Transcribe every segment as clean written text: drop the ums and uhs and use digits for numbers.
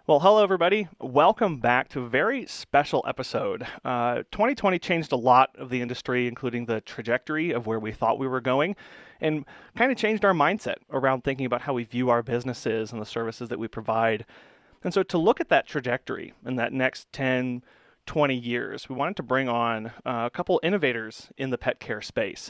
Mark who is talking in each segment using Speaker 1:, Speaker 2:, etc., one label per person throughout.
Speaker 1: Well, hello, everybody. Welcome back to a very special episode. 2020 changed a lot of the industry, including the trajectory of where we thought we were going, and kind of changed our mindset around thinking about how we view our businesses and the services that we provide. And so, to look at that trajectory in that next 10, 20 years, we wanted to bring on a couple innovators in the pet care space.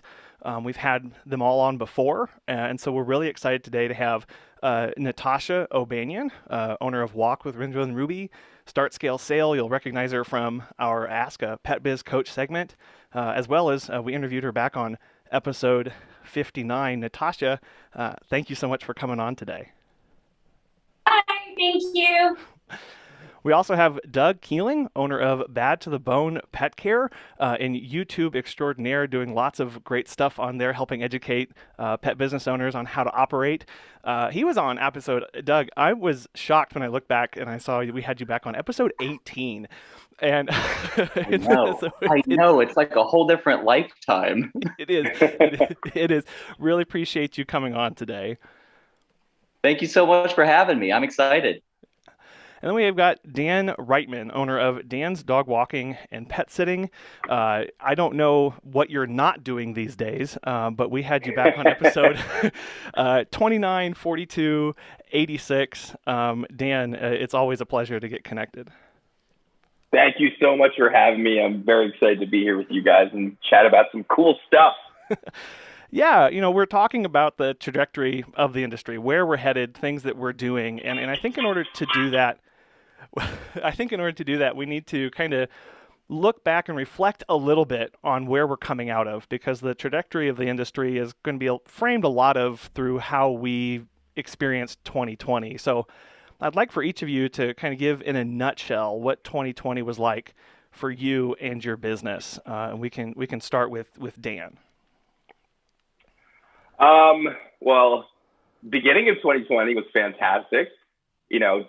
Speaker 1: We've had them all on before, and so we're really excited today to have Natasha O'Banion, owner of Walk with Ringo and Ruby, Start Scale Sale. You'll recognize her from our Ask a Pet Biz Coach segment, as well as we interviewed her back on episode 59. Natasha, thank you so much for coming on today.
Speaker 2: Hi, thank you.
Speaker 1: We also have Doug Keeling, owner of Bad to the Bone Pet Care, and YouTube extraordinaire, doing lots of great stuff on there, helping educate pet business owners on how to operate. He was on episode, Doug, I was shocked when I looked back and I saw we had you back on episode 18. And
Speaker 2: I know. I know. It's like a whole different lifetime.
Speaker 1: it is. It is. Really appreciate you coming on today.
Speaker 2: Thank you so much for having me. I'm excited.
Speaker 1: And then we have got Dan Reitman, owner of Dan's Dog Walking and Pet Sitting. I don't know what you're not doing these days, but we had you back on episode 29, 42, 86. Dan, it's always a pleasure to get connected.
Speaker 3: Thank you so much for having me. I'm very excited to be here with you guys and chat about some cool stuff.
Speaker 1: Yeah, we're talking about the trajectory of the industry, where we're headed, things that we're doing, and I think in order to do that, we need to kind of look back and reflect a little bit on where we're coming out of, because the trajectory of the industry is going to be framed a lot of through how we experienced 2020. So I'd like for each of you to kind of give in a nutshell what 2020 was like for you and your business. And we can start with Dan.
Speaker 3: Well, beginning of 2020 was fantastic.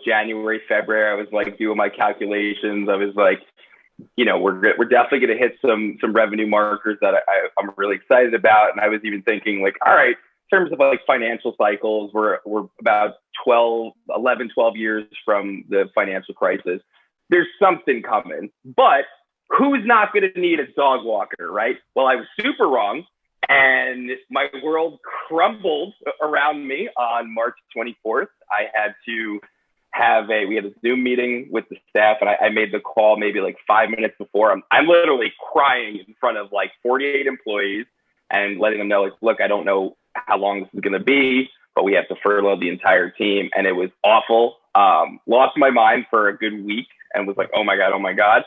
Speaker 3: January, February, I was like doing my calculations. I was like, we're definitely going to hit some revenue markers that I'm really excited about. And I was even thinking like, all right, in terms of like financial cycles, we're about 12 years from the financial crisis. There's something coming, but who's not going to need a dog walker, right? Well, I was super wrong. And my world crumbled around me on March 24th. I had to we had a Zoom meeting with the staff, and I made the call maybe like 5 minutes before. I'm literally crying in front of like 48 employees and letting them know, like, look, I don't know how long this is going to be, but we have to furlough the entire team. And it was awful. Lost my mind for a good week and was like, oh my God.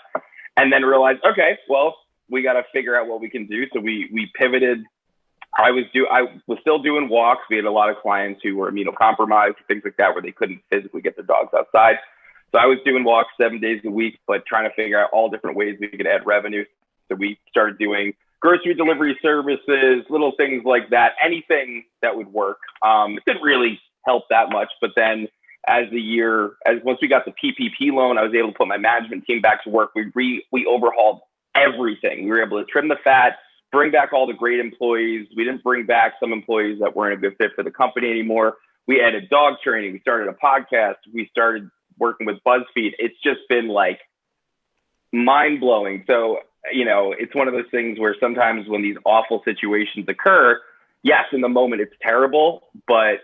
Speaker 3: And then realized, okay, well, we got to figure out what we can do. So we pivoted. I was still doing walks. We had a lot of clients who were immunocompromised, things like that, where they couldn't physically get their dogs outside. So I was doing walks 7 days a week, but trying to figure out all different ways we could add revenue. So we started doing grocery delivery services, little things like that, anything that would work. It didn't really help that much, but then once we got the PPP loan, I was able to put my management team back to work. We overhauled everything. We were able to trim the fat, bring back all the great employees. We didn't bring back some employees that weren't a good fit for the company anymore. We added dog training. We started a podcast. We started working with BuzzFeed. It's just been like mind blowing. So, it's one of those things where sometimes when these awful situations occur, yes, in the moment it's terrible, but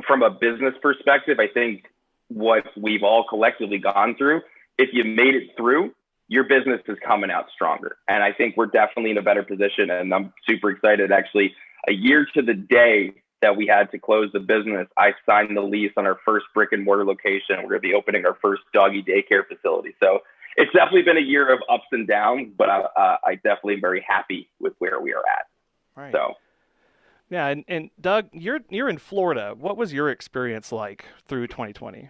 Speaker 3: from a business perspective, I think what we've all collectively gone through, if you made it through, your business is coming out stronger. And I think we're definitely in a better position. And I'm super excited. Actually, a year to the day that we had to close the business, I signed the lease on our first brick and mortar location. We're going to be opening our first doggy daycare facility. So it's definitely been a year of ups and downs, but I definitely am very happy with where we are at.
Speaker 1: Right.
Speaker 3: So.
Speaker 1: Yeah, and Doug, you're in Florida. What was your experience like through 2020?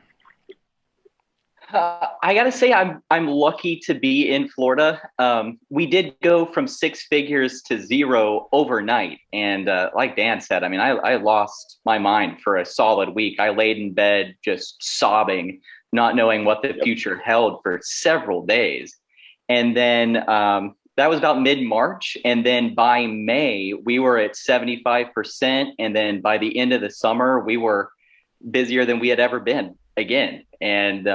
Speaker 2: I gotta say, I'm lucky to be in Florida. We did go from six figures to zero overnight, and like Dan said, I mean, I lost my mind for a solid week. I laid in bed just sobbing, not knowing what the future held for several days, and then that was about mid-March, and then by May we were at 75%, and then by the end of the summer we were busier than we had ever been. again. And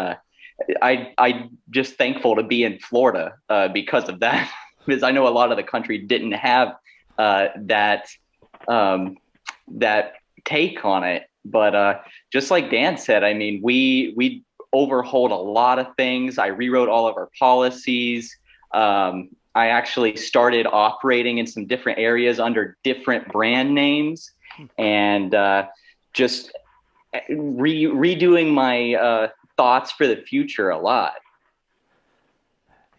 Speaker 2: I just thankful to be in Florida because of that, because I know a lot of the country didn't have that that take on it. But just like Dan said, I mean, we overhauled a lot of things. I rewrote all of our policies. I actually started operating in some different areas under different brand names, and just redoing my thoughts for the future a lot.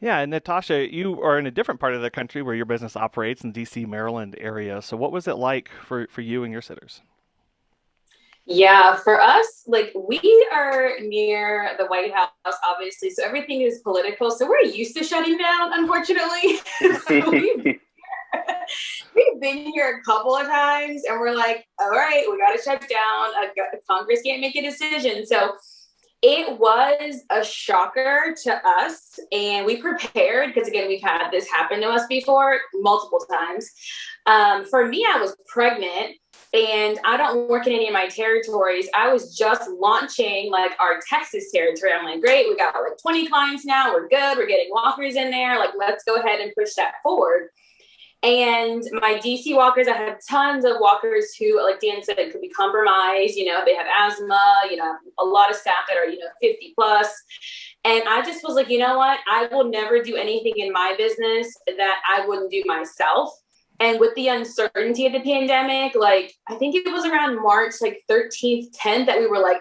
Speaker 1: Yeah, and Natasha, you are in a different part of the country where your business operates in DC, Maryland area. So what was it like for you and your sitters?
Speaker 4: Yeah, for us, like we are near the White House, obviously, so everything is political. So we're used to shutting down, unfortunately. So we've been here a couple of times, and we're like, all right, we got to shut down. Congress can't make a decision. So it was a shocker to us, and we prepared because, again, we've had this happen to us before multiple times. For me, I was pregnant, and I don't work in any of my territories. I was just launching like our Texas territory. I'm like, great, we got like 20 clients now. We're good. We're getting walkers in there. Like, let's go ahead and push that forward. And my DC walkers, I have tons of walkers who, like Dan said, could be compromised. You know, they have asthma, you know, a lot of staff that are, 50 plus. And I just was like, you know what? I will never do anything in my business that I wouldn't do myself. And with the uncertainty of the pandemic, like, I think it was around March, like 13th, 10th, that we were like,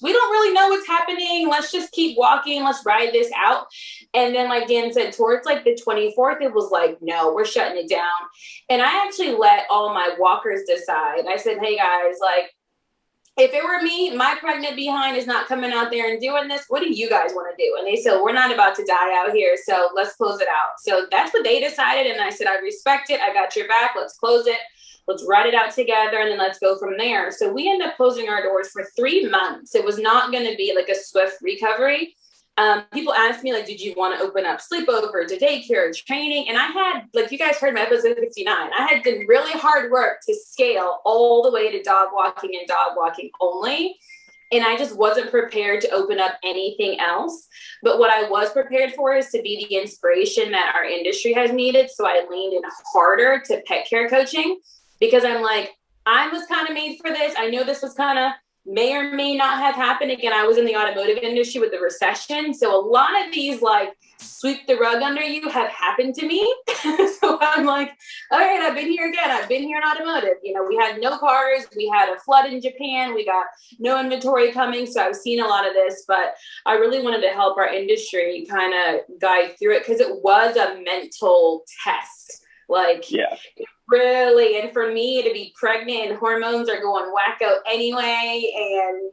Speaker 4: we don't really know what's happening. Let's just keep walking. Let's ride this out. And then, like Dan said, towards like the 24th, it was like, no, we're shutting it down. And I actually let all my walkers decide. I said, hey guys, like, if it were me, my pregnant behind is not coming out there and doing this. What do you guys want to do? And they said, we're not about to die out here, so let's close it out. So that's what they decided. And I said, I respect it. I got your back. Let's close it. Let's write it out together, and then let's go from there. So we ended up closing our doors for 3 months. It was not going to be like a swift recovery. People asked me, like, did you want to open up sleepover to daycare, training? And I had, like you guys heard my episode 59, I had done really hard work to scale all the way to dog walking and dog walking only. And I just wasn't prepared to open up anything else. But what I was prepared for is to be the inspiration that our industry has needed. So I leaned in harder to pet care coaching, because I'm like, I was kind of made for this. I know this was kind of may or may not have happened. Again, I was in the automotive industry with the recession. So a lot of these like sweep the rug under you have happened to me. So I'm like, all right, I've been here again. I've been here in automotive. We had no cars. We had a flood in Japan. We got no inventory coming. So I've seen a lot of this, but I really wanted to help our industry kind of guide through it, because it was a mental test. Like, yeah. Really, and for me to be pregnant and hormones are going wacko anyway, and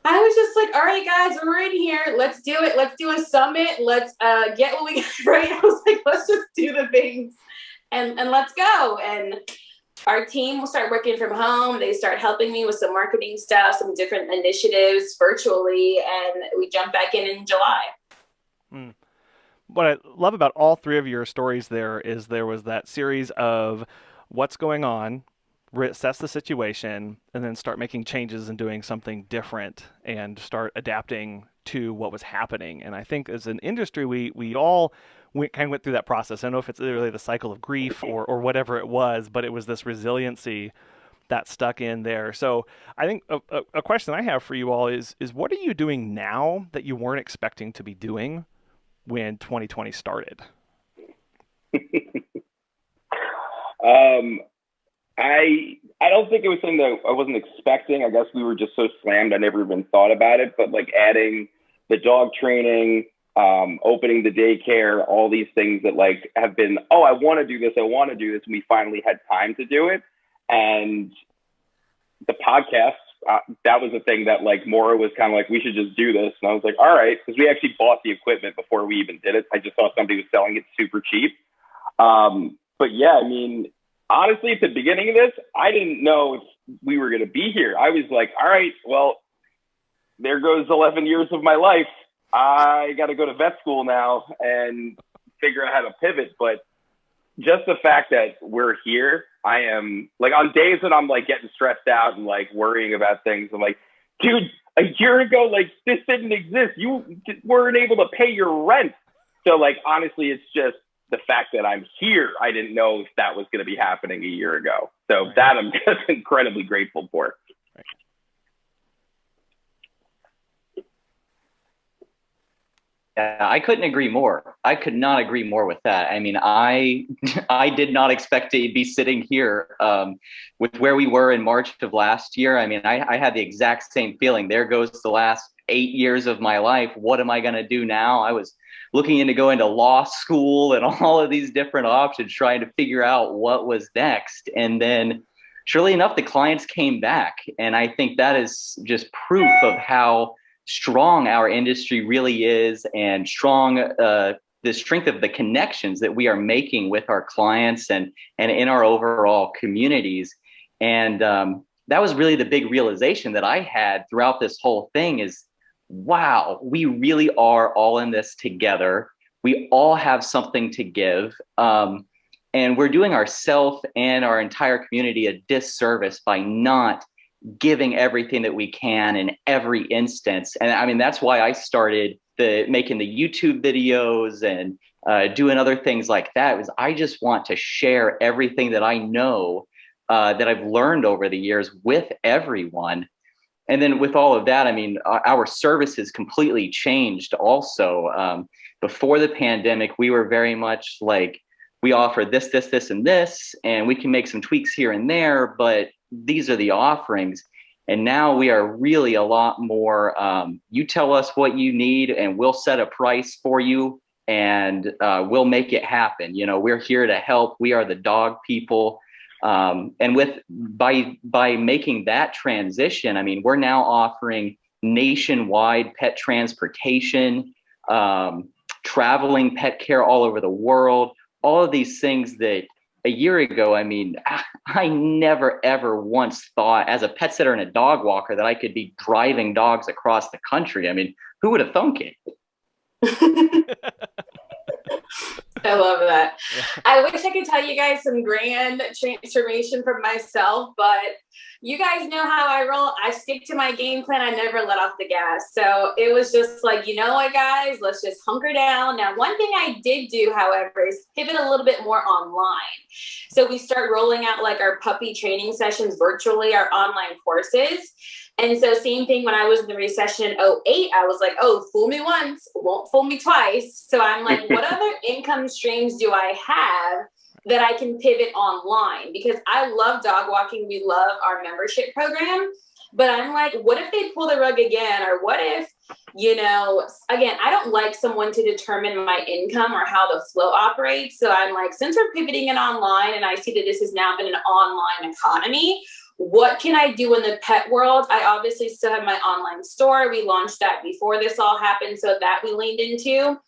Speaker 4: I was just like, all right, guys, we're in here. Let's do it. Let's do a summit. Let's get what we got, right? I was like, let's just do the things and let's go. And our team will start working from home. They start helping me with some marketing stuff, some different initiatives virtually, and we jump back in July.
Speaker 1: What I love about all three of your stories there is there was that series of what's going on, assess the situation, and then start making changes and doing something different and start adapting to what was happening. And I think as an industry, we all kind of went through that process. I don't know if it's really the cycle of grief or whatever it was, but it was this resiliency that stuck in there. So I think a question I have for you all is what are you doing now that you weren't expecting to be doing when 2020 started?
Speaker 3: I don't think it was something that I wasn't expecting. I guess we were just so slammed, I never even thought about it. But like adding the dog training, opening the daycare, all these things that like have been, oh, I want to do this. And we finally had time to do it. And the podcast, that was the thing that like Maura was kind of like, we should just do this. And I was like, all right, because we actually bought the equipment before we even did it. I just saw somebody was selling it super cheap. But yeah, I mean, honestly, at the beginning of this, I didn't know if we were going to be here. I was like, all right, well, there goes 11 years of my life. I got to go to vet school now and figure out how to pivot. But just the fact that we're here, I am like on days that I'm like getting stressed out and like worrying about things. I'm like, dude, a year ago, like, this didn't exist. You weren't able to pay your rent. So, like, honestly, it's just the fact that I'm here. I didn't know if that was going to be happening a year ago. So that I'm just incredibly grateful for.
Speaker 2: Yeah, I couldn't agree more. I could not agree more with that. I mean, I I did not expect to be sitting here with where we were in March of last year. I mean, I had the exact same feeling. There goes the last 8 years of my life. What am I going to do now? I was looking into going to law school and all of these different options, trying to figure out what was next. And then, surely enough, the clients came back. And I think that is just proof of how strong our industry really is, and strong the strength of the connections that we are making with our clients and in our overall communities. And that was really the big realization that I had throughout this whole thing is, wow, we really are all in this together. We all have something to give. And we're doing ourselves and our entire community a disservice by not giving everything that we can in every instance. And I mean, that's why I started making the YouTube videos and doing other things like that. Was I just want to share everything that I know that I've learned over the years with everyone. And then with all of that, I mean, our services completely changed also. Before the pandemic, we were very much like, we offer this, this, this, and this, and we can make some tweaks here and there, but these are the offerings. And now we are really a lot more, you tell us what you need and we'll set a price for you, and we'll make it happen. You know, we're here to help. We are the dog people. And by making that transition, I mean, we're now offering nationwide pet transportation, traveling pet care all over the world, all of these things that a year ago, I mean, I never, ever once thought as a pet sitter and a dog walker that I could be driving dogs across the country. I mean, who would have thunk it?
Speaker 4: I love that.
Speaker 1: Yeah.
Speaker 4: I wish I could tell you guys some grand transformation from myself, but you guys know how I roll. I stick to my game plan. I never let off the gas. So it was just like, you know what, guys, let's just hunker down. Now, one thing I did do, however, is pivot a little bit more online. So we start rolling out like our puppy training sessions virtually, our online courses. And so same thing when I was in the recession in 2008, I was like, oh, fool me once, won't fool me twice. So I'm like, what other income streams do I have that I can pivot online? Because I love dog walking. We love our membership program. But I'm like, what if they pull the rug again? Or what if, you know, again, I don't like someone to determine my income or how the flow operates. So I'm like, since we're pivoting it online and I see that this has now been an online economy, what can I do in the pet world? I obviously still have my online store. We launched that before this all happened, so that we leaned into.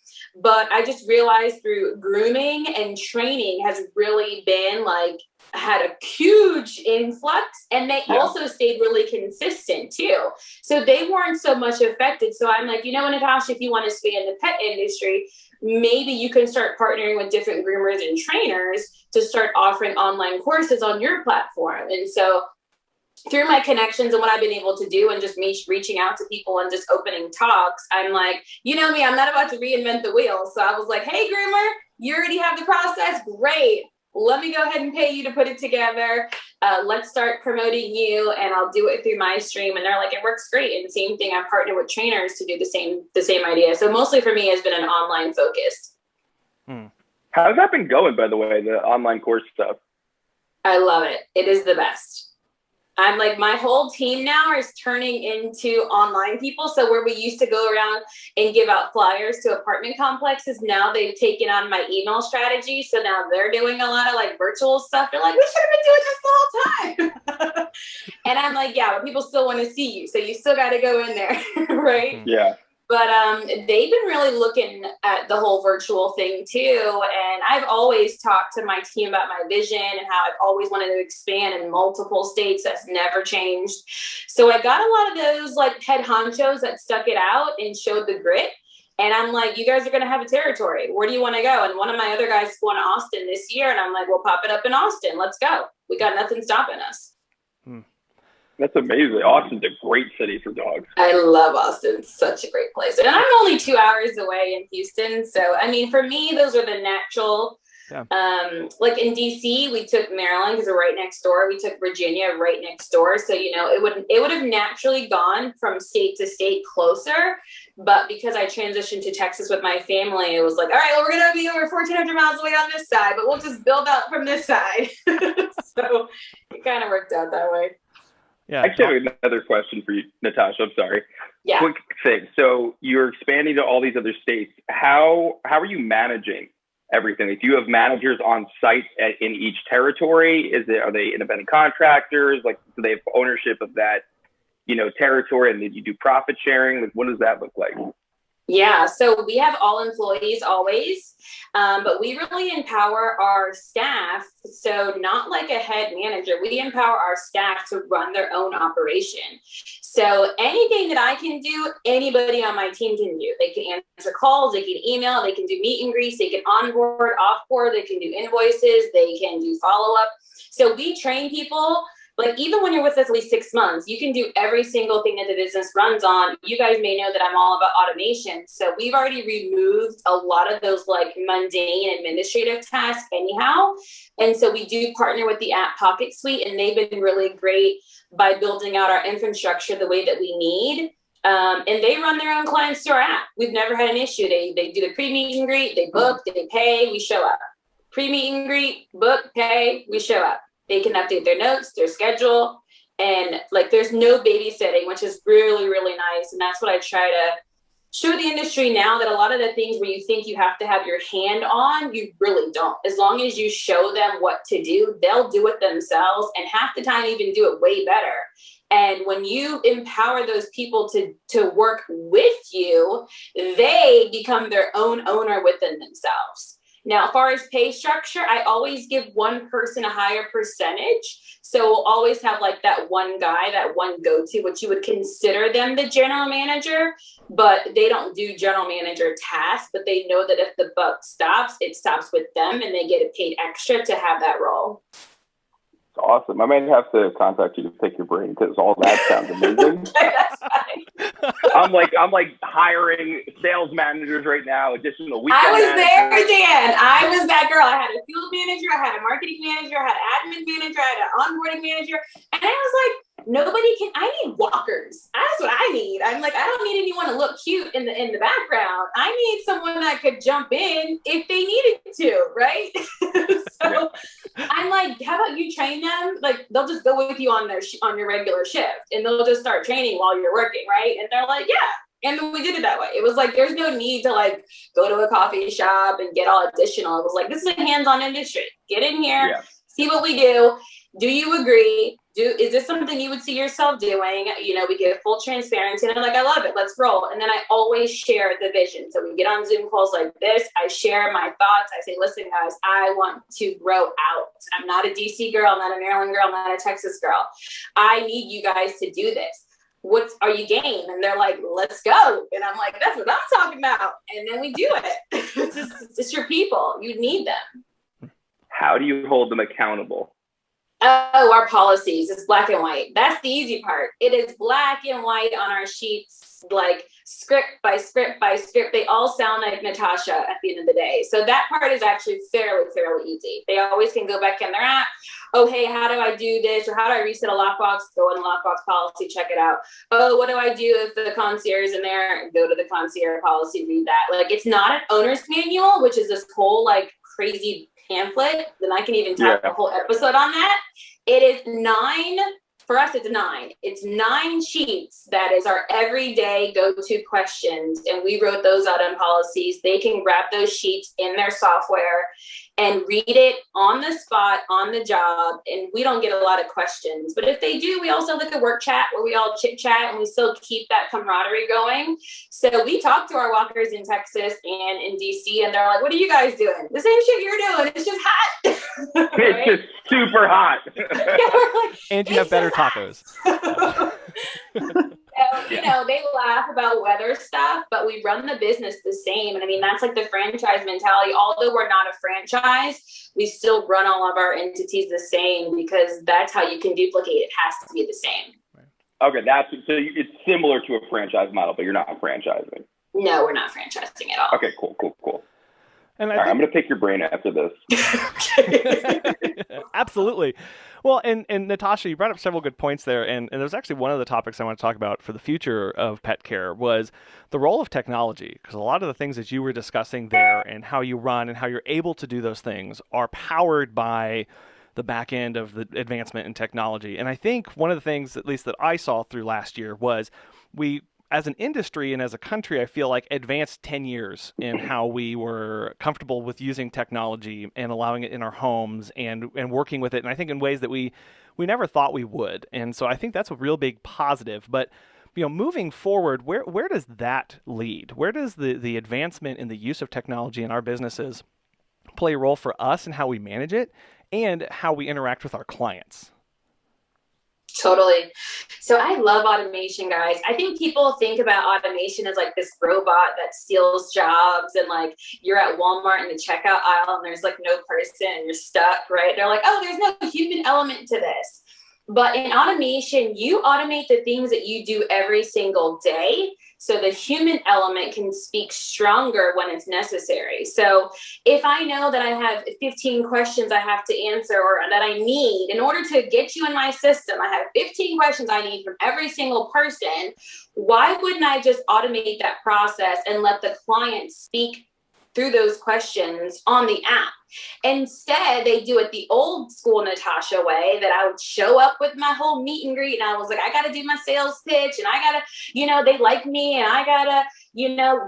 Speaker 4: But I just realized through grooming and training has really been like, had a huge influx, and they also stayed really consistent too. So they weren't so much affected. So I'm like, you know, Natasha, if you want to stay in the pet industry, maybe you can start partnering with different groomers and trainers to start offering online courses on your platform. And so through my connections and what I've been able to do and just me reaching out to people and just opening talks, I'm like, you know me, I'm not about to reinvent the wheel. So I was like, hey, groomer, you already have the process. Great. Let me go ahead and pay you to put it together. Let's start promoting you, and I'll do it through my stream. And they're like, it works great. And same thing, I partner with trainers to do the same idea. So mostly for me has been an online focus.
Speaker 3: How's that been going, by the way, the online course stuff?
Speaker 4: I love it. It is the best. I'm like, my whole team now is turning into online people. So where we used to go around and give out flyers to apartment complexes, now they've taken on my email strategy. So now they're doing a lot of like virtual stuff. They're like, we should have been doing this the whole time. And I'm like, yeah, but people still want to see you. So you still got to go in there, right?
Speaker 3: Yeah.
Speaker 4: But they've been really looking at the whole virtual thing too. And I've always talked to my team about my vision and how I've always wanted to expand in multiple states. That's never changed. So I got a lot of those like head honchos that stuck it out and showed the grit. And I'm like, you guys are going to have a territory. Where do you want to go? And one of my other guys is going to Austin this year. And I'm like, we'll pop it up in Austin. Let's go. We got nothing stopping us.
Speaker 3: That's amazing. Austin's a great city for dogs.
Speaker 4: I love Austin. It's such a great place. And I'm only 2 hours away in Houston. So, I mean, for me, those are the natural.
Speaker 1: Yeah.
Speaker 4: Like in DC, we took Maryland because we're right next door. We took Virginia right next door. So, you know, it would have naturally gone from state to state closer. But because I transitioned to Texas with my family, it was like, all right, well, we're going to be over 1,400 miles away on this side, but we'll just build out from this side. So it kind of worked out that way.
Speaker 1: Yeah.
Speaker 3: I actually have another question for you, Natasha. I'm sorry.
Speaker 4: Yeah.
Speaker 3: Quick thing. So you're expanding to all these other states. How are you managing everything? Like, do you have managers on site in each territory? Are they independent contractors? Like, do they have ownership of that, you know, territory? And then you do profit sharing? Like, what does that look like?
Speaker 4: Yeah, so we have all employees always, but we really empower our staff. So not like a head manager, we empower our staff to run their own operation. So anything that I can do, anybody on my team can do. They can answer calls, they can email, they can do meet and greets, they can onboard, offboard, they can do invoices, they can do follow-up. So we train people. Like, even when you're with us at least 6 months, you can do every single thing that the business runs on. You guys may know that I'm all about automation. So we've already removed a lot of those like mundane administrative tasks anyhow. And so we do partner with the app Pocket Suite, and they've been really great by building out our infrastructure the way that we need. And they run their own clients to our app. We've never had an issue. They do the pre-meet and greet, they book, they pay, we show up. Pre-meet and greet, book, pay, we show up. They can update their notes, their schedule, and like there's no babysitting, which is really, really nice. And that's what I try to show the industry now, that a lot of the things where you think you have to have your hand on, you really don't. As long as you show them what to do, they'll do it themselves, and half the time even do it way better. And when you empower those people to work with you, they become their own owner within themselves. Now, as far as pay structure, I always give one person a higher percentage. So we'll always have like that one guy, that one go-to, which you would consider them the general manager, but they don't do general manager tasks, but they know that if the buck stops, it stops with them, and they get paid extra to have that role.
Speaker 3: It's awesome. I might have to contact you to pick your brain, because all that sounds amazing.
Speaker 4: That's fine.
Speaker 3: I'm like hiring sales managers right now, additional weekend
Speaker 4: I was
Speaker 3: managers.
Speaker 4: there, Dan. I was that girl. I had a field manager, I had a marketing manager, I had an admin manager, I had an onboarding manager. And I was like, I need walkers. That's what I need. I'm like, I don't need anyone to look cute in the background. I need someone that could jump in if they needed to, right? So I'm like, how about you train them? Like, they'll just go with you on your regular shift, and they'll just start training while you're working, right? And they're like, yeah. And we did it that way. It was like, there's no need to like go to a coffee shop and get all additional. It was like, this is a hands-on industry. Get in here, see what we do. Do you agree? Is this something you would see yourself doing? You know, we give full transparency, and I'm like, I love it. Let's roll. And then I always share the vision. So we get on Zoom calls like this. I share my thoughts. I say, listen, guys, I want to grow out. I'm not a DC girl. I'm not a Maryland girl. I'm not a Texas girl. I need you guys to do this. Are you game? And they're like, let's go. And I'm like, that's what I'm talking about. And then we do it. It's your people. You need them.
Speaker 3: How do you hold them accountable?
Speaker 4: Oh, our policies. It's black and white. That's the easy part. It is black and white on our sheets, like script by script by script. They all sound like Natasha at the end of the day. So that part is actually fairly easy. They always can go back in their app. Oh, hey, how do I do this? Or how do I reset a lockbox? Go in the lockbox policy, check it out. Oh, what do I do if the concierge is in there? Go to the concierge policy, read that. Like, it's not an owner's manual, which is this whole like crazy pamphlet. Then I can even talk a whole episode on that. It is 9. For us, it's 9. It's 9 sheets that is our everyday go-to questions. And we wrote those out in policies. They can grab those sheets in their software and read it on the spot, on the job. And we don't get a lot of questions. But if they do, we also look at work chat where we all chit chat and we still keep that camaraderie going. So we talk to our walkers in Texas and in DC, and they're like, what are you guys doing? The same shit you're doing. It's just hot.
Speaker 3: It's just super hot.
Speaker 4: Like,
Speaker 1: and you have better tacos.
Speaker 4: So, you know, they laugh about weather stuff, but we run the business the same. And I mean, that's like the franchise mentality. Although we're not a franchise, we still run all of our entities the same, because that's how you can duplicate. It has to be the same.
Speaker 3: Okay, it's similar to a franchise model, but you're not franchising.
Speaker 4: No, we're not franchising at all.
Speaker 3: Okay, cool.
Speaker 1: And
Speaker 3: All right, I'm going to pick your brain after this.
Speaker 1: Absolutely. Well, and Natasha, you brought up several good points there, and there's actually one of the topics I want to talk about for the future of pet care was the role of technology, because a lot of the things that you were discussing there and how you run and how you're able to do those things are powered by the back end of the advancement in technology. And I think one of the things, at least that I saw through last year, was we, as an industry and as a country, I feel like advanced 10 years in how we were comfortable with using technology and allowing it in our homes and working with it. And I think in ways that we never thought we would. And so I think that's a real big positive. But moving forward, where does that lead? Where does the advancement in the use of technology in our businesses play a role for us and how we manage it and how we interact with our clients?
Speaker 4: Totally. So I love automation, guys. I think people think about automation as like this robot that steals jobs, and like you're at Walmart in the checkout aisle and there's like no person and you're stuck, right? They're like, oh, there's no human element to this. But in automation, you automate the things that you do every single day. So the human element can speak stronger when it's necessary. So if I know that I have 15 questions I have to answer or that I need in order to get you in my system, I have 15 questions I need from every single person. Why wouldn't I just automate that process and let the client speak through those questions on the app? Instead, they do it the old school Natasha way, that I would show up with my whole meet and greet. And I was like, I got to do my sales pitch, and I got to, they like me, and I got to,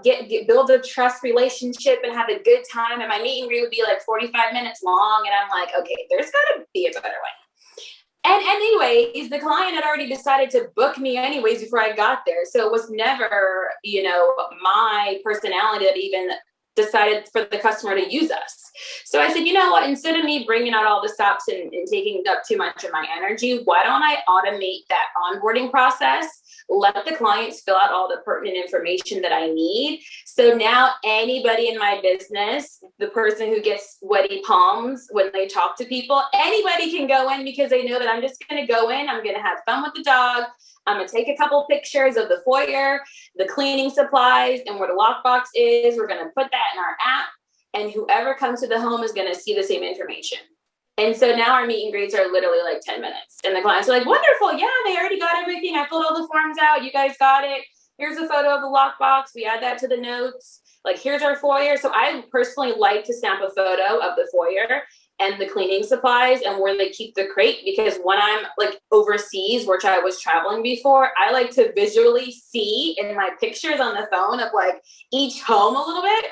Speaker 4: get build a trust relationship and have a good time. And my meet and greet would be like 45 minutes long. And I'm like, okay, there's got to be a better way. And anyways, the client had already decided to book me anyways before I got there. So it was never, my personality that even decided for the customer to use us. So I said, you know what, instead of me bringing out all the stops and taking up too much of my energy, why don't I automate that onboarding process? Let the clients fill out all the pertinent information that I need. So now anybody in my business, the person who gets sweaty palms when they talk to people, anybody can go in because they know that I'm just going to go in, I'm going to have fun with the dog. I'm going to take a couple pictures of the foyer, the cleaning supplies, and where the lockbox is. We're going to put that in our app, and whoever comes to the home is going to see the same information. And so now our meet and greets are literally like 10 minutes. And the clients are like, wonderful. Yeah, they already got everything. I filled all the forms out. You guys got it. Here's a photo of the lockbox. We add that to the notes. Like, here's our foyer. So I personally like to snap a photo of the foyer and the cleaning supplies and where they keep the crate, because when I'm like overseas, which I was traveling before, I like to visually see in my pictures on the phone of like each home a little bit.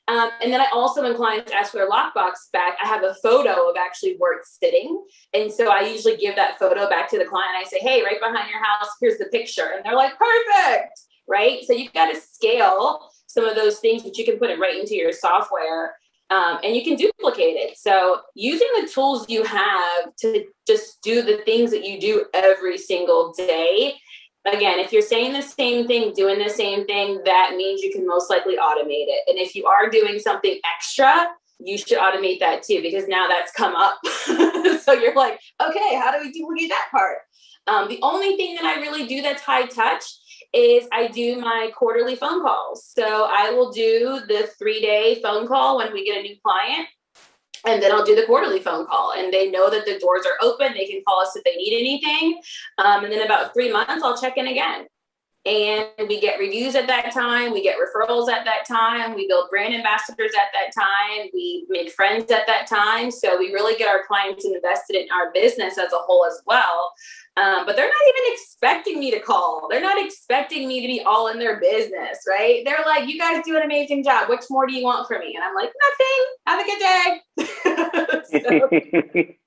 Speaker 4: And then I also, when clients ask for their lockbox back, I have a photo of actually where it's sitting. And so I usually give that photo back to the client. I say, hey, right behind your house, here's the picture. And they're like, perfect, right? So you've got to scale some of those things, but you can put it right into your software. And you can duplicate it. So using the tools you have to just do the things that you do every single day. Again, if you're saying the same thing, doing the same thing, that means you can most likely automate it. And if you are doing something extra, you should automate that too, because now that's come up. So you're like, okay, how do we duplicate that part? The only thing that I really do that's high touch is I do my quarterly phone calls. So I will do the 3-day phone call when we get a new client, and then I'll do the quarterly phone call, and they know that the doors are open. They can call us if they need anything. And then about 3 months, I'll check in again. And we get reviews at that time. We get referrals at that time. We build brand ambassadors at that time. We make friends at that time. So we really get our clients invested in our business as a whole as well. But they're not even expecting me to call. They're not expecting me to be all in their business, right? They're like, you guys do an amazing job. Which more do you want from me? And I'm like, nothing. Have a good day.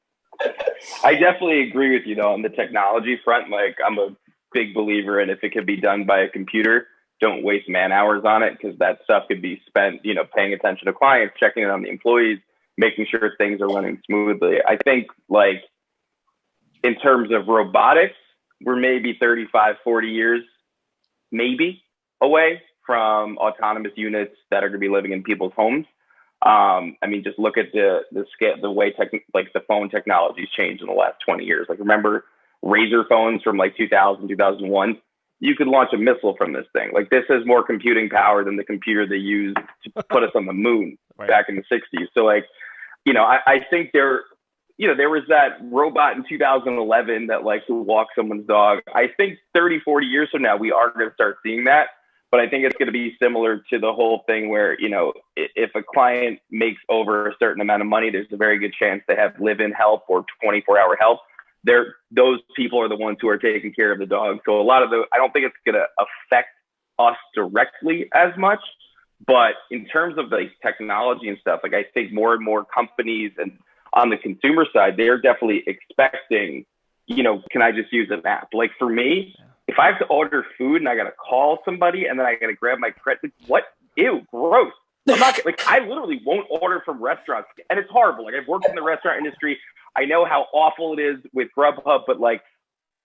Speaker 3: I definitely agree with you, though, on the technology front. Like, I'm a big believer in, if it could be done by a computer, don't waste man hours on it, because that stuff could be spent, paying attention to clients, checking in on the employees, making sure things are running smoothly. I think, like, in terms of robotics, we're maybe 35, 40 years, maybe, away from autonomous units that are going to be living in people's homes. Just look at the scale, the way the phone technology's changed in the last 20 years. Like, remember razor phones from like 2000, 2001. You could launch a missile from this thing. Like, this has more computing power than the computer they used to put us on the moon back in the 60s. So like, I think there was that robot in 2011 that like to walk someone's dog. I think 30, 40 years from now, we are going to start seeing that. But I think it's going to be similar to the whole thing where, if a client makes over a certain amount of money, there's a very good chance they have live-in help or 24-hour help. Those people are the ones who are taking care of the dog. So I don't think it's going to affect us directly as much. But in terms of like technology and stuff, like I think more and more companies and on the consumer side, they're definitely expecting, can I just use an app? Like for me, if I have to order food and I got to call somebody and then I got to grab my credit, what? Ew, gross. I'm not I literally won't order from restaurants, and it's horrible. Like, I've worked in the restaurant industry. I know how awful it is with Grubhub, but like,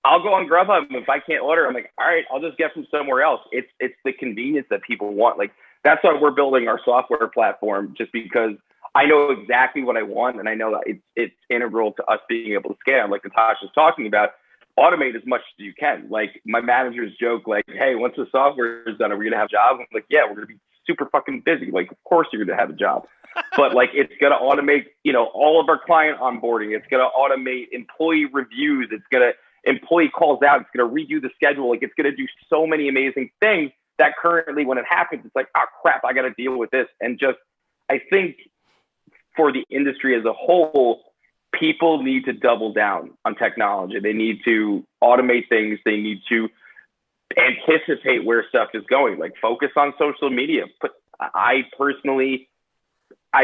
Speaker 3: I'll go on Grubhub, and if I can't order, I'm like, all right, I'll just get from somewhere else. It's the convenience that people want. Like, that's why we're building our software platform, just because I know exactly what I want, and I know that it's integral to us being able to scale. Like Natasha's talking about, automate as much as you can. Like, my managers joke, like, hey, once the software is done, are we going to have jobs? I'm like, yeah, we're going to be super fucking busy. Like, of course you're going to have a job. But like, it's going to automate, all of our client onboarding. It's going to automate employee reviews. It's going to employee calls out. It's going to redo the schedule. Like, it's going to do so many amazing things that currently when it happens, it's like, oh crap, I got to deal with this. And just, I think for the industry as a whole, people need to double down on technology. They need to automate things. They need to anticipate where stuff is going, like focus on social media. But I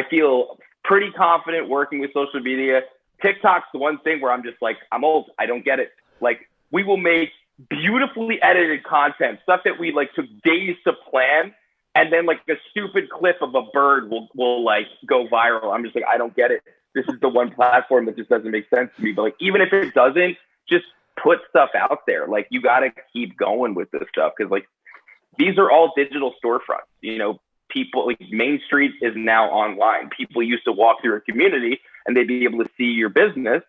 Speaker 3: feel pretty confident working with social media. TikTok's the one thing where I'm just like, I'm old. I don't get it. Like, we will make beautifully edited content, stuff that we like took days to plan. And then like a stupid clip of a bird will like go viral. I'm just like, I don't get it. This is the one platform that just doesn't make sense to me. But like, even if it doesn't, just put stuff out there. Like, you got to keep going with this stuff. Cause like, these are all digital storefronts, people like Main Street is now online. People used to walk through a community and they'd be able to see your business.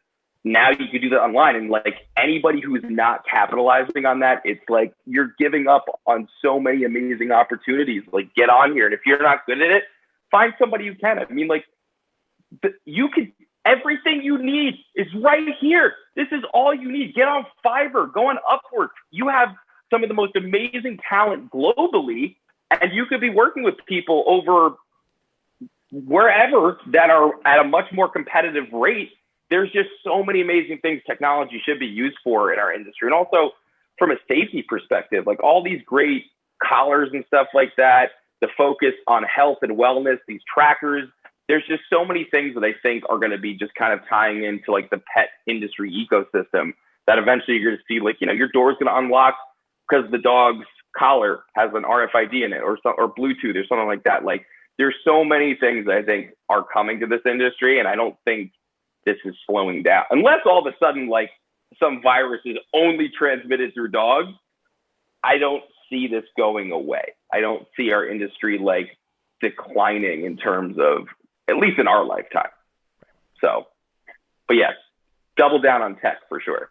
Speaker 3: Now you can do that online. And like, anybody who's not capitalizing on that, it's like, you're giving up on so many amazing opportunities. Like, get on here. And if you're not good at it, find somebody who can. I mean, like, everything you need is right here. This is all you need. Get on Fiverr, go on Upwork. You have some of the most amazing talent globally, and you could be working with people over wherever that are at a much more competitive rate. There's just so many amazing things technology should be used for in our industry. And also from a safety perspective, like all these great collars and stuff like that, the focus on health and wellness, these trackers, there's just so many things that I think are going to be just kind of tying into like the pet industry ecosystem that eventually you're going to see, like, your door's going to unlock because the dog's collar has an RFID in it or Bluetooth or something like that. Like, there's so many things that I think are coming to this industry. And I don't think this is slowing down unless all of a sudden, like, some virus is only transmitted through dogs. I don't see this going away. I don't see our industry like declining in terms of, at least in our lifetime. So, but yes, double down on tech for sure.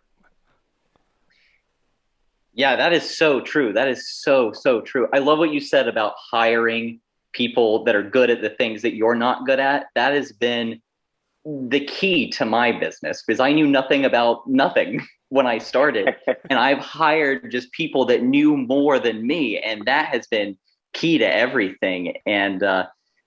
Speaker 2: Yeah, that is so true. That is so true. I love what you said about hiring people that are good at the things that you're not good at. That has been the key to my business because I knew nothing about nothing when I started. And I've hired just people that knew more than me. And that has been key to everything. And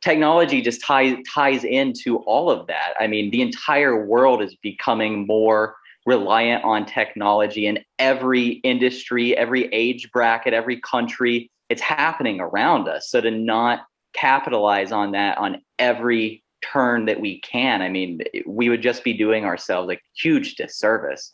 Speaker 2: technology just ties into all of that. I mean, the entire world is becoming more reliant on technology in every industry, every age bracket, every country. It's happening around us. So to not capitalize on that on every turn that we can, I mean, we would just be doing ourselves a huge disservice.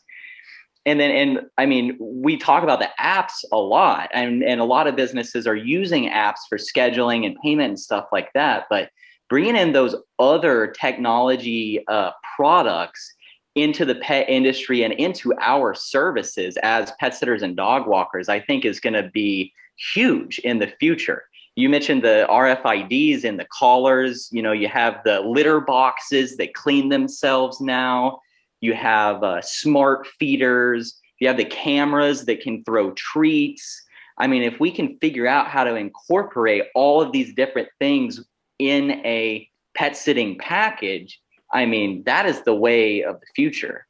Speaker 2: And I mean, we talk about the apps a lot, and a lot of businesses are using apps for scheduling and payment and stuff like that. But bringing in those other technology products into the pet industry and into our services as pet sitters and dog walkers, I think is going to be huge in the future. You mentioned the RFIDs and the collars. You have the litter boxes that clean themselves now. You have smart feeders. you have the cameras that can throw treats. I mean, if we can figure out how to incorporate all of these different things in a pet sitting package, I mean, that is the way of the future.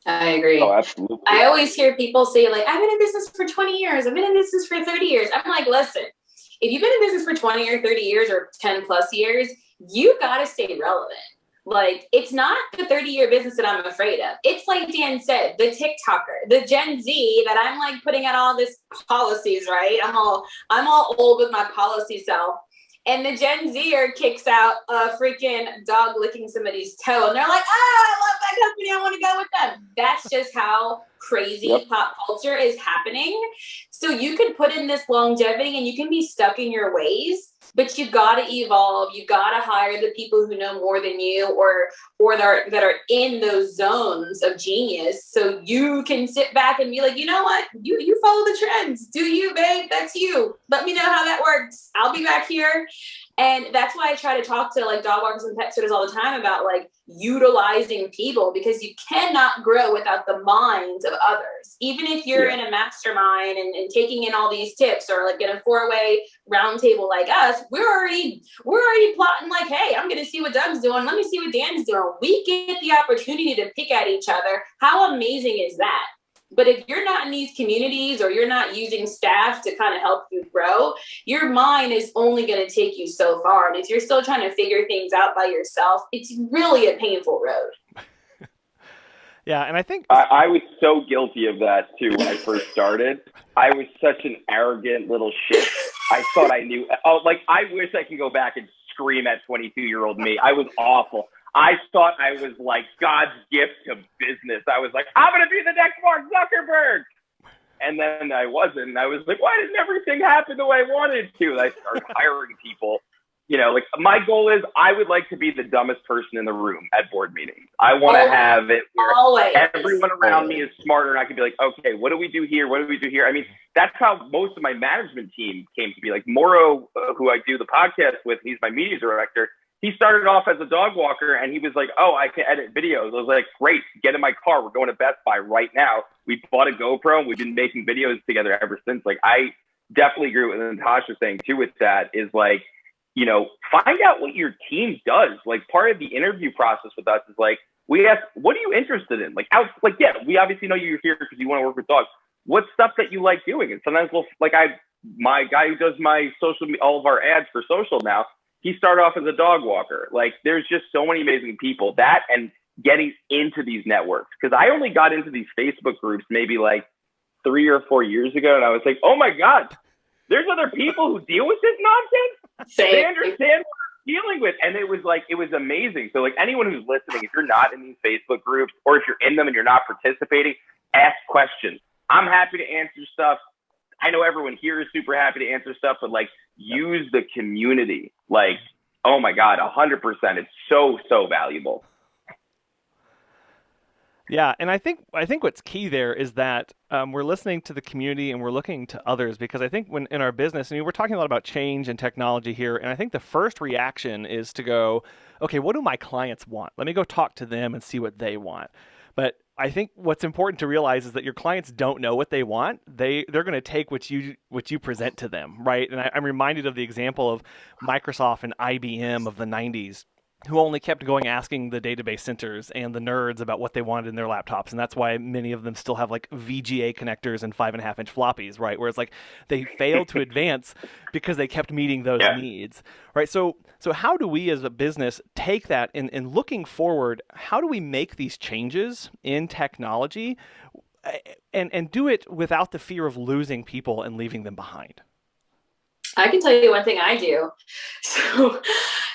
Speaker 4: I agree.
Speaker 3: Oh, absolutely.
Speaker 4: I always hear people say, like, I've been in business for 20 years. I've been in business for 30 years. I'm like, listen, if you've been in business for 20 or 30 years or 10 plus years, you got to stay relevant. Like, it's not the 30-year business that I'm afraid of. It's like Dan said, the TikToker, the Gen Z that I'm like putting out all this policies, right? I'm all old with my policy self. And the Gen Zer kicks out a freaking dog licking somebody's toe. And they're like, I love that company. I want to go with them. That's just how crazy pop culture is happening. So you can put in this longevity and you can be stuck in your ways, but you got to evolve. You got to hire the people who know more than you or that are in those zones of genius. So you can sit back and be like, you know what? You follow the trends. Do you, babe? That's you. Let me know how that works. I'll be back here. And that's why I try to talk to like dog walkers and pet sitters all the time about like utilizing people, because you cannot grow without the minds of others. Even if you're in a mastermind and taking in all these tips, or like in a 4-way round table like us, we're already plotting like, hey, I'm going to see what Doug's doing. Let me see what Dan's doing. We get the opportunity to pick at each other. How amazing is that? But if you're not in these communities or you're not using staff to kind of help you grow, your mind is only going to take you so far. And if you're still trying to figure things out by yourself, it's really a painful road.
Speaker 1: Yeah, and I think
Speaker 3: I was so guilty of that too when I first started. I was such an arrogant little shit. I thought I knew. Oh, like I wish I could go back and scream at 22-year-old me. I was awful. I thought I was like God's gift to business. I was like, I'm going to be the next Mark Zuckerberg. And then I wasn't. And I was like, why doesn't everything happen the way I wanted it to? And I started hiring people. You know, like my goal is I would like to be the dumbest person in the room at board meetings. I want to have it where everyone around me is smarter and I can be like, okay, what do we do here? What do we do here? I mean, that's how most of my management team came to be. Like Moro, who I do the podcast with, he's my media director. He started off as a dog walker and he was like, oh, I can edit videos. I was like, great, get in my car. We're going to Best Buy right now. We bought a GoPro and we've been making videos together ever since. Like, I definitely agree with what Natasha's saying too with that is like, you know, find out what your team does. Like part of the interview process with us is like, we ask, what are you interested in? Like, yeah, we obviously know you're here because you want to work with dogs. What stuff that you like doing? And sometimes my guy who does my all of our ads for social now, he started off as a dog walker. Like there's just so many amazing people that and getting into these networks. Cause I only got into these Facebook groups maybe like 3 or 4 years ago. And I was like, oh my God, there's other people who deal with this nonsense. They understand what I'm dealing with. And it was amazing. So like anyone who's listening, if you're not in these Facebook groups or if you're in them and you're not participating, ask questions. I'm happy to answer stuff. I know everyone here is super happy to answer stuff, but like use the community. Like, oh my God, 100%. It's so, so valuable.
Speaker 1: Yeah, and I think what's key there is that we're listening to the community and we're looking to others, because I think when in our business, we're talking a lot about change and technology here, and I think the first reaction is to go, okay, what do my clients want? Let me go talk to them and see what they want. But I think what's important to realize is that your clients don't know what they want. They're going to take what you present to them, right? And I'm reminded of the example of Microsoft and IBM of the 90s, who only kept going asking the database centers and the nerds about what they wanted in their laptops. And that's why many of them still have like VGA connectors and 5.5-inch floppies, right? Where it's like they failed to advance because they kept meeting those needs, right? So how do we as a business take that and looking forward, how do we make these changes in technology and do it without the fear of losing people and leaving them behind?
Speaker 4: I can tell you one thing I do.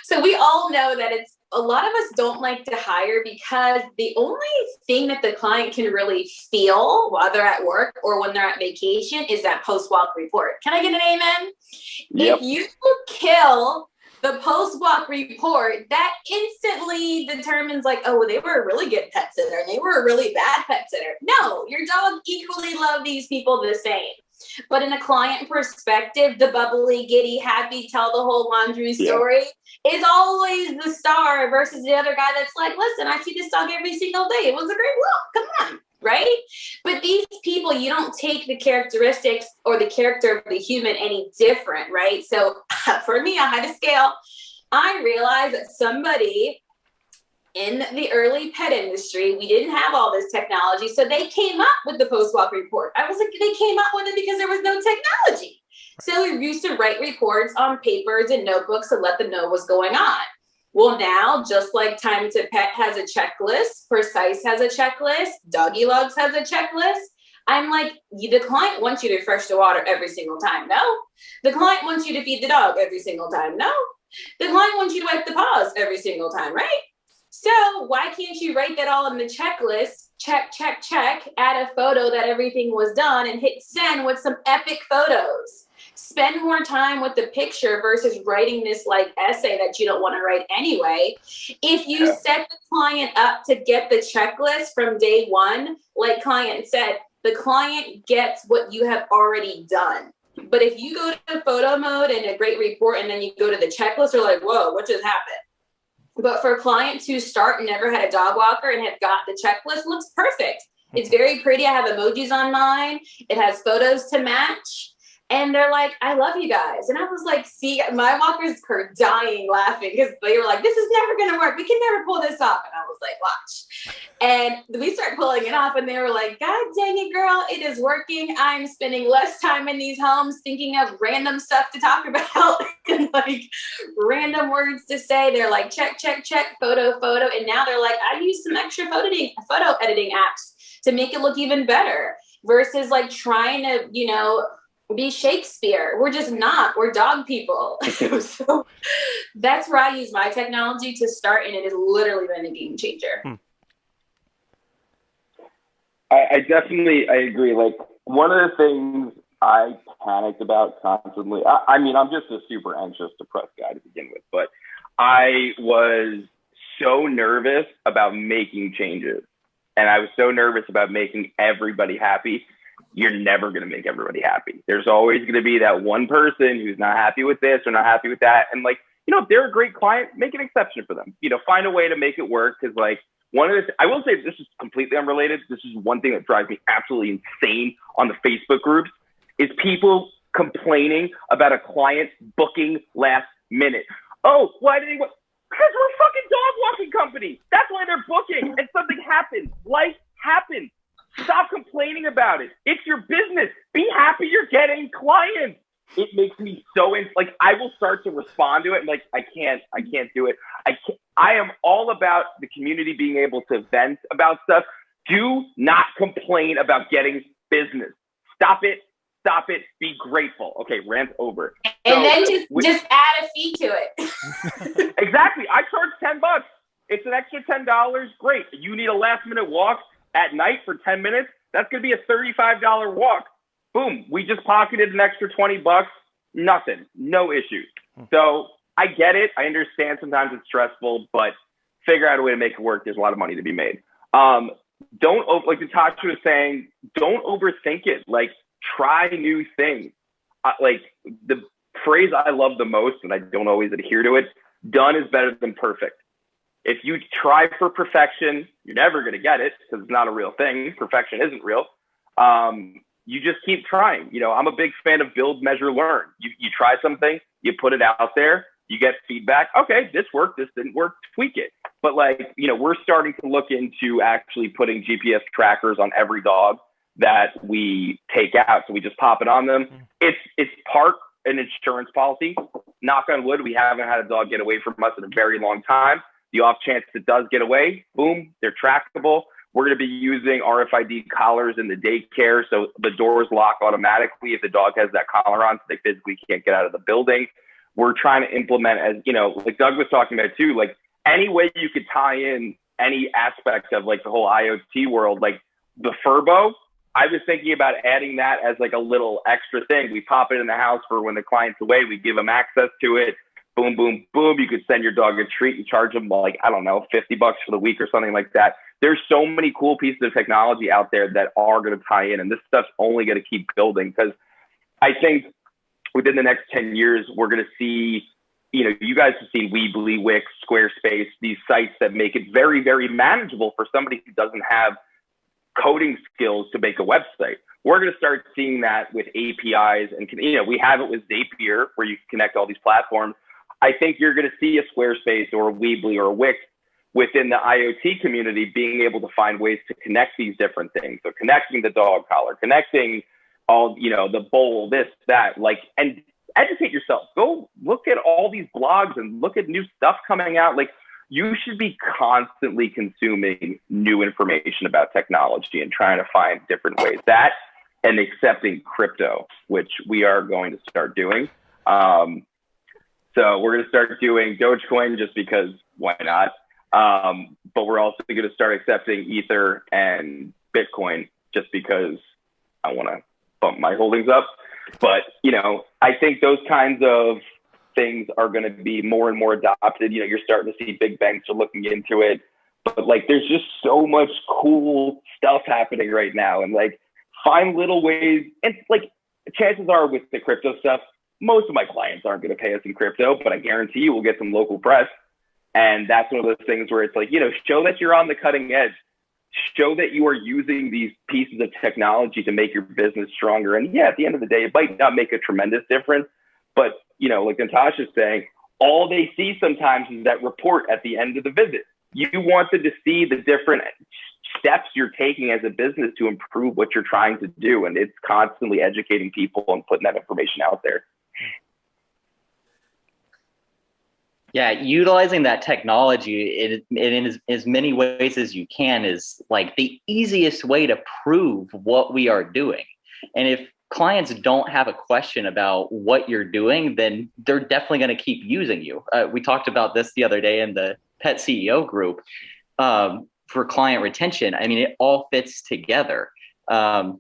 Speaker 4: So we all know that a lot of us don't like to hire because the only thing that the client can really feel while they're at work or when they're at vacation is that post-walk report. Can I get an amen? Yep. If you kill the post-walk report, that instantly determines like, oh, well, they were a really good pet sitter and they were a really bad pet sitter. No, your dog equally loved these people the same. But in a client perspective, the bubbly, giddy, happy, tell the whole laundry story is always the star versus the other guy that's like, listen, I see this dog every single day. It was a great walk. Come on. right? But these people, you don't take the characteristics or the character of the human any different, right? So for me, I had a scale. I realized that somebody in the early pet industry, we didn't have all this technology. So they came up with the post-walk report. I was like, they came up with it because there was no technology. So we used to write reports on papers and notebooks to let them know what's going on. Well, now, just like Time to Pet has a checklist, Precise has a checklist, Doggy Lugs has a checklist, I'm like, the client wants you to refresh the water every single time. No. The client wants you to feed the dog every single time. No. The client wants you to wipe the paws every single time, right? So why can't you write that all in the checklist? Check, check, check, add a photo that everything was done and hit send with some epic photos. Spend more time with the picture versus writing this like essay that you don't want to write anyway. If you set the client up to get the checklist from day one, like client said, the client gets what you have already done. But if you go to photo mode and a great report and then you go to the checklist, they're like, whoa, what just happened? But for clients who start and never had a dog walker and have got the checklist, looks perfect. It's very pretty. I have emojis on mine. It has photos to match. And they're like, I love you guys. And I was like, see, my walkers were dying laughing because they were like, this is never going to work. We can never pull this off. And I was like, watch. And we started pulling it off and they were like, God dang it, girl, it is working. I'm spending less time in these homes thinking of random stuff to talk about and like random words to say. They're like, check, check, check, photo, photo. And now they're like, I use some extra photo editing apps to make it look even better versus like trying to, you know, be Shakespeare. We're just not. We're dog people. So that's where I use my technology to start, and it has literally been a game changer.
Speaker 3: I definitely agree. Like, one of the things I panicked about constantly, I mean, I'm just a super anxious, depressed guy to begin with, but I was so nervous about making changes. And I was so nervous about making everybody happy. You're never going to make everybody happy. There's always going to be that one person who's not happy with this or not happy with that. And like, you know, if they're a great client, make an exception for them. You know, find a way to make it work. Because like I will say this is completely unrelated. This is one thing that drives me absolutely insane on the Facebook groups is people complaining about a client booking last minute. Oh, why did he? Because we're a fucking dog walking company. That's why they're booking. And something happens. Life happens. Stop complaining about it. It's your business. Be happy you're getting clients. It makes me so like I will start to respond to it and like I can't do it. I am all about the community being able to vent about stuff. Do not complain about getting business. Stop it. Be grateful. Okay, rant over.
Speaker 4: And so, then just add a fee to it.
Speaker 3: Exactly. I charge $10. It's an extra $10. Great. You need a last minute walk at night for 10 minutes, that's going to be a $35 walk. Boom. We just pocketed an extra $20. Nothing. No issues. So I get it. I understand sometimes it's stressful, but figure out a way to make it work. There's a lot of money to be made. Don't, like Natasha was saying, don't overthink it. Like, try new things. Like, the phrase I love the most, and I don't always adhere to it, done is better than perfect. If you try for perfection, you're never going to get it because it's not a real thing. Perfection isn't real. You just keep trying. You know, I'm a big fan of build, measure, learn. You try something, you put it out there, you get feedback. Okay, this worked, this didn't work, tweak it. But like, you know, we're starting to look into actually putting GPS trackers on every dog that we take out. So we just pop it on them. It's part an insurance policy. Knock on wood, we haven't had a dog get away from us in a very long time. The off chance it does get away, boom, they're trackable. We're going to be using RFID collars in the daycare, so the doors lock automatically if the dog has that collar on, so they physically can't get out of the building. We're trying to implement, as you know, like Doug was talking about too, like any way you could tie in any aspect of like the whole IoT world, like the Furbo. I was thinking about adding that as like a little extra thing. We pop it in the house for when the client's away. We give them access to it. Boom, boom, boom. You could send your dog a treat and charge them like, I don't know, $50 for the week or something like that. There's so many cool pieces of technology out there that are going to tie in, and this stuff's only going to keep building because I think within the next 10 years, we're going to see, you know, you guys have seen Weebly, Wix, Squarespace, these sites that make it very, very manageable for somebody who doesn't have coding skills to make a website. We're going to start seeing that with APIs, and we have it with Zapier, where you can connect all these platforms. I think you're going to see a Squarespace or a Weebly or a Wix within the IoT community being able to find ways to connect these different things. So connecting the dog collar, connecting all, the bowl, this, that, and educate yourself. Go look at all these blogs and look at new stuff coming out. You should be constantly consuming new information about technology and trying to find different ways. That and accepting crypto, which we are going to start doing. So we're going to start doing Dogecoin just because why not? But we're also going to start accepting Ether and Bitcoin just because I want to bump my holdings up. But, I think those kinds of things are going to be more and more adopted. You're starting to see big banks are looking into it. But there's just so much cool stuff happening right now. And find little ways. And chances are with the crypto stuff, most of my clients aren't going to pay us in crypto, but I guarantee you we'll get some local press. And that's one of those things where it's show that you're on the cutting edge, show that you are using these pieces of technology to make your business stronger. And yeah, at the end of the day, it might not make a tremendous difference, but like Natasha's saying, all they see sometimes is that report at the end of the visit. You wanted to see the different steps you're taking as a business to improve what you're trying to do. And it's constantly educating people and putting that information out there.
Speaker 2: Yeah, utilizing that technology in as many ways as you can is the easiest way to prove what we are doing. And if clients don't have a question about what you're doing, then they're definitely going to keep using you. We talked about this the other day in the Pet CEO group for client retention. I mean, it all fits together. And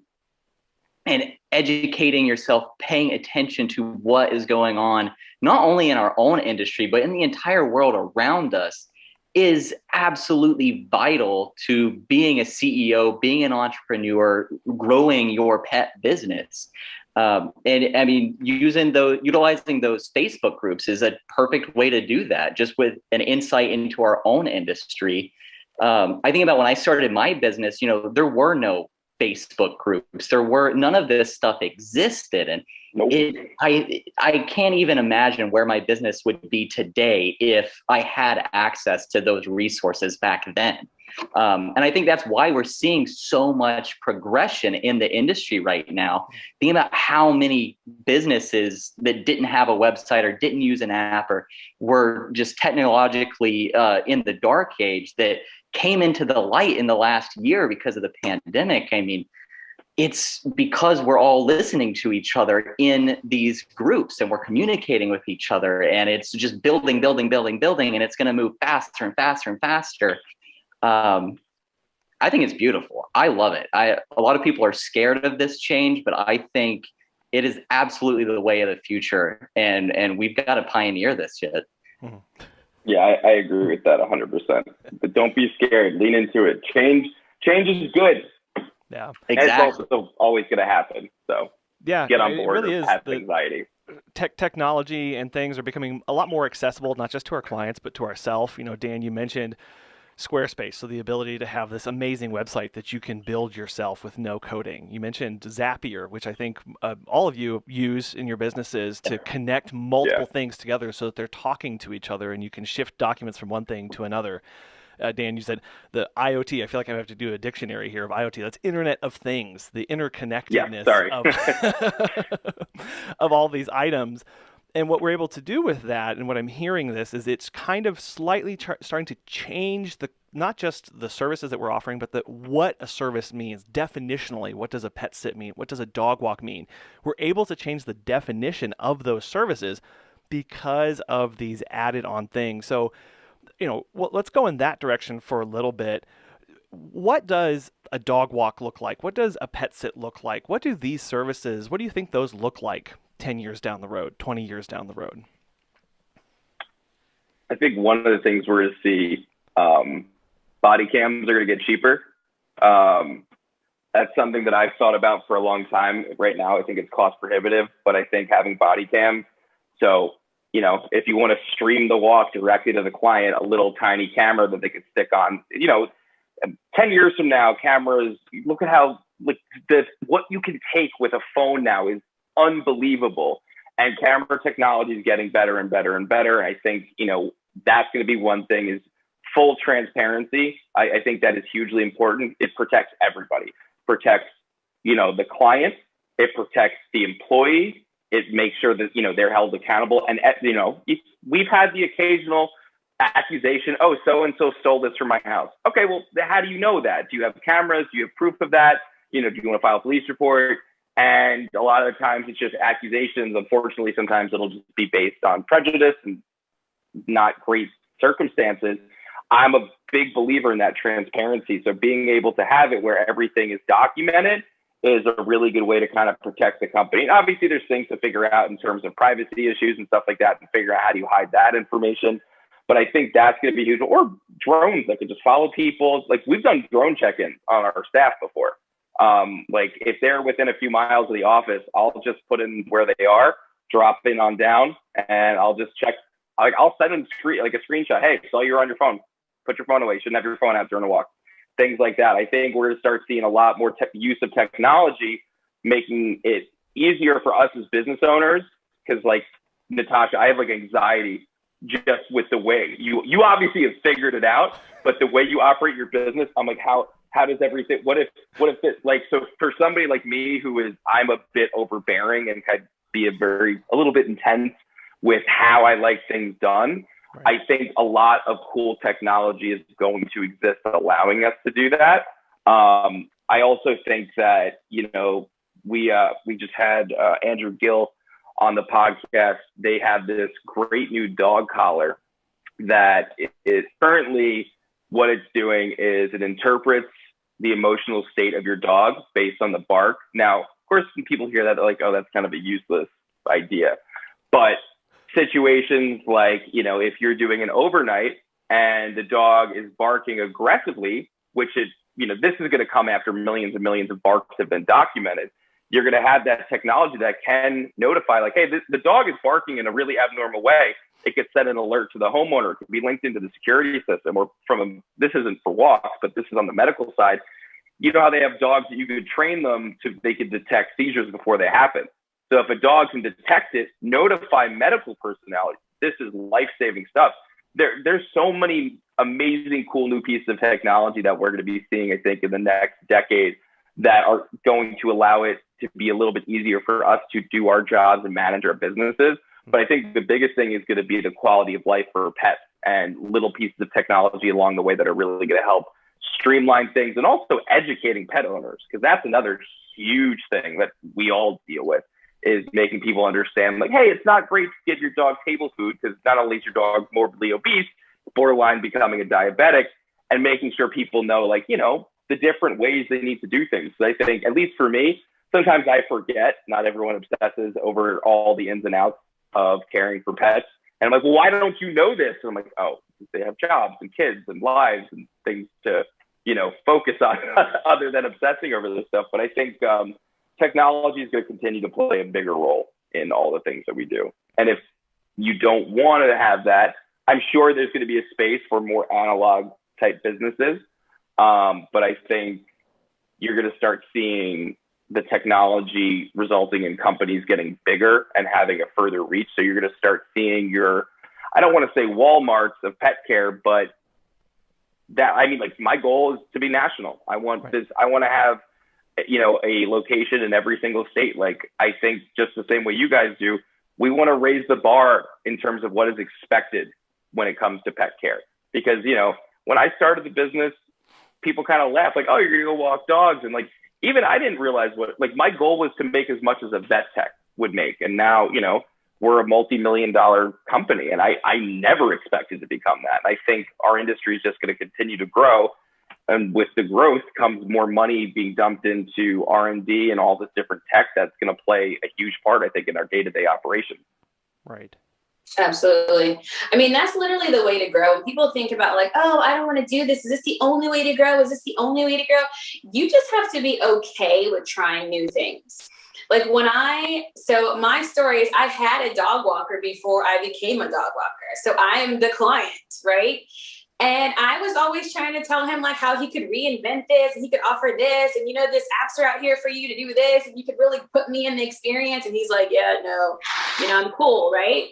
Speaker 2: educating yourself, paying attention to what is going on, not only in our own industry, but in the entire world around us, is absolutely vital to being a CEO, being an entrepreneur, growing your pet business. And I mean, utilizing those Facebook groups is a perfect way to do that, just with an insight into our own industry. I think about when I started my business, there were no Facebook groups. None of this stuff existed. And
Speaker 3: nope.
Speaker 2: I can't even imagine where my business would be today if I had access to those resources back then. And I think that's why we're seeing so much progression in the industry right now. Think about how many businesses that didn't have a website or didn't use an app or were just technologically in the dark age that came into the light in the last year because of the pandemic. I mean, it's because we're all listening to each other in these groups and we're communicating with each other, and it's just building, and it's going to move faster and faster and faster. I think it's beautiful. I love it. A lot of people are scared of this change, but I think it is absolutely the way of the future, and we've got to pioneer this shit.
Speaker 1: Mm-hmm.
Speaker 3: Yeah, I agree with that 100%. But don't be scared. Lean into it. Change is good.
Speaker 1: Yeah,
Speaker 2: exactly.
Speaker 3: It's also always going to happen. So
Speaker 1: yeah,
Speaker 3: get on board.
Speaker 1: It really is.
Speaker 3: Have anxiety.
Speaker 1: Technology and things are becoming a lot more accessible, not just to our clients, but to ourselves. Dan, you mentioned Squarespace, so the ability to have this amazing website that you can build yourself with no coding. You mentioned Zapier, which I think all of you use in your businesses to connect multiple things together so that they're talking to each other and you can shift documents from one thing to another. Dan, you said the IoT. I feel like I have to do a dictionary here of IoT. That's Internet of Things, the interconnectedness of all these items. And what we're able to do with that, and what I'm hearing this, is it's kind of slightly starting to change not just the services that we're offering, but what a service means. Definitionally, what does a pet sit mean? What does a dog walk mean? We're able to change the definition of those services because of these added on things. So, let's go in that direction for a little bit. What does a dog walk look like? What does a pet sit look like? What do these services, what do you think those look like 10 years down the road, 20 years down the road?
Speaker 3: I think one of the things we're going to see, body cams are going to get cheaper. That's something that I've thought about for a long time. Right now, I think it's cost prohibitive, but I think having body cams, so, if you want to stream the walk directly to the client, a little tiny camera that they could stick on, 10 years from now, cameras, look at how, like, what you can take with a phone now is unbelievable. And camera technology is getting better and better and better. I think, that's going to be one thing, is full transparency. I think that is hugely important. It protects everybody. Protects, the client. It protects the employee. It makes sure that, they're held accountable. And, we've had the occasional accusation, oh, so-and-so stole this from my house. Okay, well, how do you know that? Do you have cameras? Do you have proof of that? Do you want to file a police report? And a lot of the times it's just accusations. Unfortunately, sometimes it'll just be based on prejudice and not great circumstances. I'm a big believer in that transparency. So being able to have it where everything is documented is a really good way to kind of protect the company. And obviously there's things to figure out in terms of privacy issues and stuff like that, and figure out how do you hide that information. But I think that's going to be huge. Or drones that can just follow people. Like, we've done drone check-ins on our staff before. Like, if they're within a few miles of the office, I'll just put in where they are, drop in on down, and I'll just check. Like, I'll send them a screenshot. Hey, saw you're on your phone. Put your phone away. You shouldn't have your phone out during a walk. Things like that. I think we're going to start seeing a lot more use of technology, making it easier for us as business owners. Because, like, Natasha, I have like anxiety just with the way you obviously have figured it out, but the way you operate your business, I'm like, how does everything, what if it, like, so for somebody like me I'm a bit overbearing and could be a little bit intense with how I like things done. Right. I think a lot of cool technology is going to exist allowing us to do that. I also think that, we just had Andrew Gill on the podcast. They have this great new dog collar that is currently, what it's doing is it interprets the emotional state of your dog based on the bark. Now, of course, when people hear that, they're like, oh, that's kind of a useless idea. But situations like, if you're doing an overnight and the dog is barking aggressively, which is, this is going to come after millions and millions of barks have been documented. You're going to have that technology that can notify, like, hey, the dog is barking in a really abnormal way. It could send an alert to the homeowner. It could be linked into the security system, or this isn't for walks, but this is on the medical side. You know how they have dogs that you could train them they could detect seizures before they happen. So if a dog can detect it, notify medical personnel. This is life-saving stuff. There's so many amazing, cool new pieces of technology that we're going to be seeing, I think, in the next decade that are going to allow it to be a little bit easier for us to do our jobs and manage our businesses. But I think the biggest thing is going to be the quality of life for pets, and little pieces of technology along the way that are really going to help streamline things, and also educating pet owners, because that's another huge thing that we all deal with, is making people understand, like, hey, it's not great to give your dog table food, because not only is your dog morbidly obese, borderline becoming a diabetic, and making sure people know, like, the different ways they need to do things. So I think, at least for me, sometimes I forget. Not everyone obsesses over all the ins and outs of caring for pets. And I'm like, well, why don't you know this? And I'm like, oh, they have jobs and kids and lives and things to, focus on other than obsessing over this stuff. But I think technology is going to continue to play a bigger role in all the things that we do. And if you don't want to have that, I'm sure there's going to be a space for more analog type businesses. But I think you're going to start seeing the technology resulting in companies getting bigger and having a further reach. So you're going to start seeing I don't want to say Walmarts of pet care, but my goal is to be national. I want to have, a location in every single state. Like, I think just the same way you guys do, we want to raise the bar in terms of what is expected when it comes to pet care. Because, when I started the business, people kind of laugh, like, oh, you're going to go walk dogs. And like, even I didn't realize my goal was to make as much as a vet tech would make. And now, we're a multi-million-dollar company, and I never expected to become that. And I think our industry is just going to continue to grow. And with the growth comes more money being dumped into R&D and all this different tech that's going to play a huge part, I think, in our day-to-day operations.
Speaker 1: Right.
Speaker 4: Absolutely. I mean, that's literally the way to grow. When people think about, like, oh, I don't want to do this. Is this the only way to grow? Is this the only way to grow? You just have to be okay with trying new things. Like, so my story is, I had a dog walker before I became a dog walker. So I am the client, right? And I was always trying to tell him like how he could reinvent this and he could offer this. And, this apps are out here for you to do this. And you could really put me in the experience. And he's like, yeah, no, I'm cool. Right.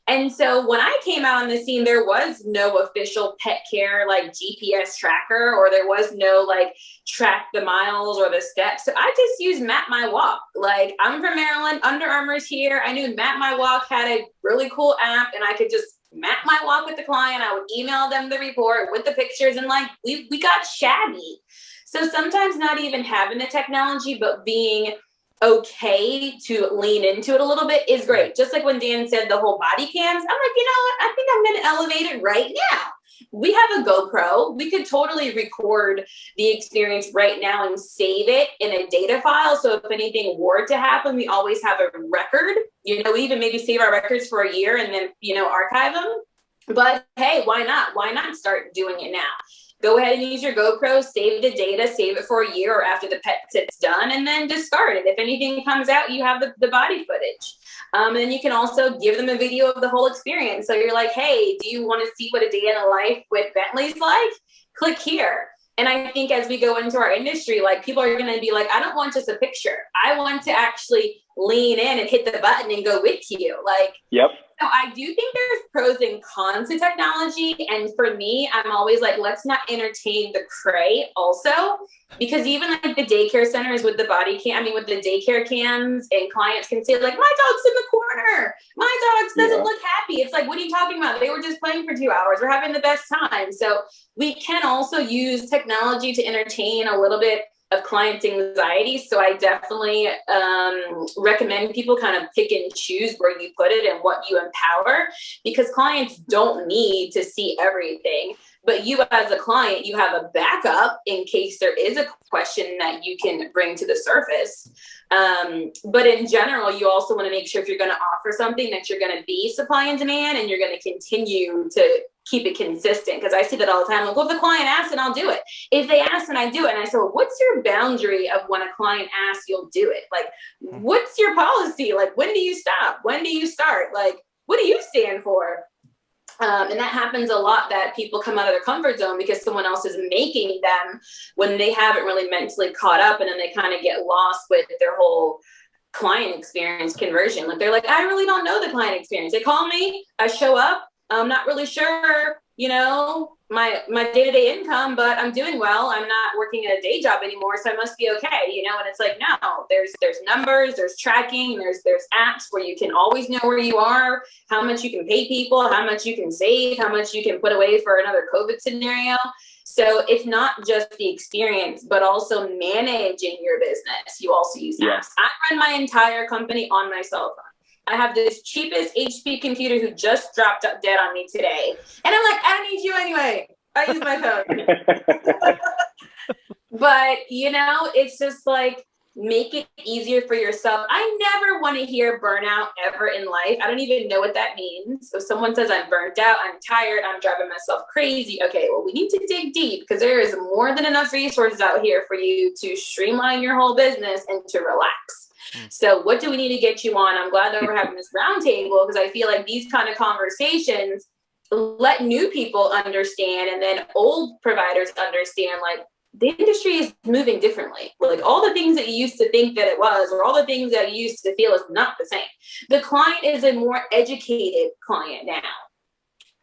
Speaker 4: And so when I came out on the scene, there was no official pet care, like GPS tracker, or there was no like track the miles or the steps. So I just used Map My Walk. Like, I'm from Maryland, Under Armour's here. I knew Map My Walk had a really cool app, and I could just map my walk with the client. I would email them the report with the pictures, and like we got shabby. So sometimes not even having the technology, but being okay to lean into it a little bit is great. Just like when Dan said the whole body cams, I'm like, you know what? I think I'm going to elevate it right now. We have a GoPro. We could totally record the experience right now and save it in a data file. So if anything were to happen, we always have a record. We even maybe save our records for a year and then, archive them. But hey, why not? Why not start doing it now? Go ahead and use your GoPro, save the data, save it for a year or after the pet sit's done, and then discard it. If anything comes out, you have the body footage. And then you can also give them a video of the whole experience. So you're like, hey, do you want to see what a day in a life with Bentley's like? Click here. And I think as we go into our industry, like people are going to be like, I don't want just a picture. I want to actually lean in and hit the button and go with you. Like,
Speaker 3: yep.
Speaker 4: So I do think there's pros and cons to technology. And for me, I'm always like, let's not entertain the cray also, because even like the daycare centers with the body cam, with the daycare cams, and clients can say like, my dog's in the corner. My dog doesn't look happy. It's like, what are you talking about? They were just playing for 2 hours. We're having the best time. So we can also use technology to entertain a little bit of clients' anxiety. So I definitely recommend people kind of pick and choose where you put it and what you empower, because clients don't need to see everything. But you as a client, you have a backup in case there is a question that you can bring to the surface. But in general, you also want to make sure if you're going to offer something that you're going to be supply and demand, and you're going to continue to keep it consistent. Because I see that all the time. Like, well, if the client asks, and I'll do it. If they ask, and I do it. And I say, well, what's your boundary of when a client asks, you'll do it? Like, what's your policy? Like, when do you stop? When do you start? Like, what do you stand for? And that happens a lot, that people come out of their comfort zone because someone else is making them when they haven't really mentally caught up, and then they kind of get lost with their whole client experience conversion. Like, they're like, I really don't know the client experience. They call me, I show up, I'm not really sure, my day-to-day income, but I'm doing well. I'm not working at a day job anymore, so I must be okay, And it's like, no, there's numbers, there's tracking, there's apps where you can always know where you are, how much you can pay people, how much you can save, how much you can put away for another COVID scenario. So it's not just the experience, but also managing your business. You also use apps. I run my entire company on my cell phone. I have this cheapest HP computer who just dropped dead on me today. And I'm like, I don't need you anyway. I use my phone. But, it's just like, make it easier for yourself. I never want to hear burnout ever in life. I don't even know what that means. If someone says I'm burnt out, I'm tired, I'm driving myself crazy. Okay, well, we need to dig deep, because there is more than enough resources out here for you to streamline your whole business and to relax. So what do we need to get you on? I'm glad that we're having this roundtable, because I feel like these kind of conversations let new people understand, and then old providers understand, like, the industry is moving differently. Like, all the things that you used to think that it was, or all the things that you used to feel, is not the same. The client is a more educated client now.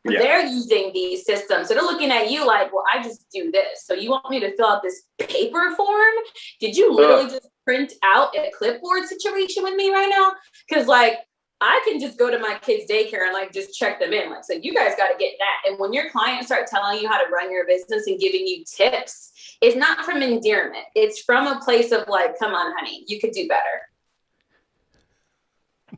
Speaker 4: Yeah. They're using these systems. So they're looking at you like, well, I just do this. So you want me to fill out this paper form? Did you literally just print out a clipboard situation with me right now? Because like, I can just go to my kids' daycare and like just check them in. Like, so you guys got to get that. And when your clients start telling you how to run your business and giving you tips, it's not from endearment. It's from a place of like, come on, honey, you could do better.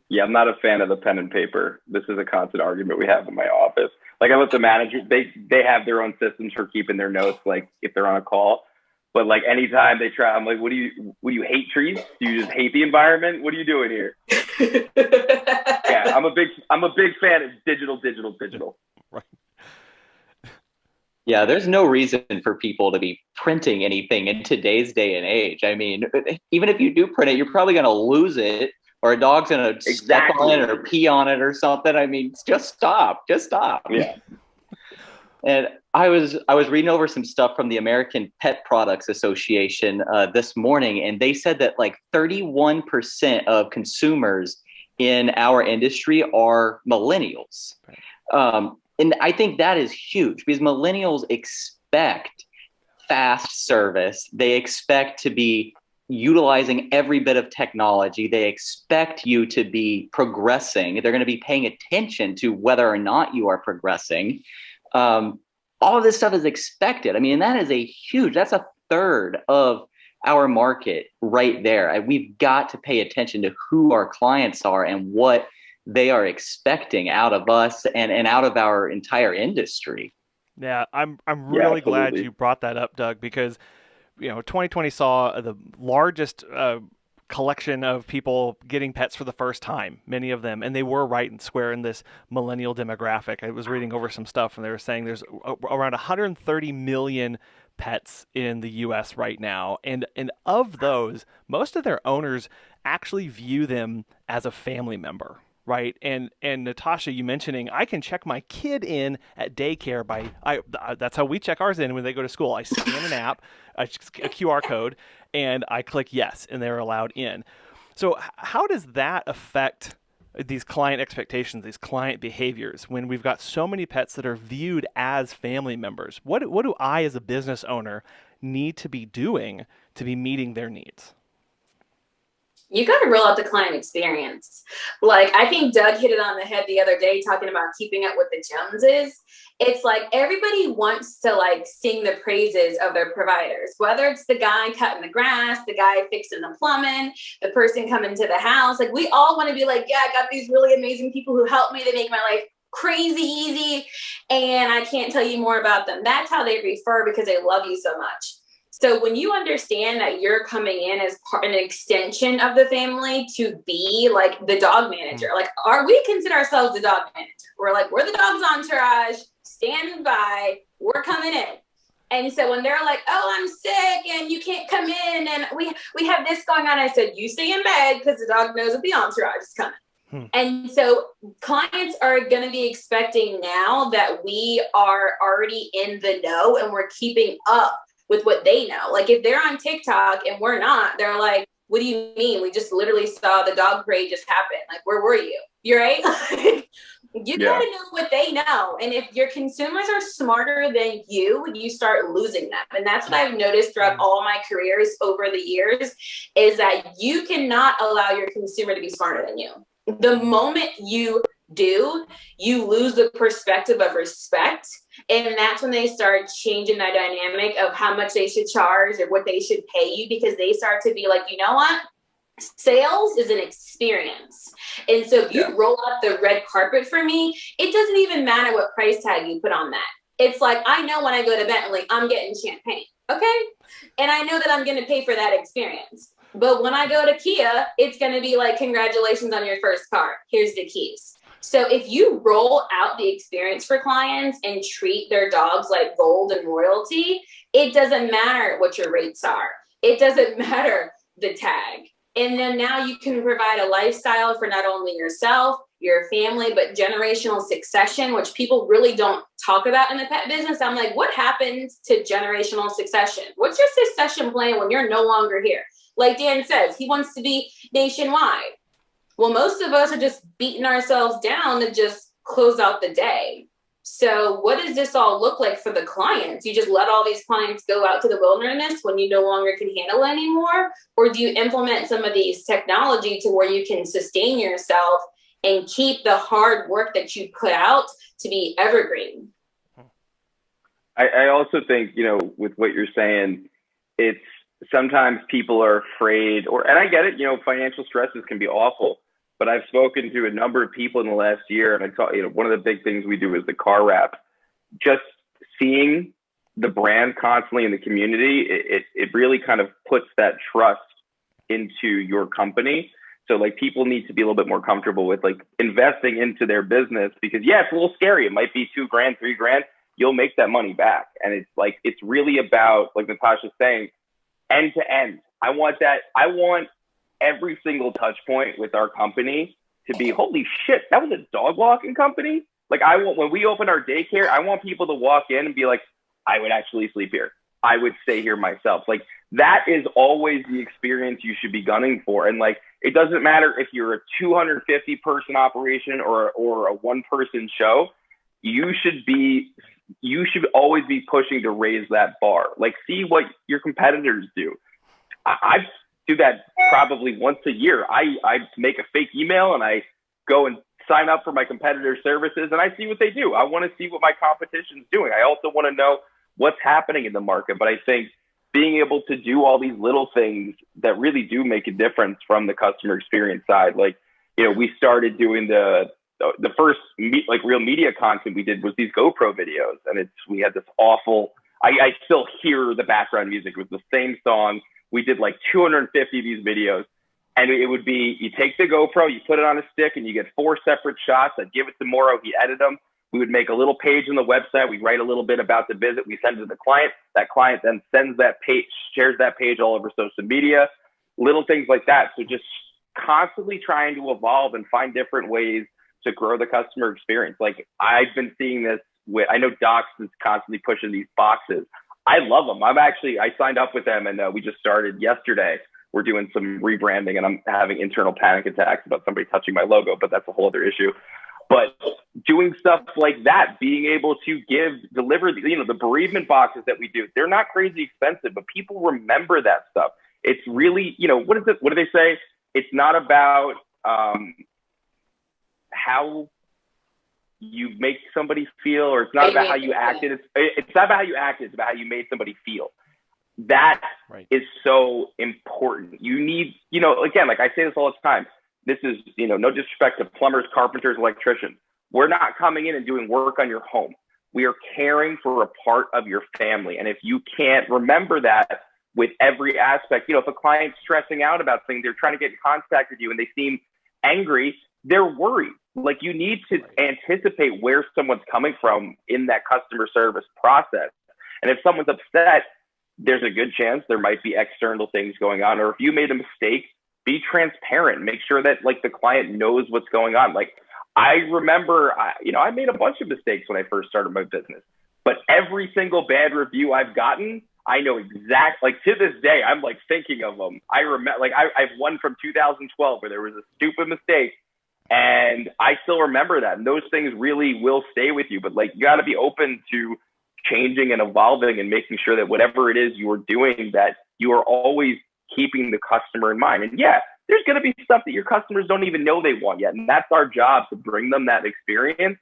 Speaker 3: Yeah, I'm not a fan of the pen and paper. This is a constant argument we have in my office. Like, I let the manager, they have their own systems for keeping their notes, like if they're on a call. But like, anytime they try, I'm like, what do you hate trees? Do you just hate the environment? What are you doing here? Yeah, I'm a big fan of digital.
Speaker 1: Right.
Speaker 2: Yeah, there's no reason for people to be printing anything in today's day and age. I mean, even if you do print it, you're probably going to lose it, or a dog's going to step on it or pee on it or something. I mean, just stop. Yeah. And I was reading over some stuff from the American Pet Products Association this morning, and they said that like 31% of consumers in our industry are millennials. And I think that is huge because millennials expect fast service. They expect to be utilizing every bit of technology. They expect you to be progressing. They're going to be paying attention to whether or not you are progressing. All of this stuff is expected. I mean, and that is that's a third of our market right there. And we've got to pay attention to who our clients are and what they are expecting out of us and out of our entire industry.
Speaker 1: Yeah, I'm
Speaker 3: Yeah,
Speaker 1: really glad
Speaker 3: absolutely.
Speaker 1: you brought that up, Doug, because 2020 saw the largest collection of people getting pets for the first time, many of them, and they were right and square in this millennial demographic. I was reading over some stuff, and they were saying there's around 130 million pets in the U.S. right now, and of those, most of their owners actually view them as a family member. Right, and Natasha, you mentioning I can check my kid in at daycare that's how we check ours in when they go to school. I scan an app, a QR code, and I click yes, and they're allowed in. So how does that affect these client expectations, these client behaviors when we've got so many pets that are viewed as family members? What do I as a business owner need to be doing to be meeting their needs?
Speaker 4: You got to roll out the client experience. Like, I think Doug hit it on the head the other day talking about keeping up with the Joneses. It's like everybody wants to like sing the praises of their providers, whether it's the guy cutting the grass, the guy fixing the plumbing, the person coming to the house. Like, we all want to be like, yeah, I got these really amazing people who help me. They make my life crazy easy. And I can't tell you more about them. That's how they refer because they love you so much. So when you understand that you're coming in as an extension of the family to be like the dog manager, like we consider ourselves the dog manager. We're like, we're the dog's entourage, standing by, we're coming in. And so when they're like, oh, I'm sick and you can't come in and we have this going on, I said, you stay in bed because the dog knows that the entourage is coming. And so clients are going to be expecting now that we are already in the know and we're keeping up with what they know. Like if they're on TikTok and we're not, they're like, what do you mean? We just literally saw the dog parade just happen. Like, where were you? You're right. You got to know what they know. And if your consumers are smarter than you start losing them. And that's what I've noticed throughout all my careers over the years is that you cannot allow your consumer to be smarter than you. The moment you do, you lose the perspective of respect. And that's when they start changing that dynamic of how much they should charge or what they should pay you, because they start to be like, you know what? Sales is an experience. And so if you roll up the red carpet for me, it doesn't even matter what price tag you put on that. It's like, I know when I go to Bentley, I'm getting champagne. Okay. And I know that I'm going to pay for that experience. But when I go to Kia, it's going to be like, congratulations on your first car. Here's the keys. So if you roll out the experience for clients and treat their dogs like gold and royalty, it doesn't matter what your rates are. It doesn't matter the tag. And then now you can provide a lifestyle for not only yourself, your family, but generational succession, which people really don't talk about in the pet business. I'm like, what happens to generational succession? What's your succession plan when you're no longer here? Like Dan says, he wants to be nationwide. Well, most of us are just beating ourselves down to just close out the day. So what does this all look like for the clients? You just let all these clients go out to the wilderness when you no longer can handle it anymore? Or do you implement some of these technology to where you can sustain yourself and keep the hard work that you put out to be evergreen?
Speaker 3: I also think, with what you're saying, it's sometimes people are afraid and I get it, financial stresses can be awful. But I've spoken to a number of people in the last year, and I thought, one of the big things we do is the car wrap. Just seeing the brand constantly in the community, it really kind of puts that trust into your company. So like people need to be a little bit more comfortable with like investing into their business because it's a little scary. It might be $2,000, $3,000. You'll make that money back. And it's really about, like Natasha's saying, end to end. I want every single touch point with our company to be, holy shit, that was a dog walking company? Like when we open our daycare, I want people to walk in and be like, I would actually sleep here. I would stay here myself. Like that is always the experience you should be gunning for. And like, it doesn't matter if you're a 250 person operation or a 1-person show, you should always be pushing to raise that bar. Like see what your competitors do. I do that probably once a year. I make a fake email and I go and sign up for my competitor services and I see what they do. I want to see what my competition's doing. I also want to know what's happening in the market. But I think being able to do all these little things that really do make a difference from the customer experience side. Like, you know, we started doing the first real media content we did was these GoPro videos. And we had this awful, I still hear the background music. It was the same song. We did like 250 of these videos. And it would be, you take the GoPro, you put it on a stick and you get 4 separate shots. I'd give it to Morrow. He edit them. We would make a little page on the website. We write a little bit about the visit. We send it to the client. That client then sends that page, shares that page all over social media, little things like that. So just constantly trying to evolve and find different ways to grow the customer experience. Like I've been seeing this I know Docs is constantly pushing these boxes. I love them. I signed up with them and we just started yesterday. We're doing some rebranding and I'm having internal panic attacks about somebody touching my logo, but that's a whole other issue. But doing stuff like that, being able to deliver, the bereavement boxes that we do, they're not crazy expensive, but people remember that stuff. It's really, what is it? What do they say? It's not about how you make somebody feel, or it's not about how you acted. It's not about how you acted. It's about how you made somebody feel. That is so important. You need, again, like I say this all the time, this is, no disrespect to plumbers, carpenters, electricians. We're not coming in and doing work on your home. We are caring for a part of your family. And if you can't remember that with every aspect, if a client's stressing out about things, they're trying to get in contact with you and they seem angry, they're worried. Like you need to anticipate where someone's coming from in that customer service process. And if someone's upset, there's a good chance there might be external things going on. Or if you made a mistake, be transparent. Make sure that the client knows what's going on. Like I remember, I made a bunch of mistakes when I first started my business, but every single bad review I've gotten, I know exactly, to this day, I'm thinking of them. I remember, I've one from 2012 where there was a stupid mistake and I still remember that. And those things really will stay with you, but you got to be open to changing and evolving and making sure that whatever it is you are doing, that you are always keeping the customer in mind. And yeah, there's going to be stuff that your customers don't even know they want yet. And that's our job, to bring them that experience.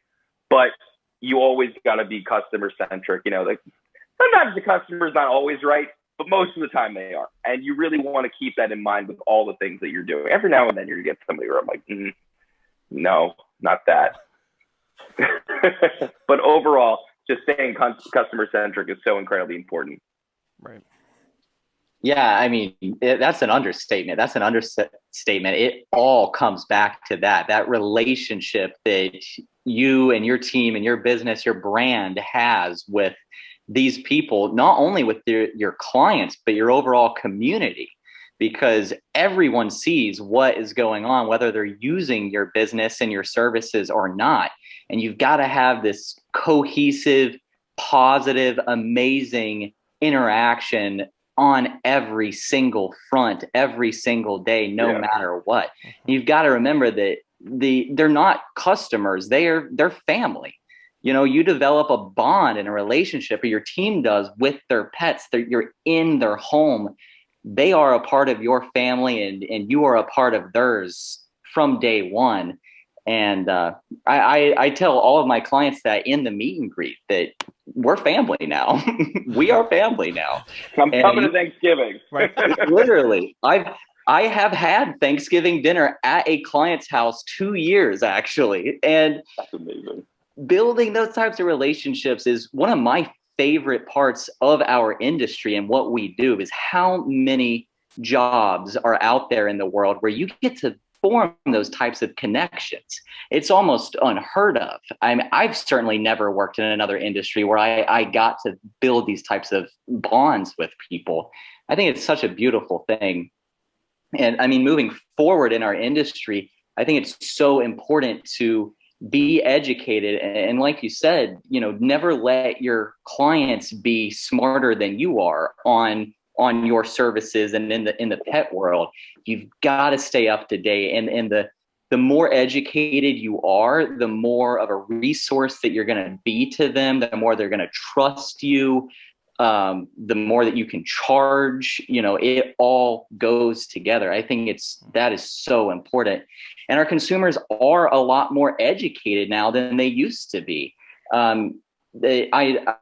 Speaker 3: But you always got to be customer centric. Sometimes the customer's not always right, but most of the time they are. And you really want to keep that in mind with all the things that you're doing. Every now and then you're going to get somebody where I'm like, no, not that. But overall, just staying customer centric is so incredibly important.
Speaker 1: Right.
Speaker 2: Yeah, I mean, that's an understatement. That's an understatement. It all comes back to that relationship that you and your team and your business, your brand has with these people, not only with your clients, but your overall community, because everyone sees what is going on, whether they're using your business and your services or not. And you've got to have this cohesive, positive, amazing interaction on every single front, every single day, no matter what. You've got to remember that they're not customers, they're family. You develop a bond and a relationship, or your team does, with their pets. You're in their home. They are a part of your family, and you are a part of theirs from day one. And I tell all of my clients that in the meet and greet, that we're family now. We are family now.
Speaker 3: I'm coming to Thanksgiving.
Speaker 1: Right.
Speaker 2: Literally, I have had Thanksgiving dinner at a client's house 2 years, actually. And
Speaker 3: that's amazing.
Speaker 2: Building those types of relationships is one of my favorite parts of our industry. And what we do is, how many jobs are out there in the world where you get to form those types of connections? It's almost unheard of. I've certainly never worked in another industry where I got to build these types of bonds with people. I think it's such a beautiful thing. And moving forward in our industry, I think it's so important to be educated. And like you said, never let your clients be smarter than you are on your services and in the pet world. You've got to stay up to date. And the more educated you are, the more of a resource that you're going to be to them, the more they're going to trust you, the more that you can charge. It all goes together. I think that is so important. And our consumers are a lot more educated now than they used to be. I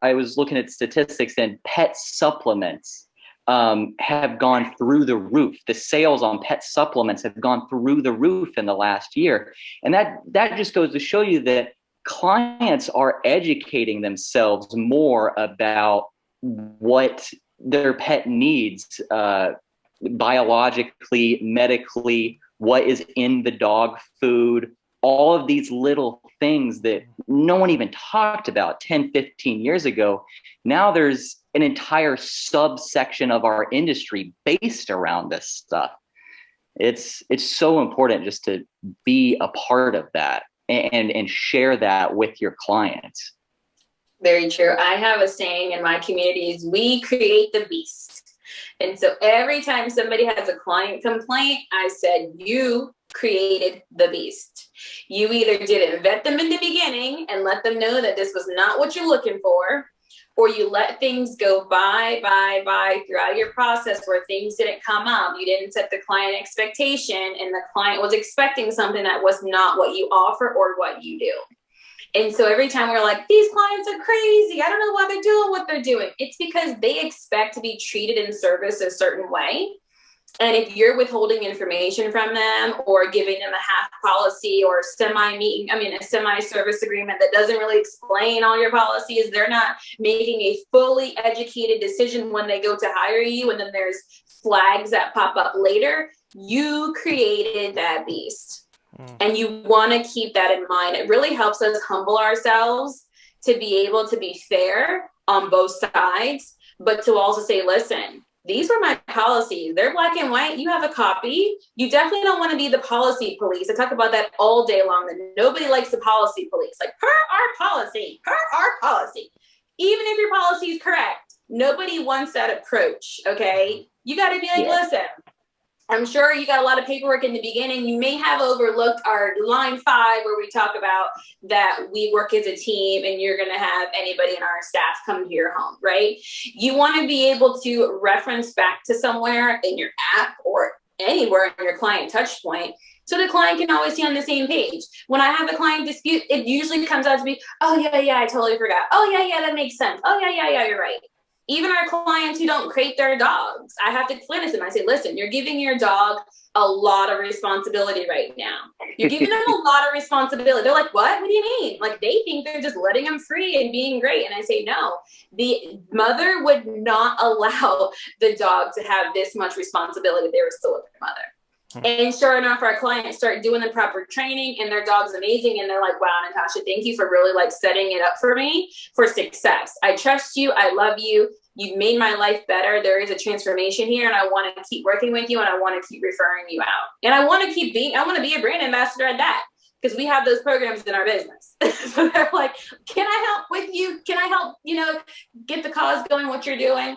Speaker 2: was looking at statistics, and pet supplements have gone through the roof. The sales on pet supplements have gone through the roof in the last year. And that just goes to show you that clients are educating themselves more about what their pet needs, biologically, medically, what is in the dog food, all of these little things that no one even talked about 10, 15 years ago. Now there's an entire subsection of our industry based around this stuff. It's so important just to be a part of that and share that with your clients.
Speaker 4: Very true. I have a saying in my communities: we create the beast. And so every time somebody has a client complaint, I said, you created the beast. You either didn't vet them in the beginning and let them know that this was not what you're looking for, or you let things go by throughout your process where things didn't come up. You didn't set the client expectation, and the client was expecting something that was not what you offer or what you do. And so every time we're like, these clients are crazy, I don't know why they're doing what they're doing. It's because they expect to be treated in service a certain way. And if you're withholding information from them or giving them a half policy or a semi-service agreement that doesn't really explain all your policies, they're not making a fully educated decision when they go to hire you. And then there's flags that pop up later. You created that beast. And you want to keep that in mind. It really helps us humble ourselves to be able to be fair on both sides, but to also say, listen, these were my policies. They're black and white. You have a copy. You definitely don't want to be the policy police. I talk about that all day long. That nobody likes the policy police. Like, per our policy. Even if your policy is correct, nobody wants that approach, okay? You got to be like, listen, I'm sure you got a lot of paperwork in the beginning. You may have overlooked our line 5 where we talk about that we work as a team and you're going to have anybody in our staff come to your home, right? You want to be able to reference back to somewhere in your app or anywhere in your client touch point so the client can always see on the same page. When I have a client dispute, it usually comes out to be, oh, yeah, I totally forgot. Oh, yeah, that makes sense. Oh, yeah, you're right. Even our clients who don't crate their dogs, I have to explain this to them. I say, listen, you're giving your dog a lot of responsibility right now. You're giving them a lot of responsibility. They're like, what? What do you mean? Like, they think they're just letting them free and being great. And I say, no, the mother would not allow the dog to have this much responsibility if they were still with their mother. And sure enough, our clients start doing the proper training and their dog's amazing. And they're like, wow, Natasha, thank you for really like setting it up for me for success. I trust you. I love you. You've made my life better. There is a transformation here and I want to keep working with you and I want to keep referring you out. And I want to be a brand ambassador at that because we have those programs in our business. So they're like, can I help with you? Can I help, get the cause going, what you're doing?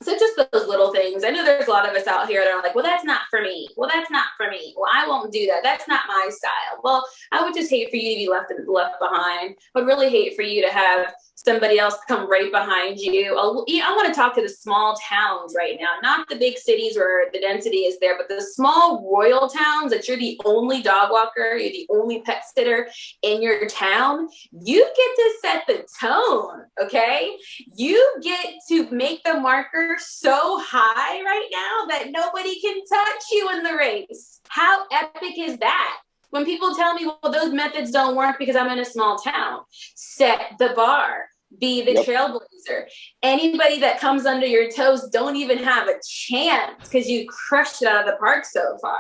Speaker 4: So just those little things. I know there's a lot of us out here that are like, well, that's not for me. Well, I won't do that. That's not my style. Well, I would just hate for you to be left behind. I would really hate for you to have somebody else come right behind you. I want to talk to the small towns right now, not the big cities where the density is there, but the small rural towns that you're the only dog walker, you're the only pet sitter in your town. You get to set the tone, okay? You get to make the marker so high right now that nobody can touch you in the race. How epic is that? When people tell me, well, those methods don't work because I'm in a small town, set the bar. Be the trailblazer. Anybody that comes under your toes don't even have a chance because you crushed it out of the park so far.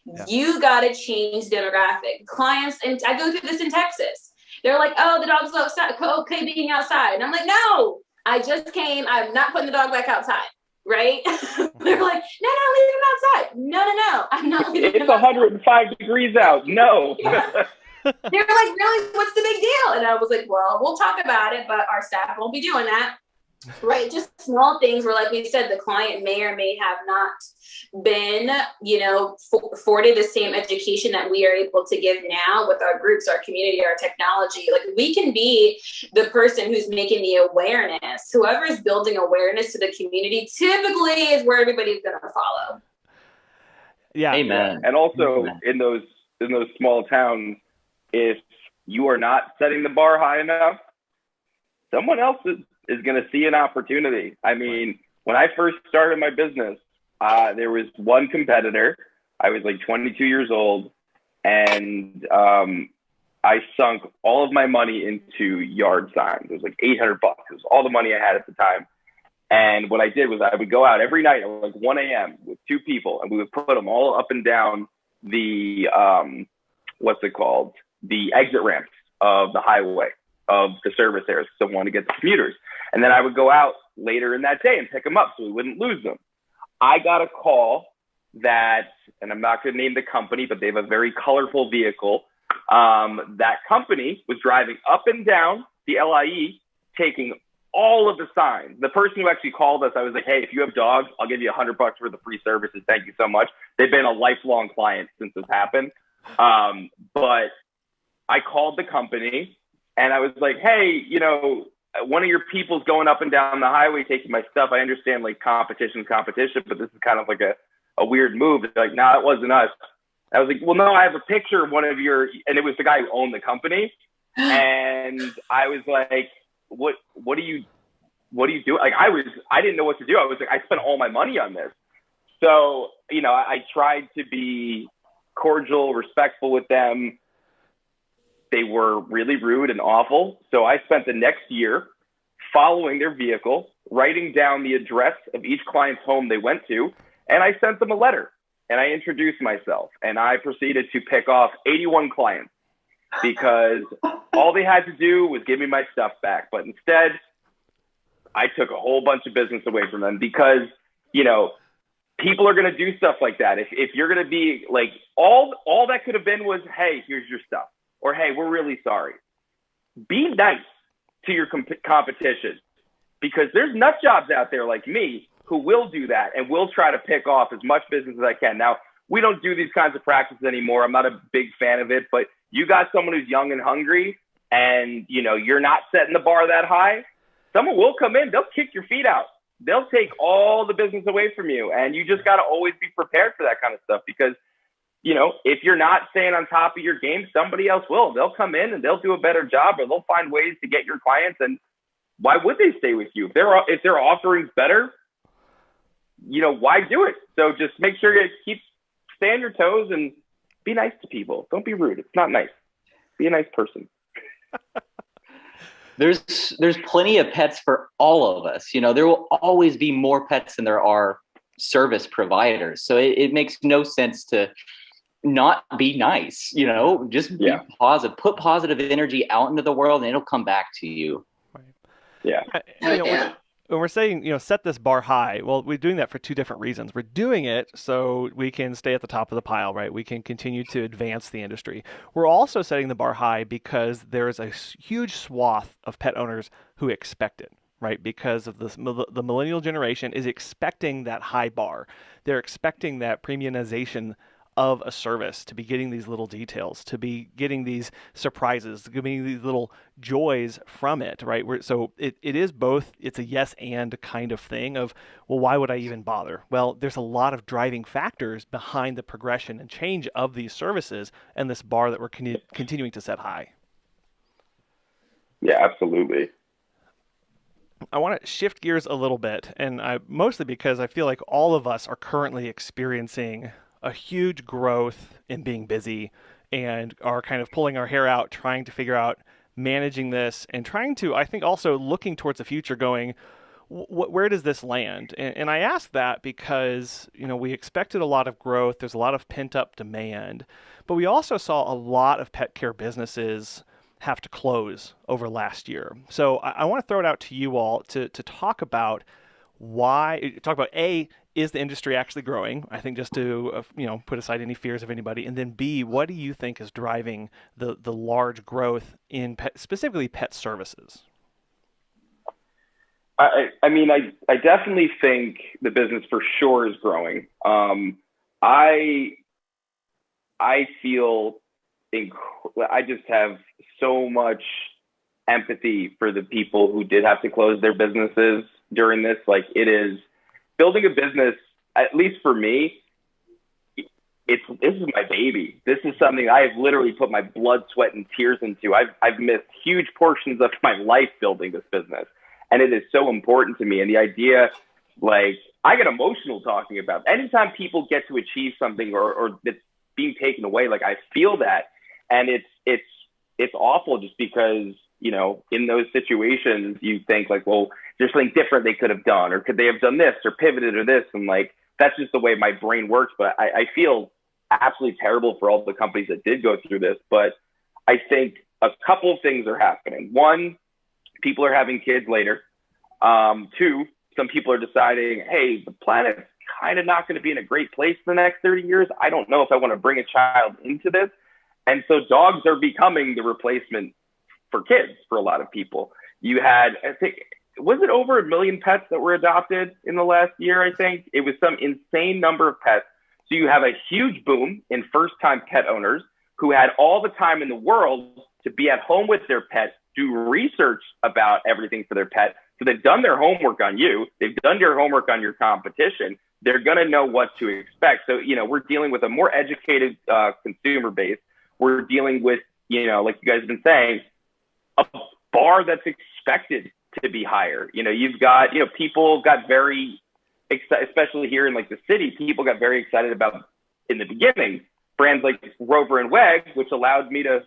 Speaker 4: Yeah. You got to change demographic. Clients, and I go through this in Texas. They're like, oh, the dog's outside, okay being outside. And I'm like, no, I just came. I'm not putting the dog back outside. Right? They're like, no, leave him outside. No, I'm not leaving him outside.
Speaker 3: It's 105 degrees out. No.
Speaker 4: Yeah. They were like, really, what's the big deal? And I was like, well, we'll talk about it, but our staff won't be doing that. Right. Just small things where, like we said, the client may or may have not been, afforded the same education that we are able to give now with our groups, our community, our technology. Like, we can be the person who's making the awareness. Whoever is building awareness to the community typically is where everybody's going to follow.
Speaker 1: Yeah.
Speaker 2: Amen.
Speaker 3: And also
Speaker 2: Amen.
Speaker 3: in those small towns, if you are not setting the bar high enough, someone else is going to see an opportunity. I mean, when I first started my business, there was one competitor. I was like 22 years old, and I sunk all of my money into yard signs. It was like $800. It was all the money I had at the time. And what I did was I would go out every night at like 1 a.m. with two people, and we would put them all up and down the, the exit ramps of the highway of the service areas. So I wanted to get the commuters. And then I would go out later in that day and pick them up so we wouldn't lose them. I got a call that, and I'm not going to name the company, but they have a very colorful vehicle. That company was driving up and down the LIE, taking all of the signs. The person who actually called us, I was like, hey, if you have dogs, I'll give you $100 for the free services. Thank you so much. They've been a lifelong client since this happened. But I called the company and I was like, hey, one of your people's going up and down the highway taking my stuff. I understand like competition, but this is kind of like a weird move. They're like, nah, it wasn't us. I was like, well, no, I have a picture of one of your, and it was the guy who owned the company. And I was like, what do you do? Like, I didn't know what to do. I was like, I spent all my money on this. So, I tried to be cordial, respectful with them. They were really rude and awful. So I spent the next year following their vehicle, writing down the address of each client's home they went to, and I sent them a letter and I introduced myself and I proceeded to pick off 81 clients because all they had to do was give me my stuff back. But instead, I took a whole bunch of business away from them because, people are going to do stuff like that. If you're going to be like, all that could have been was, hey, here's your stuff. Or, hey, we're really sorry. Be nice to your competition because there's nut jobs out there like me who will do that and will try to pick off as much business as I can. Now, we don't do these kinds of practices anymore. I'm not a big fan of it, but you got someone who's young and hungry and, you're not setting the bar that high, someone will come in, they'll kick your feet out. They'll take all the business away from you. And you just got to always be prepared for that kind of stuff because if you're not staying on top of your game, somebody else will. They'll come in and they'll do a better job or they'll find ways to get your clients. And why would they stay with you? If their offering's better, why do it? So just make sure you stay on your toes and be nice to people. Don't be rude. It's not nice. Be a nice person.
Speaker 2: There's plenty of pets for all of us. There will always be more pets than there are service providers. So it makes no sense to not be nice, just be positive, put positive energy out into the world and it'll come back to you.
Speaker 1: Right.
Speaker 3: Yeah.
Speaker 1: When we're saying, set this bar high, well, we're doing that for two different reasons. We're doing it so we can stay at the top of the pile, right? We can continue to advance the industry. We're also setting the bar high because there is a huge swath of pet owners who expect it, right? Because of this, the millennial generation is expecting that high bar. They're expecting that premiumization of a service, to be getting these little details, to be getting these surprises, to getting these little joys from it, right? So it is both, it's a yes and kind of thing of, well, why would I even bother? Well, there's a lot of driving factors behind the progression and change of these services and this bar that we're continuing to set high.
Speaker 3: Yeah, absolutely.
Speaker 1: I want to shift gears a little bit, and mostly because I feel like all of us are currently experiencing a huge growth in being busy and are kind of pulling our hair out, trying to figure out managing this and trying to, I think, also looking towards the future going, where does this land? And I ask that because, we expected a lot of growth. There's a lot of pent up demand, but we also saw a lot of pet care businesses have to close over last year. So I want to throw it out to you all to talk about is the industry actually growing? I think just to put aside any fears of anybody, and then B, what do you think is driving the large growth in specifically pet services?
Speaker 3: I mean, I definitely think the business for sure is growing. I feel I just have so much empathy for the people who did have to close their businesses during this. Like, it is building a business, at least for me, this is my baby. This is something I have literally put my blood, sweat, and tears into. I've missed huge portions of my life building this business. And it is so important to me. And the idea, like, I get emotional talking about it. Anytime people get to achieve something or that's being taken away, like, I feel that. And it's awful just because, in those situations, you think like, well, there's something different they could have done, or could they have done this or pivoted or this? And like, that's just the way my brain works. But I feel absolutely terrible for all the companies that did go through this. But I think a couple of things are happening. One, people are having kids later. Two, some people are deciding, hey, the planet's kind of not going to be in a great place for the next 30 years. I don't know if I want to bring a child into this. And so dogs are becoming the replacement for kids for a lot of people. You had, I think, was it over 1 million pets that were adopted in the last year? I think it was some insane number of pets. So you have a huge boom in first-time pet owners who had all the time in the world to be at home with their pet, do research about everything for their pet. So they've done their homework on you. They've done their homework on your competition. They're going to know what to expect. So, we're dealing with a more educated consumer base. We're dealing with, like you guys have been saying, a bar that's expected to be higher. You've got, people got very excited, especially here in like the city, people got very excited about, in the beginning, brands like Rover and Weg, which allowed me to,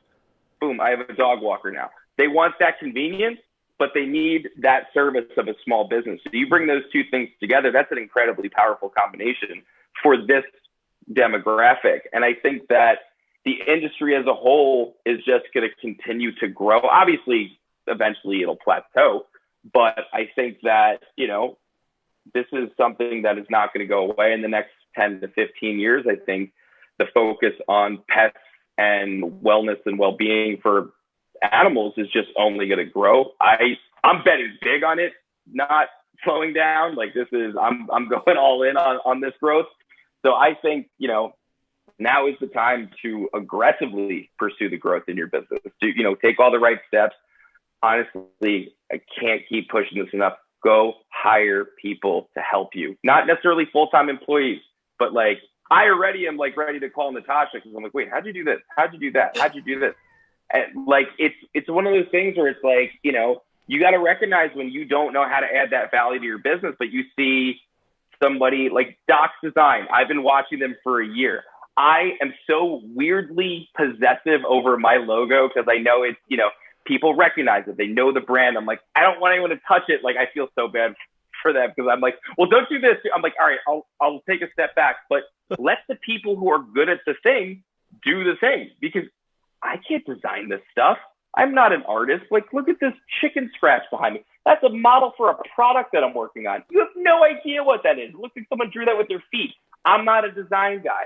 Speaker 3: boom, I have a dog walker now. They want that convenience, but they need that service of a small business. So you bring those two things together, that's an incredibly powerful combination for this demographic. And I think that the industry as a whole is just going to continue to grow. Obviously, eventually it'll plateau, but I think that, this is something that is not going to go away in the next 10 to 15 years. I think the focus on pets and wellness and well-being for animals is just only going to grow. I'm betting big on it, not slowing down. Like, this is, I'm going all in on this growth. So I think, now is the time to aggressively pursue the growth in your business. Take all the right steps. Honestly, I can't keep pushing this enough. Go hire people to help you. Not necessarily full-time employees, but like, I already am like ready to call Natasha because I'm like, wait, how'd you do this? How'd you do that? How'd you do this? And like, it's one of those things where it's like, you got to recognize when you don't know how to add that value to your business, but you see somebody like Doc's Design. I've been watching them for a year. I am so weirdly possessive over my logo because I know it's, people recognize it. They know the brand. I'm like, I don't want anyone to touch it. Like, I feel so bad for them because I'm like, well, don't do this. I'm like, all right, I'll take a step back, but let the people who are good at the thing do the thing, because I can't design this stuff. I'm not an artist. Like, look at this chicken scratch behind me. That's a model for a product that I'm working on. You have no idea what that is. It looks like someone drew that with their feet. I'm not a design guy.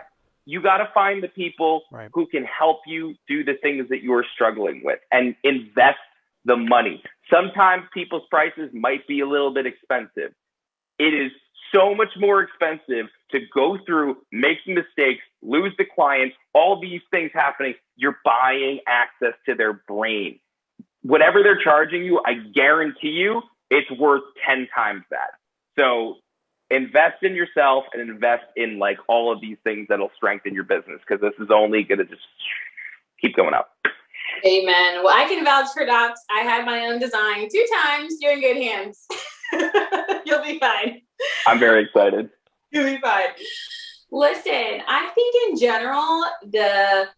Speaker 3: You got to find the people who can help you do the things that you're struggling with and invest the money. Sometimes people's prices might be a little bit expensive. It is so much more expensive to go through, making mistakes, lose the client, all these things happening. You're buying access to their brain. Whatever they're charging you, I guarantee you it's worth 10 times that. So invest in yourself and invest in like all of these things that'll strengthen your business, because this is only going to just keep going up.
Speaker 4: Amen. Well, I can vouch for Docs. I had my own design 2 times. You're in good hands. You'll be fine.
Speaker 3: I'm very excited.
Speaker 4: You'll be fine. Listen, I think in general, the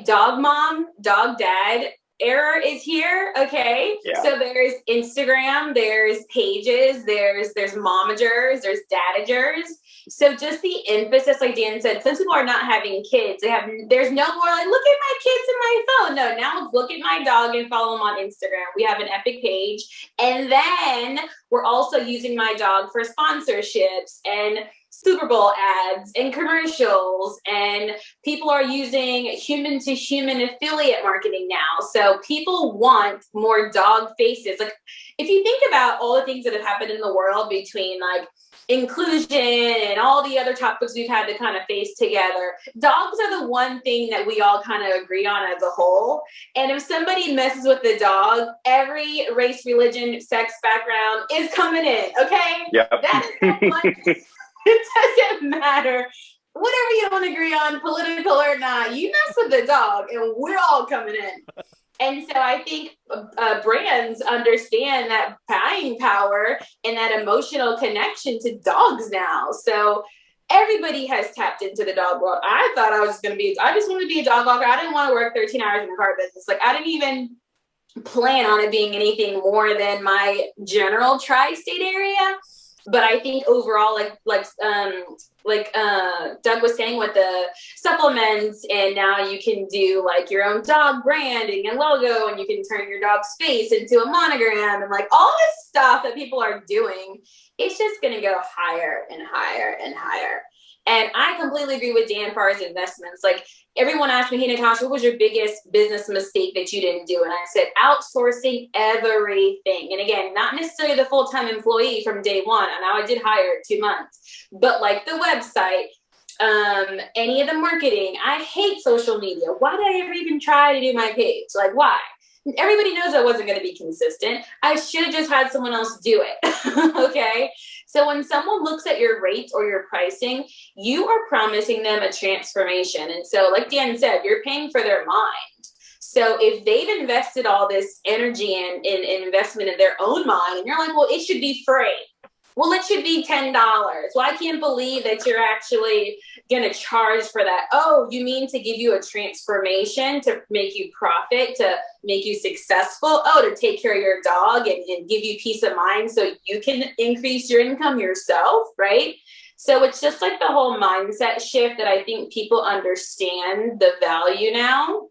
Speaker 4: dog mom, dog dad era is here. Okay.
Speaker 3: Yeah.
Speaker 4: So there's Instagram, there's pages, there's momagers, there's dadagers. So just the emphasis, like Dan said, since people are not having kids, there's no more like, look at my kids in my phone. No, now it's look at my dog and follow him on Instagram. We have an epic page. And then we're also using my dog for sponsorships and Super Bowl ads and commercials, and people are using human to human affiliate marketing now. So people want more dog faces. Like if you think about all the things that have happened in the world between like inclusion and all the other topics we've had to kind of face together, dogs are the one thing that we all kind of agree on as a whole. And if somebody messes with the dog, every race, religion, sex background is coming in. Okay.
Speaker 3: Yeah.
Speaker 4: That is so much. It doesn't matter. Whatever you don't agree on, political or not, you mess with the dog and we're all coming in. And so I think brands understand that buying power and that emotional connection to dogs now. So everybody has tapped into the dog world. I thought I just wanted to be a dog walker. I didn't want to work 13 hours in the car business. Like I didn't even plan on it being anything more than my general tri-state area. But I think overall, like Doug was saying with the supplements, and now you can do like your own dog branding and logo, and you can turn your dog's face into a monogram, and like all this stuff that people are doing, it's just going to go higher and higher and higher. And I completely agree with Dan as far as investments. Like everyone asked me, hey, Natasha, what was your biggest business mistake that you didn't do? And I said, outsourcing everything. And again, not necessarily the full-time employee from day one. And I did hire 2 months, but like the website, any of the marketing. I hate social media. Why did I ever even try to do my page? Like, why? Everybody knows I wasn't going to be consistent. I should have just had someone else do it. Okay. So when someone looks at your rates or your pricing, you are promising them a transformation. And so like Dan said, you're paying for their mind. So if they've invested all this energy and investment in their own mind, and you're like, well, it should be free. Well, it should be $10. Well, I can't believe that you're actually going to charge for that. Oh, you mean to give you a transformation to make you profit, to make you successful? Oh, to take care of your dog and give you peace of mind so you can increase your income yourself, right? So it's just like the whole mindset shift that I think people understand the value now.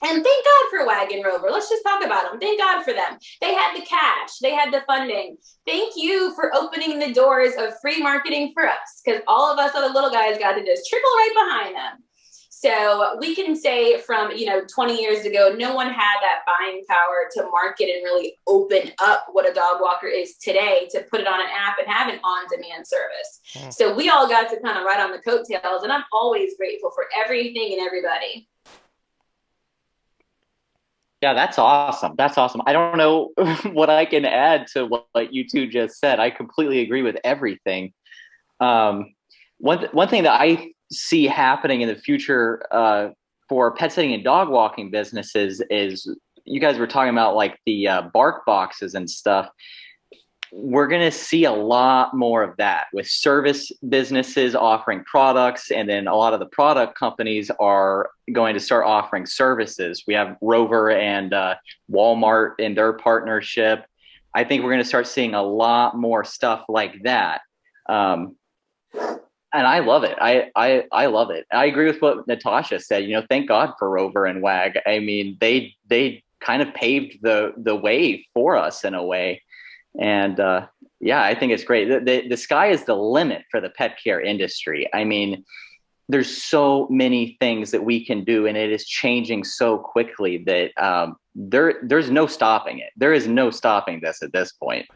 Speaker 4: And thank God for Wagon Rover. Let's just talk about them. Thank God for them. They had the cash. They had the funding. Thank you for opening the doors of free marketing for us, because all of us other little guys got to just trickle right behind them. So we can say from, 20 years ago, no one had that buying power to market and really open up what a dog walker is today, to put it on an app and have an on-demand service. Yeah. So we all got to kind of ride on the coattails, and I'm always grateful for everything and everybody.
Speaker 2: Yeah, that's awesome. That's awesome. I don't know what I can add to what you two just said. I completely agree with everything. One thing that I see happening in the future for pet sitting and dog walking businesses is, you guys were talking about like the bark boxes and stuff. We're going to see a lot more of that with service businesses offering products. And then a lot of the product companies are going to start offering services. We have Rover and Walmart in their partnership. I think we're going to start seeing a lot more stuff like that. And I love it. I love it. I agree with what Natasha said. Thank God for Rover and WAG. I mean, they kind of paved the way for us in a way. And I think it's great. The sky is the limit for the pet care industry. I mean, there's so many things that we can do, and it is changing so quickly that there's no stopping it. There is no stopping this at this point.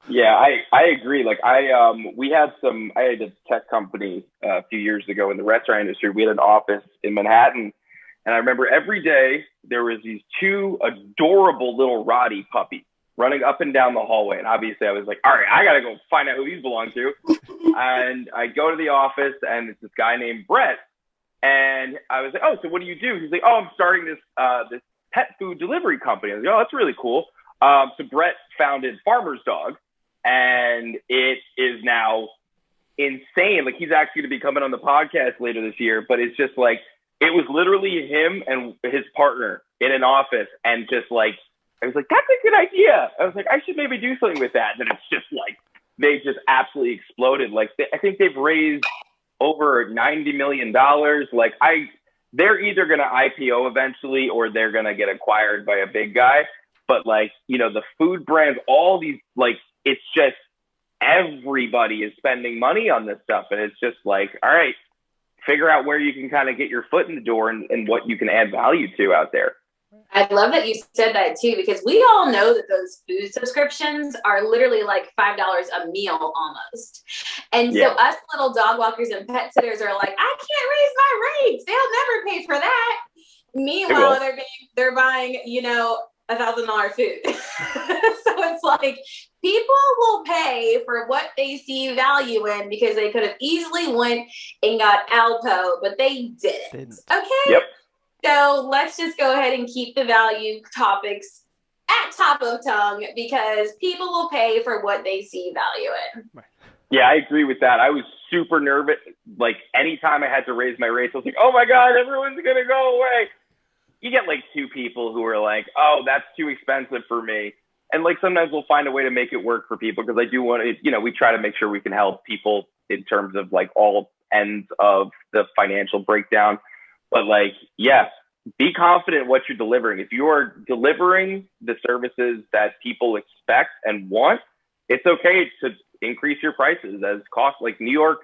Speaker 3: Yeah, I agree. Like I had a tech company a few years ago in the restaurant industry. We had an office in Manhattan, and I remember every day there was these two adorable little Roddy puppies running up and down the hallway. And obviously I was like, all right, I got to go find out who these belong to. And I go to the office, and it's this guy named Brett. And I was like, oh, so what do you do? He's like, oh, I'm starting this pet food delivery company. I was like, oh, that's really cool. So Brett founded Farmer's Dog, and it is now insane. Like, he's actually going to be coming on the podcast later this year, but it's just like It was literally him and his partner in an office, and just like, I was like, that's a good idea. I was like, I should maybe do something with that. And then it's just like, they just absolutely exploded. Like, I think they've raised over $90 million. Like, they're either going to IPO eventually, or they're going to get acquired by a big guy. But like, you know, the food brands, all these, like, it's just everybody is spending money on this stuff. And it's just like, all right, figure out where you can kind of get your foot in the door and what you can add value to out there.
Speaker 4: I love that you said that too, because we all know that those food subscriptions are literally like $5 a meal almost. And so us little dog walkers and pet sitters are like, I can't raise my rates. They'll never pay for that. Meanwhile, they're buying, you know, $1,000 food. So it's like, people will pay for what they see value in, because they could have easily went and got Alpo, but they didn't. Okay.
Speaker 3: Yep.
Speaker 4: So let's just go ahead and keep the value topics at top of tongue, because people will pay for what they see value in.
Speaker 3: Yeah, I agree with that. I was super nervous. Like, anytime I had to raise my rates, I was like, oh my God, everyone's going to go away. You get like 2 people who are like, oh, that's too expensive for me. And like, sometimes we'll find a way to make it work for people, because I do want to, you know, we try to make sure we can help people in terms of like all ends of the financial breakdown. But like, yes, be confident in what you're delivering. If you are delivering the services that people expect and want, it's okay to increase your prices as cost. Like New York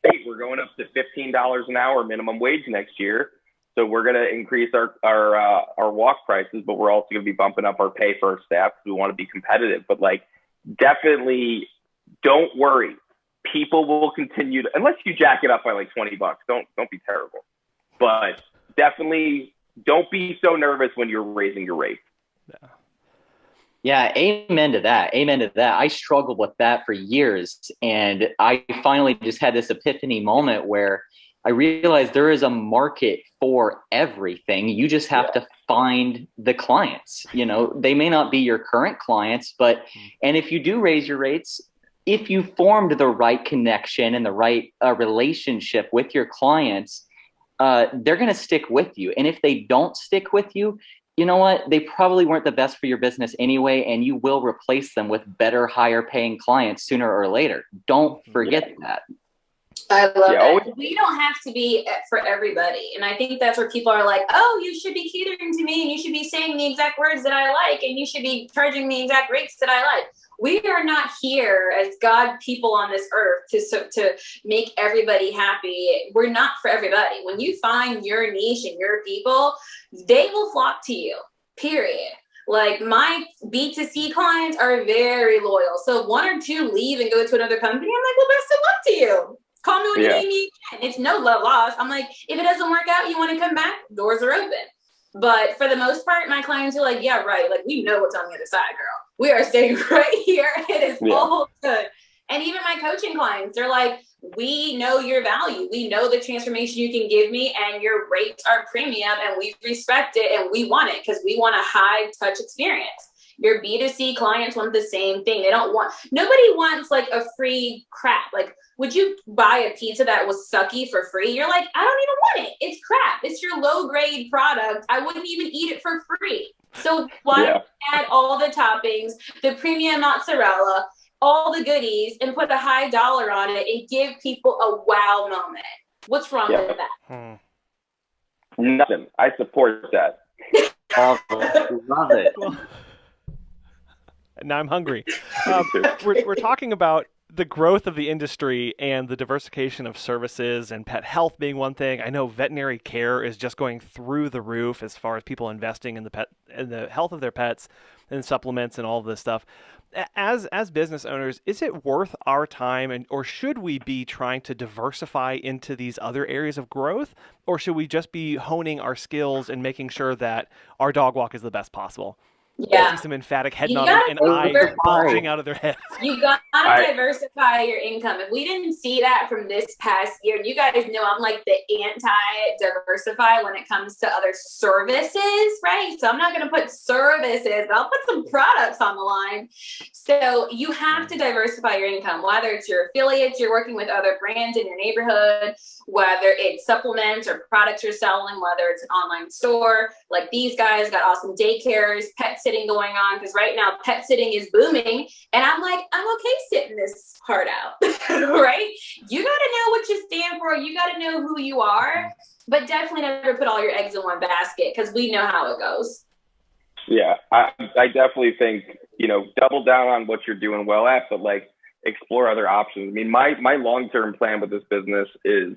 Speaker 3: State, we're going up to $15 an hour minimum wage next year. So we're going to increase our walk prices, but we're also going to be bumping up our pay for our staff, because we want to be competitive. But like, definitely don't worry. People will continue to, unless you jack it up by like $20, don't be terrible. But definitely don't be so nervous when you're raising your rate.
Speaker 2: Yeah, amen to that. Amen to that. I struggled with that for years. And I finally just had this epiphany moment where I realized there is a market for everything. You just have to find the clients. You know, they may not be your current clients, and if you do raise your rates, if you formed the right connection and the right relationship with your clients, they're going to stick with you. And if they don't stick with you, you know what? They probably weren't the best for your business anyway, and you will replace them with better, higher paying clients sooner or later. Don't forget that.
Speaker 4: I love that. We don't have to be for everybody. And I think that's where people are like, oh, you should be catering to me, and you should be saying the exact words that I like, and you should be charging the exact rates that I like. We are not here as God people on this earth to make everybody happy. We're not for everybody. When you find your niche and your people, they will flock to you, period. Like, my B2C clients are very loyal. So if 1 or 2 leave and go to another company, I'm like, well, best of luck to you. Call me when you need me again. It's no love lost. I'm like, if it doesn't work out, you want to come back, doors are open. But for the most part, my clients are like, yeah, right. Like, we know what's on the other side, girl. We are staying right here. It is all good. And even my coaching clients, they're like, we know your value. We know the transformation you can give me, and your rates are premium, and we respect it, and we want it because we want a high touch experience. Your B2C clients want the same thing. Nobody wants like a free crap. Like, would you buy a pizza that was sucky for free? You're like, I don't even want it. It's crap. It's your low grade product. I wouldn't even eat it for free. So why add all the toppings, the premium mozzarella, all the goodies, and put a high dollar on it and give people a wow moment? What's wrong with that?
Speaker 3: Nothing. I support that.
Speaker 2: Love it.
Speaker 1: Well, now I'm hungry. We're talking about the growth of the industry and the diversification of services, and pet health being one thing. I know veterinary care is just going through the roof as far as people investing in the health of their pets and supplements and all of this stuff. As business owners, is it worth our time, or should we be trying to diversify into these other areas of growth, or should we just be honing our skills and making sure that our dog walk is the best possible? I see some emphatic head nodding and eyes bulging out of their heads.
Speaker 4: You gotta diversify your income. If we didn't see that from this past year, and you guys know I'm like the anti-diversify when it comes to other services, right? So I'm not gonna put services, but I'll put some products on the line. So you have to diversify your income, whether it's your affiliates, you're working with other brands in your neighborhood, whether it's supplements or products you're selling, whether it's an online store. Like these guys got awesome daycares, pet sitting going on, because right now pet sitting is booming. And I'm like, I'm okay sitting this part out, right? You got to know what you stand for. You got to know who you are, but definitely never put all your eggs in one basket, because we know how it goes.
Speaker 3: Yeah, I definitely think, double down on what you're doing well at, but like explore other options. I mean, my long-term plan with this business is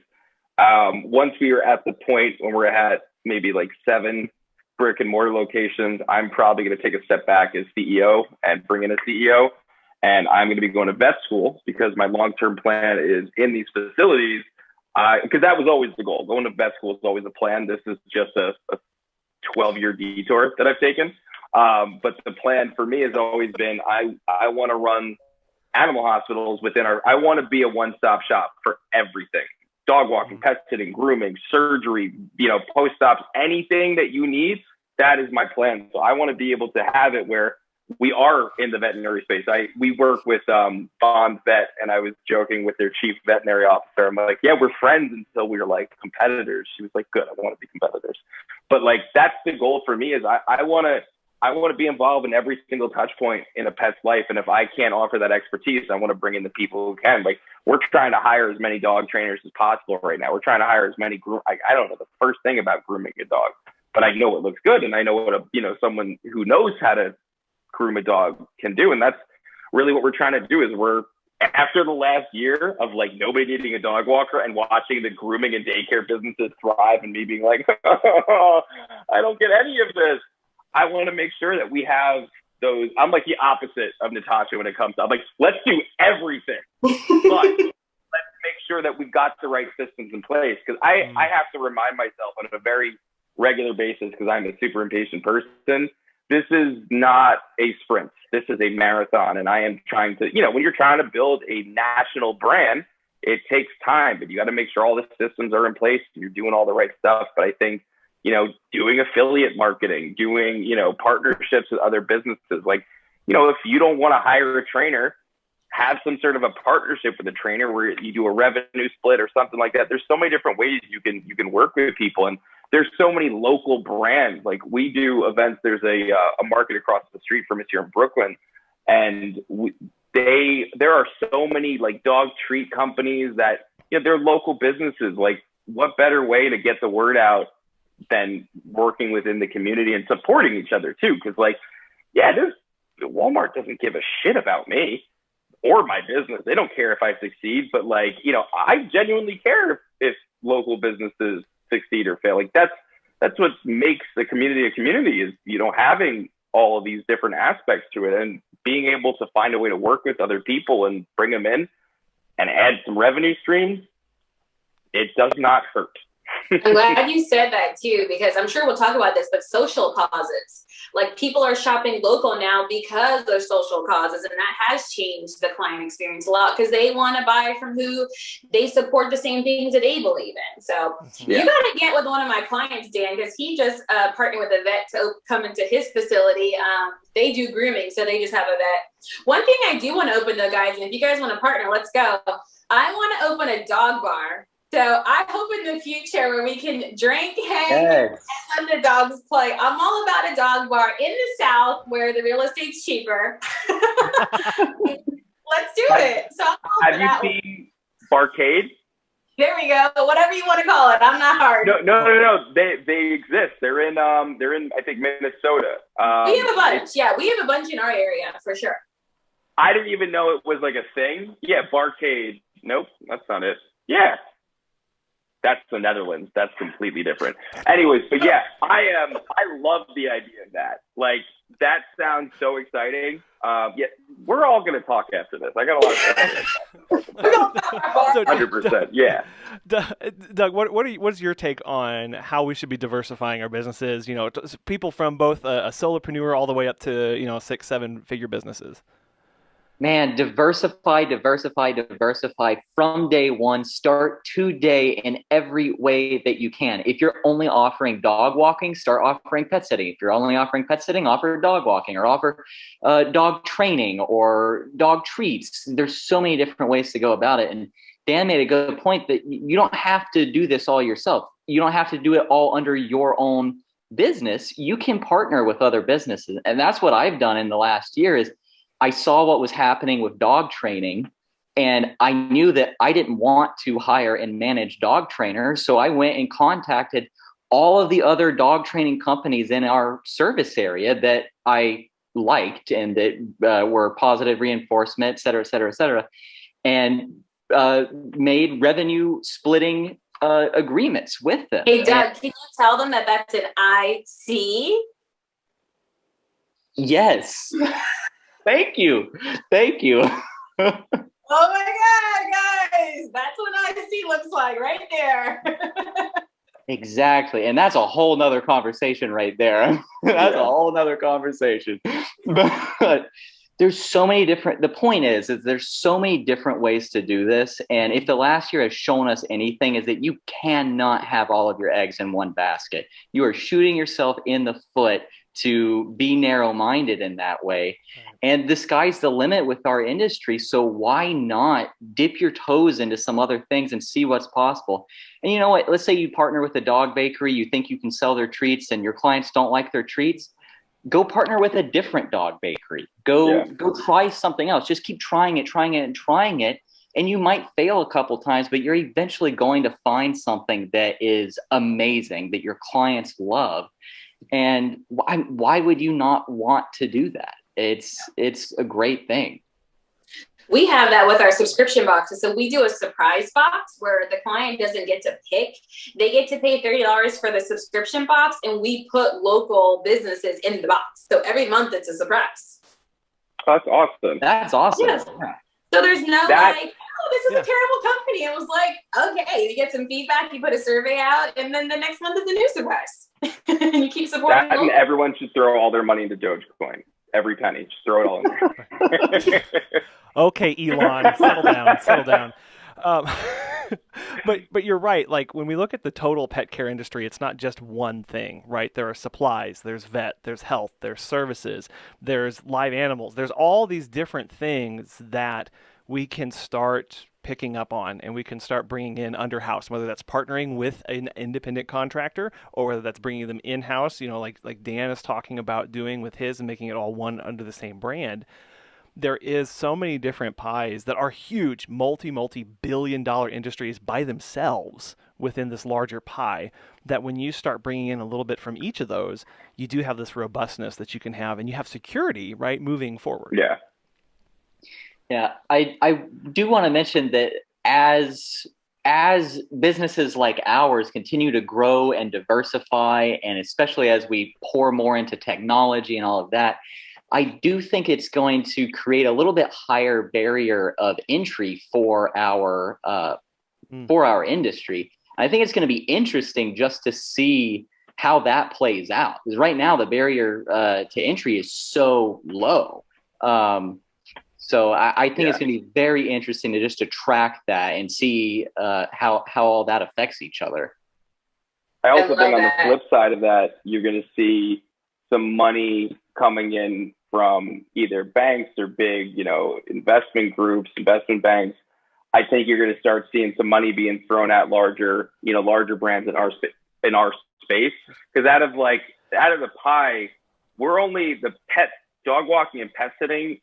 Speaker 3: once we are at the point when we're at maybe like 7 brick and mortar locations, I'm probably going to take a step back as CEO and bring in a CEO. And I'm going to be going to vet school, because my long-term plan is in these facilities, because that was always the goal. Going to vet school is always a plan. This is just a 12-year detour that I've taken. But the plan for me has always been, I want to run animal hospitals I want to be a one-stop shop for everything. Dog walking, pet sitting, grooming, surgery, post-ops, anything that you need, that is my plan. So I want to be able to have it where we are in the veterinary space. We work with Bond Vet, and I was joking with their chief veterinary officer. I'm like, yeah, we're friends until we were like competitors. She was like, good, I want to be competitors. But like, that's the goal for me, is I want to be involved in every single touch point in a pet's life. And if I can't offer that expertise, I want to bring in the people who can. Like, we're trying to hire as many dog trainers as possible right now. We're trying to hire as many I don't know the first thing about grooming a dog, but I know it looks good, and I know what someone who knows how to groom a dog can do. And that's really what we're trying to do. Is we're, after the last year of like nobody needing a dog walker and watching the grooming and daycare businesses thrive, and me being like, I don't get any of this. I want to make sure that we have those. I'm like the opposite of Natasha when it comes to, I'm like, let's do everything, but let's make sure that we've got the right systems in place. Because I have to remind myself on a very regular basis, because I'm a super impatient person, this is not a sprint. This is a marathon. And I am trying to, when you're trying to build a national brand, it takes time, but you got to make sure all the systems are in place and you're doing all the right stuff. But I think, doing affiliate marketing, doing, partnerships with other businesses, like, if you don't want to hire a trainer, have some sort of a partnership with a trainer where you do a revenue split or something like that. There's so many different ways you can work with people. And there's so many local brands. Like, we do events. There's a market across the street from us here in Brooklyn. And there are so many like dog treat companies that, they're local businesses. Like, what better way to get the word out than working within the community and supporting each other too? Because like, yeah, Walmart doesn't give a shit about me or my business. They don't care if I succeed, but like, I genuinely care if local businesses succeed or fail. Like, that's what makes the community a community, is, having all of these different aspects to it and being able to find a way to work with other people and bring them in and add some revenue streams. It does not hurt.
Speaker 4: I'm glad you said that too, because I'm sure we'll talk about this, but social causes, like, people are shopping local now because of social causes. And that has changed the client experience a lot, because they want to buy from who they support the same things that they believe in. So you got to get with one of my clients, Dan, because he just partnered with a vet to come into his facility. They do grooming, so they just have a vet. One thing I do want to open though, guys, and if you guys want to partner, let's go. I want to open a dog bar. So I hope in the future where we can drink, hang, and let the dogs play. I'm all about a dog bar in the South where the real estate's cheaper. Let's do it. So
Speaker 3: have you seen Barcade?
Speaker 4: There we go. Whatever you want to call it. I'm not hard.
Speaker 3: No. They exist. They're in I think Minnesota.
Speaker 4: We have a bunch. Yeah, we have a bunch in our area for sure.
Speaker 3: I didn't even know it was like a thing. Yeah, Barcade. Nope, that's not it. Yeah. That's the Netherlands. That's completely different. Anyways, but yeah, I love the idea of that. Like, that sounds so exciting. Yeah, we're all going to talk after this. I got a lot of stuff.
Speaker 1: So,
Speaker 3: 100%. Yeah.
Speaker 1: Doug, what's your take on how we should be diversifying our businesses? You know, people from both a solopreneur all the way up to, you know, 6-7 figure businesses.
Speaker 2: Man, diversify from day one. Start today in every way that you can. If you're only offering dog walking, start offering pet sitting. If you're only offering pet sitting, offer dog walking, or offer dog training or dog treats. There's so many different ways to go about it. And Dan made a good point that you don't have to do this all yourself. You don't have to do it all under your own business. You can partner with other businesses. And that's what I've done in the last year is I saw what was happening with dog training, and I knew that I didn't want to hire and manage dog trainers. So I went and contacted all of the other dog training companies in our service area that I liked and that were positive reinforcement, et cetera, et cetera, et cetera, and made revenue splitting agreements with them.
Speaker 4: Hey, Doug, can you tell them that that's an IC?
Speaker 2: Yes. Thank you.
Speaker 4: Oh my God, guys, that's what IC looks like right there.
Speaker 2: Exactly. And that's a whole nother conversation right there. That's a whole nother conversation. But there's so many different, the point is there's so many different ways to do this. And if the last year has shown us anything, is that you cannot have all of your eggs in one basket. You are shooting yourself in the foot to be narrow-minded in that way. And the sky's the limit with our industry. So why not dip your toes into some other things and see what's possible? And you know what? Let's say you partner with a dog bakery. You think you can sell their treats and your clients don't like their treats. Go partner with a different dog bakery. Go try something else. Just keep trying it. And you might fail a couple times, but you're eventually going to find something that is amazing, that your clients love. And why would you not want to do that? It's a great thing.
Speaker 4: We have that with our subscription boxes. So we do a surprise box where the client doesn't get to pick. They get to pay $30 for the subscription box, and we put local businesses in the box. So every month it's a surprise.
Speaker 3: That's awesome.
Speaker 2: That's awesome.
Speaker 4: Yes. Yeah. So there's no like, oh, this is a terrible company. It was like, okay, you get some feedback, you put a survey out, and then the next month is a new surprise. And you keep supporting
Speaker 3: that, and everyone should throw all their money into Dogecoin. Every penny, just throw it all in there.
Speaker 1: Okay, Elon, settle down. But you're right. Like when we look at the total pet care industry, it's not just one thing, right? There are supplies, there's vet, there's health, there's services, there's live animals. There's all these different things that we can start picking up on and we can start bringing in under house, whether that's partnering with an independent contractor or whether that's bringing them in house, you know, like Dan is talking about doing with his and making it all one under the same brand. There is so many different pies that are huge, multi-billion-dollar industries by themselves within this larger pie, that when you start bringing in a little bit from each of those, you do have this robustness that you can have, and you have security, right, moving forward.
Speaker 3: Yeah.
Speaker 2: Yeah, I do want to mention that as businesses like ours continue to grow and diversify, and especially as we pour more into technology and all of that, I do think it's going to create a little bit higher barrier of entry for our industry. I think it's going to be interesting just to see how that plays out, because right now the barrier to entry is so low. So I think it's going to be very interesting to track that and see how all that affects each other.
Speaker 3: I also think on the flip side of that, you're going to see some money coming in from either banks or big, investment groups, investment banks. I think you're going to start seeing some money being thrown at larger brands in our space. Because out of the pie, we're only the pet dog walking and pet sitting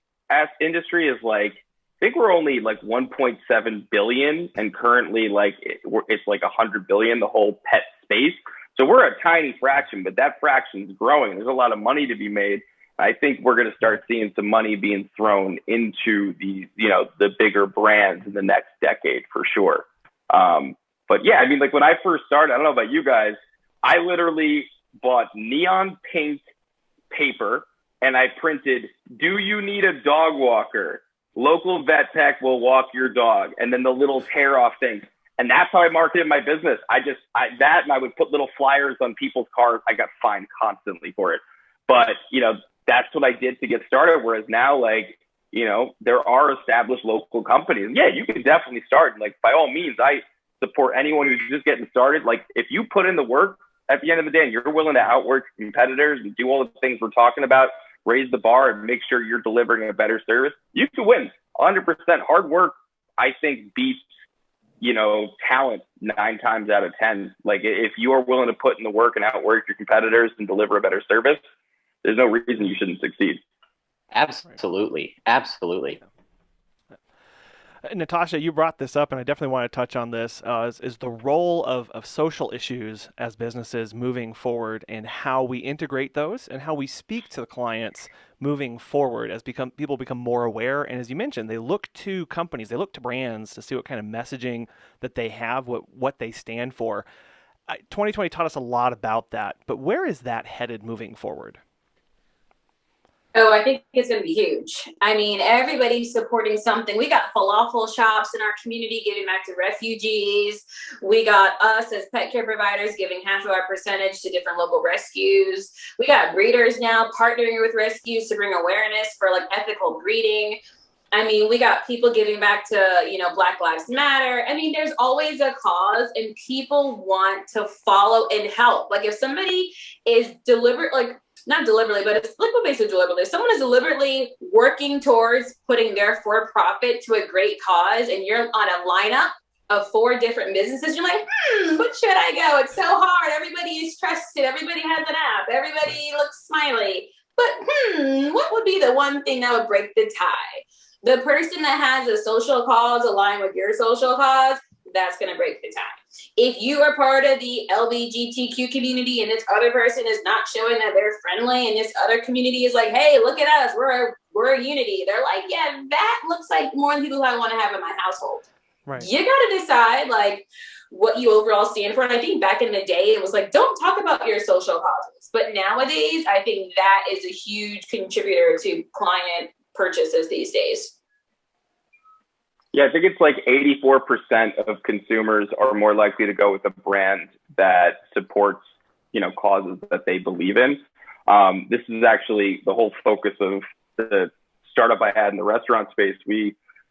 Speaker 3: industry is I think we're only 1.7 billion, and currently it's 100 billion, the whole pet space. So we're a tiny fraction, but that fraction is growing. There's a lot of money to be made. I think we're going to start seeing some money being thrown into the bigger brands in the next decade for sure. But yeah, I mean, like when I first started, I don't know about you guys, I literally bought neon pink paper and I printed, "Do you need a dog walker? Local vet tech will walk your dog." And then the little tear off thing. And that's how I marketed my business. And I would put little flyers on people's cars. I got fined constantly for it. But, you know, that's what I did to get started. Whereas now, like, you know, there are established local companies. Yeah, you can definitely start. Like, by all means, I support anyone who's just getting started. Like, if you put in the work at the end of the day and you're willing to outwork competitors and do all the things we're talking about, raise the bar and make sure you're delivering a better service, you can win 100%. Hard work, I think, beats, you know, talent 9 times out of 10. Like, if you are willing to put in the work and outwork your competitors and deliver a better service, there's no reason you shouldn't succeed.
Speaker 2: Absolutely. Absolutely.
Speaker 1: Natasha, you brought this up, and I definitely want to touch on this, is the role of social issues as businesses moving forward and how we integrate those and how we speak to the clients moving forward as people become more aware. And as you mentioned, they look to companies, they look to brands to see what kind of messaging that they have, what they stand for. 2020 taught us a lot about that, but where is that headed moving forward?
Speaker 4: Oh, I think it's going to be huge. I mean, everybody's supporting something. We got falafel shops in our community giving back to refugees. We got us as pet care providers giving half of our percentage to different local rescues. We got breeders now partnering with rescues to bring awareness for like ethical breeding. I mean, we got people giving back to, you know, Black Lives Matter. I mean, there's always a cause and people want to follow and help. Like if somebody is deliberate, like, not deliberately, but it's like what makes it deliberately. If someone is deliberately working towards putting their for-profit to a great cause and you're on a lineup of 4 different businesses, you're like, what should I go? It's so hard. Everybody is trusted. Everybody has an app. Everybody looks smiley. But what would be the one thing that would break the tie? The person that has a social cause aligned with your social cause, that's going to break the tie. If you are part of the LGBTQ community and this other person is not showing that they're friendly and this other community is like, hey, look at us, we're a unity. They're like, yeah, that looks like more than people I want to have in my household. Right. You got to decide like what you overall stand for. And I think back in the day, it was like, don't talk about your social causes. But nowadays, I think that is a huge contributor to client purchases these days.
Speaker 3: Yeah, I think it's like 84% of consumers are more likely to go with a brand that supports, you know, causes that they believe in. This is actually the whole focus of the startup I had in the restaurant space.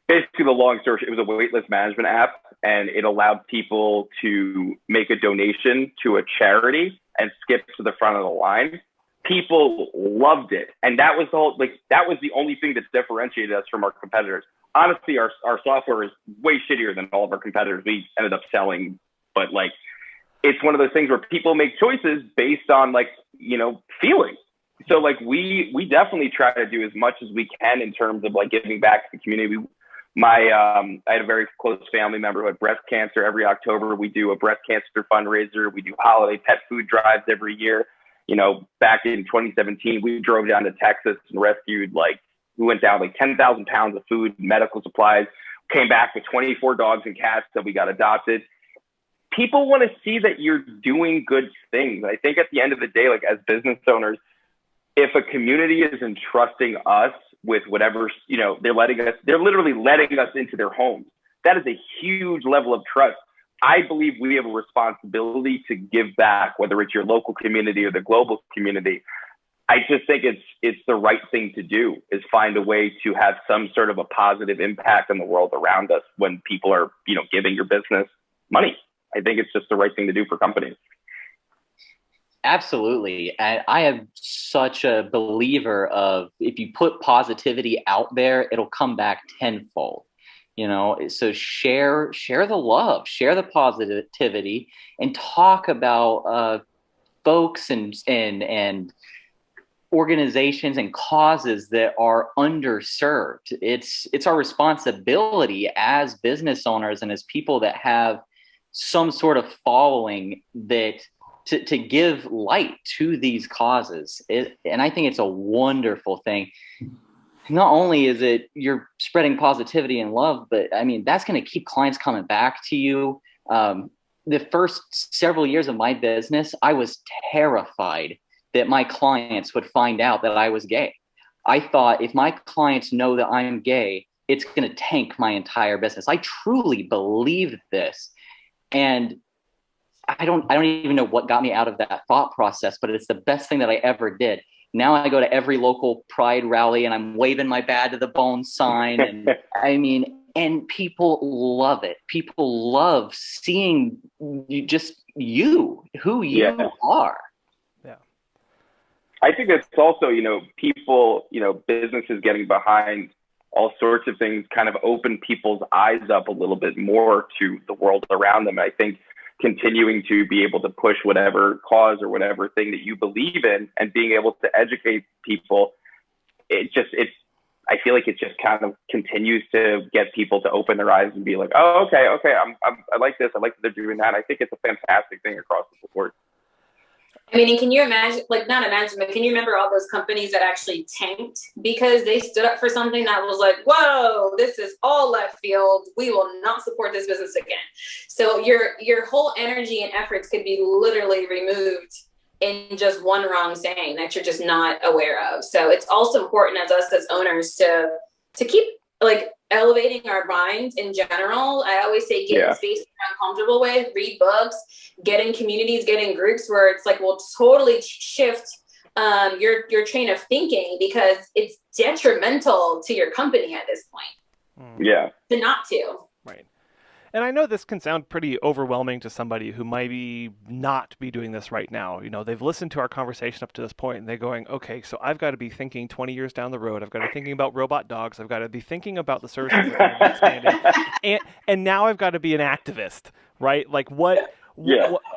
Speaker 3: Basically, the long story, it was a waitlist management app, and it allowed people to make a donation to a charity and skip to the front of the line. People loved it. And that was that was the only thing that differentiated us from our competitors. Honestly, our software is way shittier than all of our competitors. We ended up selling, but like, it's one of those things where people make choices based on like, you know, feeling. So like we definitely try to do as much as we can in terms of like giving back to the community. I had a very close family member who had breast cancer. Every October, we do a breast cancer fundraiser. We do holiday pet food drives every year. You know, back in 2017, we drove down to Texas and rescued we went down like 10,000 pounds of food, medical supplies, came back with 24 dogs and cats that we got adopted. People want to see that you're doing good things. I think at the end of the day, like as business owners, if a community is entrusting us with whatever, you know, they're literally letting us into their homes. That is a huge level of trust. I believe we have a responsibility to give back, whether it's your local community or the global community. I just think it's the right thing to do, is find a way to have some sort of a positive impact on the world around us when people are, you know, giving your business money. I think it's just the right thing to do for companies.
Speaker 2: Absolutely. And I am such a believer of if you put positivity out there, it'll come back tenfold. You know, so share the love, share the positivity, and talk about folks and organizations and causes that are underserved. It's our responsibility as business owners and as people that have some sort of following that to give light to these causes. And I think it's a wonderful thing. Not only is it you're spreading positivity and love, but I mean, that's going to keep clients coming back to you. the first several years of my business, I was terrified that my clients would find out that I was gay. I thought if my clients know that I'm gay, it's going to tank my entire business. I truly believed this. And I don't even know what got me out of that thought process, but it's the best thing that I ever did. Now I go to every local pride rally and I'm waving my bad to the bone sign. And I mean, and people love it. People love seeing you, just you, who you are.
Speaker 1: Yeah.
Speaker 3: I think it's also, people, businesses getting behind all sorts of things kind of open people's eyes up a little bit more to the world around them. I think continuing to be able to push whatever cause or whatever thing that you believe in and being able to educate people, I feel like it just kind of continues to get people to open their eyes and be like, oh, okay. I like this. I like that they're doing that. I think it's a fantastic thing across the board.
Speaker 4: I mean, and can you imagine, not imagine, but can you remember all those companies that actually tanked because they stood up for something that was like, whoa, this is all left field. We will not support this business again. So your whole energy and efforts could be literally removed in just one wrong saying that you're just not aware of. So it's also important as us as owners to keep elevating our minds in general. I always say get in spaces you're uncomfortable with, read books, get in communities, get in groups where it's like, we'll totally shift your train of thinking, because it's detrimental to your company at this point.
Speaker 3: Yeah.
Speaker 4: To not to.
Speaker 1: Right. And I know this can sound pretty overwhelming to somebody who might not be doing this right now. They've listened to our conversation up to this point and they're going, okay, so I've got to be thinking 20 years down the road. I've got to be thinking about robot dogs. I've got to be thinking about the services that are going to be expanding. And now I've got to be an activist, right? Like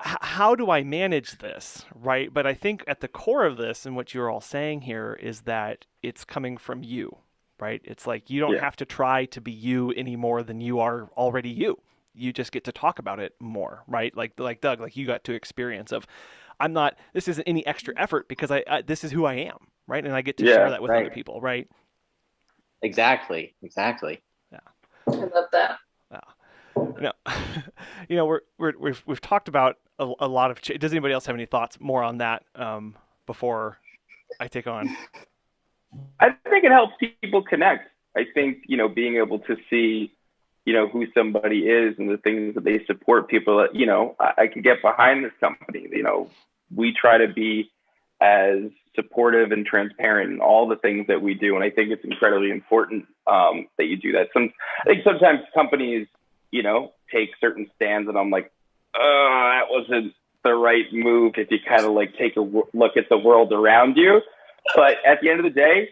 Speaker 1: how do I manage this, right? But I think at the core of this and what you're all saying here is that it's coming from you, right? It's like you don't have to try to be you any more than you are already you. You just get to talk about it more, right? Like Doug, like you got to experience of, this isn't any extra effort because this is who I am, right? And I get to share that with other people, right?
Speaker 2: Exactly.
Speaker 1: Yeah.
Speaker 4: I love that.
Speaker 1: We've talked about a lot of. Does anybody else have any thoughts more on that before I take on?
Speaker 3: I think it helps people connect. I think being able to see who somebody is and the things that they support, people that, I could get behind this company. We try to be as supportive and transparent in all the things that we do. And I think it's incredibly important that you do that. I think sometimes companies, take certain stands and I'm like, oh, that wasn't the right move if you kind of take a look at the world around you. But at the end of the day,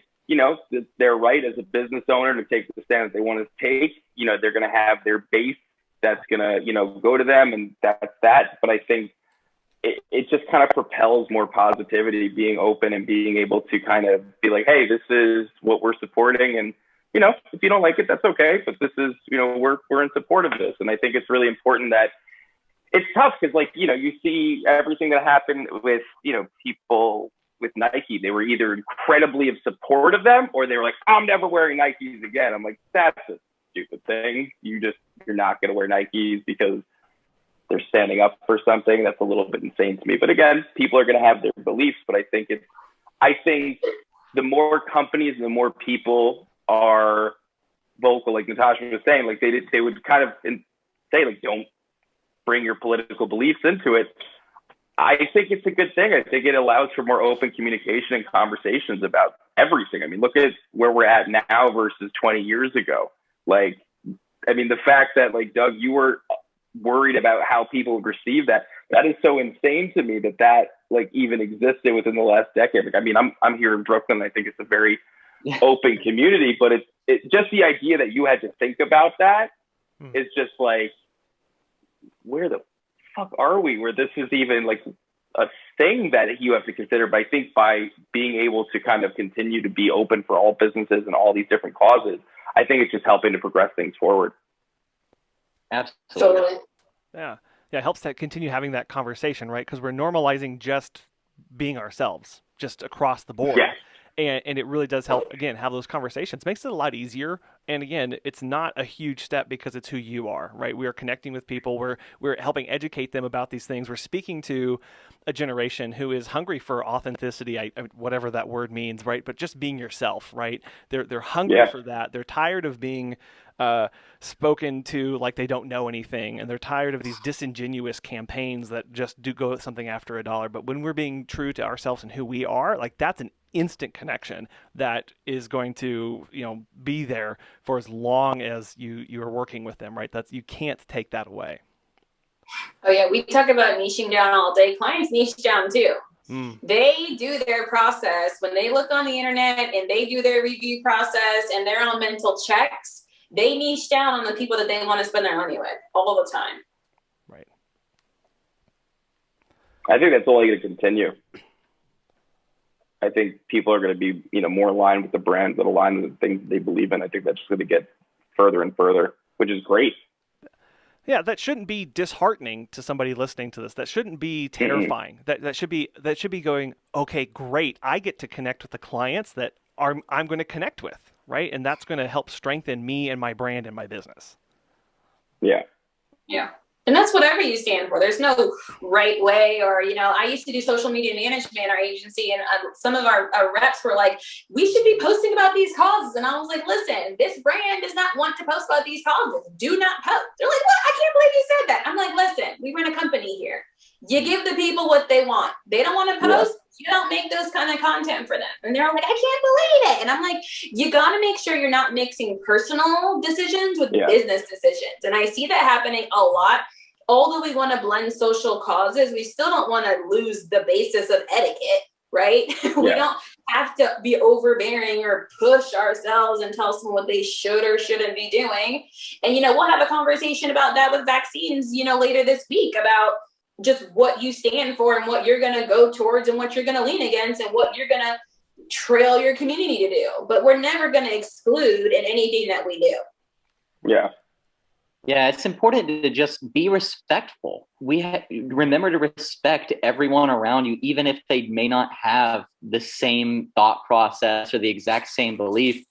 Speaker 3: they're right as a business owner to take the stand that they want to take. They're going to have their base that's going to, go to them, and that's that. But I think it just kind of propels more positivity, being open and being able to kind of be like, hey, this is what we're supporting. And, if you don't like it, that's okay. But this is, we're in support of this. And I think it's really important that it's tough because you see everything that happened with, people with Nike. They were either incredibly of support of them or they were like, I'm never wearing Nikes again. I'm like, that's a stupid thing. You're not going to wear Nikes because they're standing up for something. That's a little bit insane to me. But again, people are going to have their beliefs. But I think the more companies and the more people are vocal, like Natasha was saying, they would kind of say, don't bring your political beliefs into it. I think it's a good thing. I think it allows for more open communication and conversations about everything. I mean, look at where we're at now versus 20 years ago. The fact that Doug, you were worried about how people would receive that is so insane to me that even existed within the last decade. I'm here in Brooklyn. I think it's a very open community, but it's just the idea that you had to think about that is just where the fuck are we, where this is even a thing that you have to consider. But I think by being able to kind of continue to be open for all businesses and all these different causes, I think it's just helping to progress things forward.
Speaker 2: Absolutely.
Speaker 1: Yeah. It helps to continue having that conversation, right? Because we're normalizing just being ourselves, just across the board.
Speaker 3: Yeah.
Speaker 1: And it really does help, again, have those conversations. Makes it a lot easier. And again, it's not a huge step because it's who you are, right? We are connecting with people. We're helping educate them about these things. We're speaking to a generation who is hungry for authenticity, whatever that word means, right? But just being yourself, right? They're hungry for that. They're tired of being spoken to like they don't know anything, and they're tired of these disingenuous campaigns that just do go with something after a dollar. But when we're being true to ourselves and who we are, like that's an instant connection that is going to, be there for as long as you are working with them, right? You can't take that away.
Speaker 4: Oh yeah, we talk about niching down all day. Clients niche down too. They do their process when they look on the internet and they do their review process and they're on mental checks. They niche down on the people that they want to spend their money with all the time.
Speaker 1: Right.
Speaker 3: I think that's only going to continue. I think people are going to be, more aligned with the brands that align with the things that they believe in. I think that's just going to get further and further, which is great.
Speaker 1: Yeah, that shouldn't be disheartening to somebody listening to this. That shouldn't be terrifying. That should be going, okay, great. I get to connect with the clients that I'm going to connect with, right? And that's going to help strengthen me and my brand and my business.
Speaker 3: Yeah.
Speaker 4: Yeah. And that's whatever you stand for. There's no right way or, I used to do social media management in our agency, and some of our reps were like, we should be posting about these causes. And I was like, listen, this brand does not want to post about these causes. Do not post. They're like, what? I can't believe you said that. I'm like, listen, we run a company here. You give the people what they want. They don't want to post. Yeah. You don't make those kind of content for them. And they're like, I can't believe it. And I'm like, you got to make sure you're not mixing personal decisions with business decisions. And I see that happening a lot. Although we want to blend social causes, we still don't want to lose the basis of etiquette, right? We don't have to be overbearing or push ourselves and tell someone what they should or shouldn't be doing. And, we'll have a conversation about that with vaccines, later this week about just what you stand for and what you're going to go towards and what you're going to lean against and what you're going to trail your community to do. But we're never going to exclude in anything that we do.
Speaker 3: Yeah.
Speaker 2: Yeah, it's important to just be respectful. Remember to respect everyone around you, even if they may not have the same thought process or the exact same belief.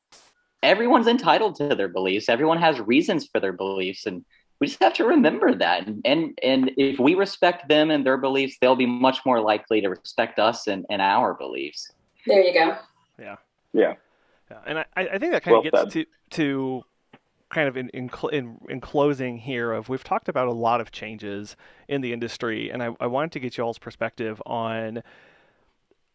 Speaker 2: Everyone's entitled to their beliefs. Everyone has reasons for their beliefs. And we just have to remember that. And if we respect them and their beliefs, they'll be much more likely to respect us and our beliefs.
Speaker 4: There you go.
Speaker 3: Yeah.
Speaker 1: And I think that kind of gets to kind of in closing here of, we've talked about a lot of changes in the industry, and I wanted to get you all's perspective on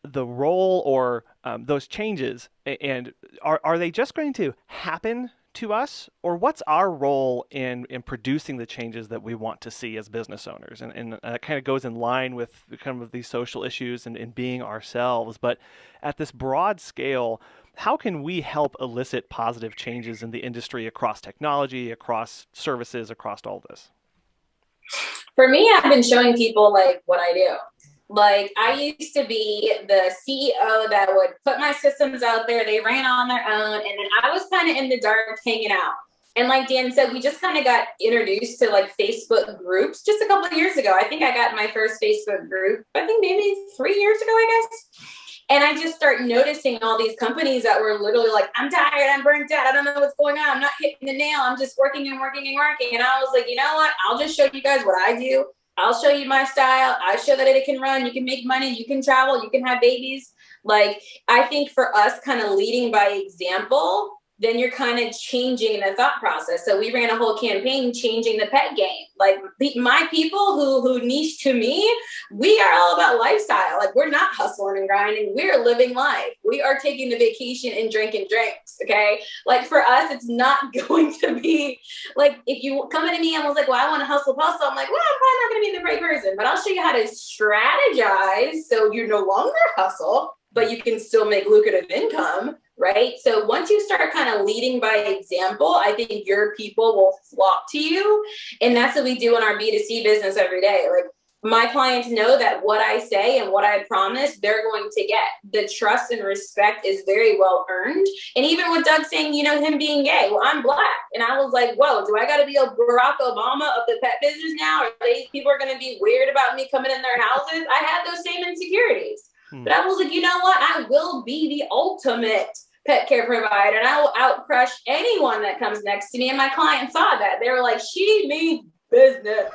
Speaker 1: the role or those changes, and are they just going to happen to us, or what's our role in producing the changes that we want to see as business owners? And that kind of goes in line with kind of these social issues and being ourselves. But at this broad scale, how can we help elicit positive changes in the industry across technology, across services, across all this?
Speaker 4: For me, I've been showing people like what I do. Like, I used to be the CEO that would put my systems out there. They ran on their own. And then I was kind of in the dark hanging out. And like Dan said, we just kind of got introduced to like Facebook groups just a couple of years ago. I think I got my first Facebook group, I think maybe 3 years ago, I guess. And I just start noticing all these companies that were literally like, I'm tired, I'm burnt out, I don't know what's going on, I'm not hitting the nail, I'm just working and working and working. And I was like, you know what? I'll just show you guys what I do. I'll show you my style. I show that it can run. You can make money. You can travel. You can have babies. Like, I think for us kind of leading by example, then you're kind of changing the thought process. So we ran a whole campaign changing the pet game. Like, my people who niche to me, we are all about lifestyle. Like, we're not hustling and grinding. We're living life. We are taking the vacation and drinking drinks. Okay. Like, for us, it's not going to be like, if you come into me and was like, well, I want to hustle. I'm like, well, I'm probably not going to be the right person, but I'll show you how to strategize. So you no longer hustle, but you can still make lucrative income. Right. So once you start kind of leading by example, I think your people will flock to you. And that's what we do in our B2C business every day. Like, my clients know that what I say and what I promise, they're going to get. The trust and respect is very well earned. And even with Doug saying, him being gay, well, I'm Black. And I was like, whoa, do I got to be a Barack Obama of the pet business now? Or people are going to be weird about me coming in their houses? I had those same insecurities. But I was like, you know what? I will be the ultimate pet care provider, and I will out crush anyone that comes next to me. And my clients saw that. They were like, she means business.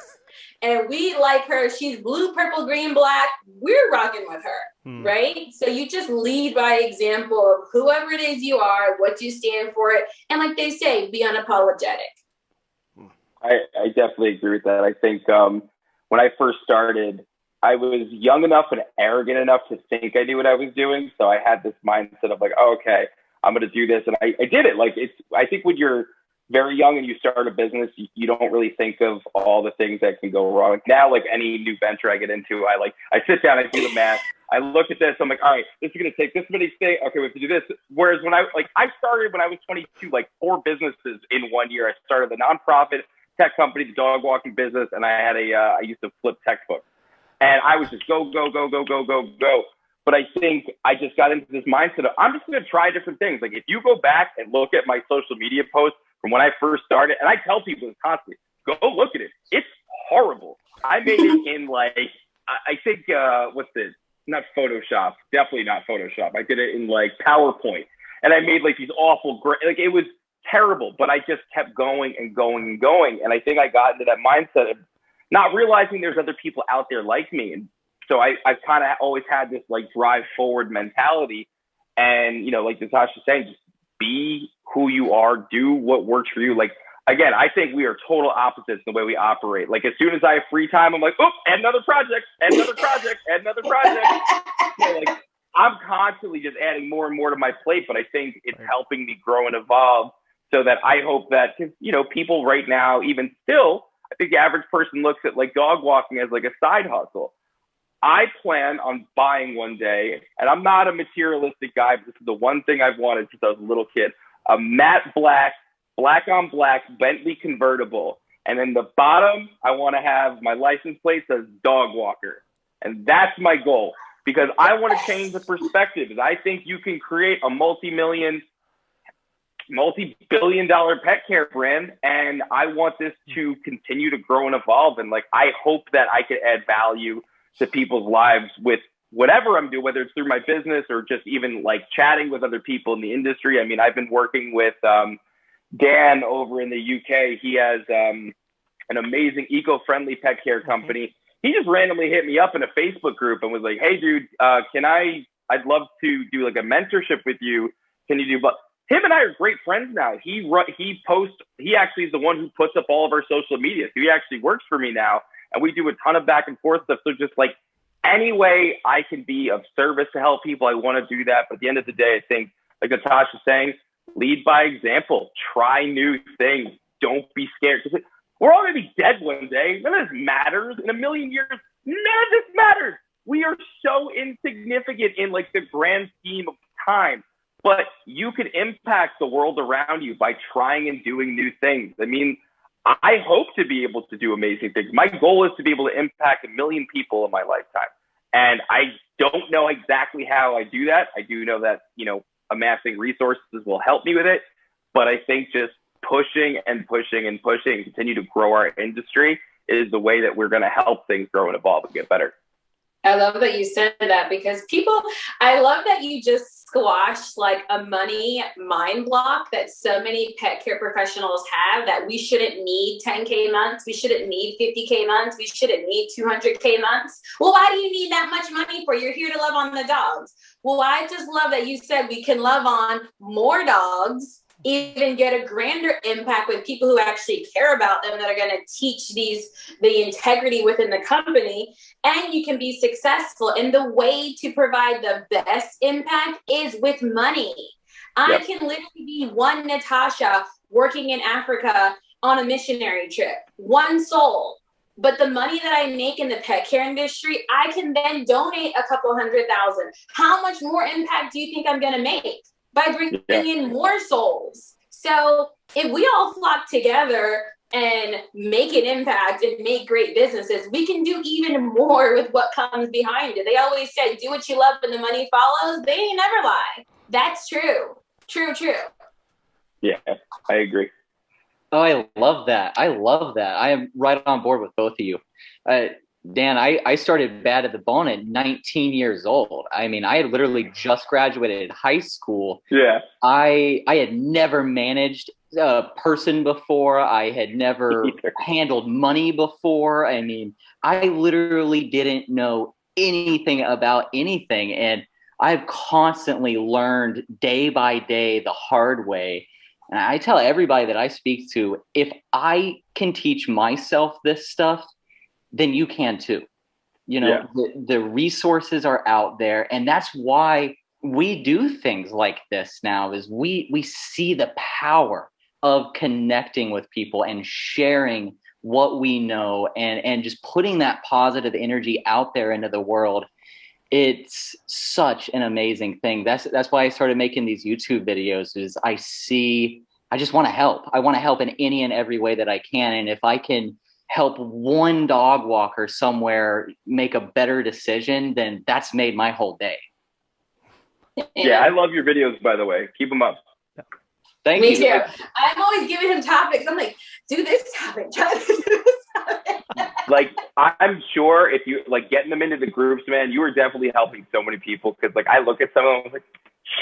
Speaker 4: And we like her. She's blue, purple, green, black. We're rocking with her, right? So you just lead by example of whoever it is you are, what you stand for it. And like they say, be unapologetic.
Speaker 3: I definitely agree with that. I think when I first started, I was young enough and arrogant enough to think I knew what I was doing. So I had this mindset of like, oh, okay, I'm going to do this. And I did it. Like, I think when you're very young and you start a business, you don't really think of all the things that can go wrong. Now, like any new venture I get into, I sit down, I do the math, I look at this, I'm like, all right, this is going to take this many things. Okay, we have to do this. Whereas when I started when I was 22, like 4 businesses in 1 year. I started the nonprofit tech company, the dog walking business, and I had I used to flip textbooks. And I was just go. But I think I just got into this mindset of, I'm just going to try different things. Like if you go back and look at my social media posts from when I first started, and I tell people this constantly, go look at it. It's horrible. I made it in like, I think, what's this? Not Photoshop. Definitely not Photoshop. I did it in like PowerPoint. And I made like these awful, like it was terrible, but I just kept going and going and going. And I think I got into that mindset of not realizing there's other people out there like me. And so I've kind of always had this like drive forward mentality. And, you know, like Natasha's saying, just be who you are, do what works for you. Like, again, I think we are total opposites in the way we operate. Like as soon as I have free time, I'm like, oh, add another project, add another project, add another project. You know, like I'm constantly just adding more and more to my plate, but I think it's helping me grow and evolve so that I hope that, you know, people right now, even still, I think the average person looks at like dog walking as like a side hustle. I plan on buying one day, and I'm not a materialistic guy, but this is the one thing I've wanted since I was a little kid, a matte black on black Bentley convertible. And then the bottom, I want to have my license plate says dog walker. And that's my goal because I want to change the perspective. I think you can create a multi-billion-dollar pet care brand. And I want this to continue to grow and evolve. And like, I hope that I can add value to people's lives with whatever I'm doing, whether it's through my business or just even like chatting with other people in the industry. I mean, I've been working with Dan over in the UK. He has an amazing eco-friendly pet care company. He just randomly hit me up in a Facebook group and was like, hey, dude, I'd love to do like a mentorship with you. Can you do, but him and I are great friends now. He actually is the one who puts up all of our social media. So he actually works for me now. And we do a ton of back and forth stuff. So just like any way I can be of service to help people, I want to do that. But at the end of the day, I think, like Natasha's saying, lead by example. Try new things. Don't be scared. We're all going to be dead one day. None of this matters. In a million years, none of this matters. We are so insignificant in like the grand scheme of time. But you can impact the world around you by trying and doing new things. I mean, I hope to be able to do amazing things. My goal is to be able to impact 1 million people in my lifetime. And I don't know exactly how I do that. I do know that, you know, amassing resources will help me with it. But I think just pushing and pushing and pushing, continue to grow our industry is the way that we're going to help things grow and evolve and get better.
Speaker 4: I love that you said that because I love that you just squashed like a money mind block that so many pet care professionals have, that we shouldn't need 10K months. We shouldn't need 50K months. We shouldn't need 200K months. Well, why do you need that much money for? You're here to love on the dogs. Well, I just love that you said we can love on more dogs, even get a grander impact with people who actually care about them, that are going to teach the integrity within the company, and you can be successful. And the way to provide the best impact is with money. I can literally be one Natasha working in Africa on a missionary trip, one soul. But the money that I make in the pet care industry, I can then donate a couple $100,000. How much more impact do you think I'm going to make? By bringing in more souls. So if we all flock together and make an impact and make great businesses, we can do even more with what comes behind it. They always say, do what you love and the money follows. They ain't never lie. That's true. True.
Speaker 3: Yeah, I agree.
Speaker 2: Oh, I love that. I am right on board with both of you. Dan, I started Bad at the Bone at 19 years old. I mean, I had literally just graduated high school.
Speaker 3: Yeah.
Speaker 2: I had never managed a person before. I had never handled money before. I mean, I literally didn't know anything about anything. And I've constantly learned day by day the hard way. And I tell everybody that I speak to, if I can teach myself this stuff, then you can too. You know, the resources are out there. And that's why we do things like this now, is we see the power of connecting with people and sharing what we know, and just putting that positive energy out there into the world. It's such an amazing thing. That's why I started making these YouTube videos, is I just want to help. I want to help in any and every way that I can. And if I can help one dog walker somewhere make a better decision, then that's made my whole day.
Speaker 3: Yeah, I love your videos, by the way. Keep them up.
Speaker 2: Thank
Speaker 4: Me
Speaker 2: you.
Speaker 4: too. I'm always giving him topics. I'm like, do this topic. Do this topic.
Speaker 3: Like, I'm sure if you like getting them into the groups, man, you were definitely helping so many people. Because like I look at some of them, I was like,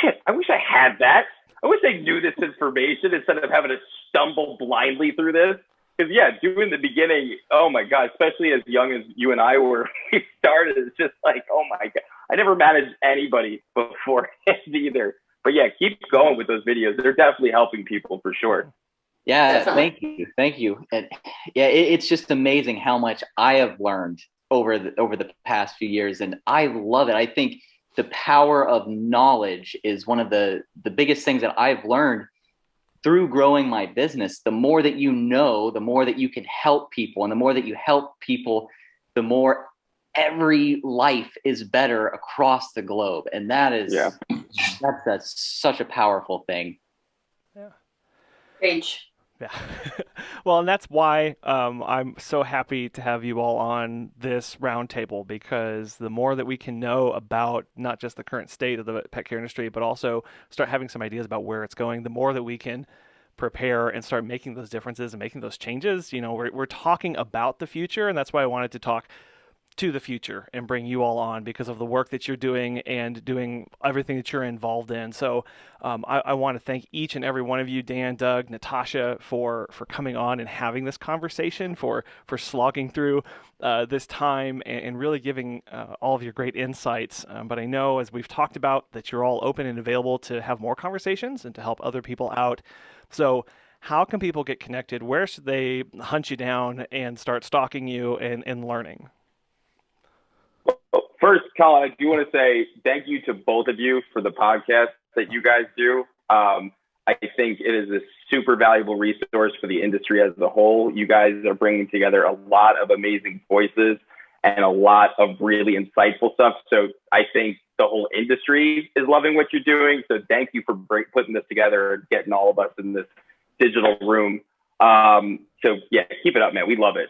Speaker 3: shit, I wish I had that. I wish I knew this information instead of having to stumble blindly through this. Because yeah, doing the beginning, oh my God, especially as young as you and I were, we started, it's just like, oh my God, I never managed anybody beforehand either. But yeah, keep going with those videos. They're definitely helping people for sure.
Speaker 2: Yeah, thank you. And yeah, it's just amazing how much I have learned over the past few years, and I love it. I think the power of knowledge is one of the biggest things that I've learned through growing my business. The more that you know, the more that you can help people, and the more that you help people, the more every life is better across the globe. And that is that's such a powerful thing.
Speaker 1: Yeah.
Speaker 4: Rage.
Speaker 1: Yeah. Well, and that's why I'm so happy to have you all on this roundtable, because the more that we can know about not just the current state of the pet care industry, but also start having some ideas about where it's going, the more that we can prepare and start making those differences and making those changes. You know, we're talking about the future, and that's why I wanted to talk to the future and bring you all on, because of the work that you're doing and doing everything that you're involved in. So I want to thank each and every one of you, Dan, Doug, Natasha, for coming on and having this conversation, for slogging through this time and really giving all of your great insights. But I know, as we've talked about, that you're all open and available to have more conversations and to help other people out. So how can people get connected? Where should they hunt you down and start stalking you and learning?
Speaker 3: First, Colin, I do want to say thank you to both of you for the podcast that you guys do. I think it is a super valuable resource for the industry as a whole. You guys are bringing together a lot of amazing voices and a lot of really insightful stuff. So I think the whole industry is loving what you're doing. So thank you for putting this together and getting all of us in this digital room. So yeah, keep it up, man. We love it.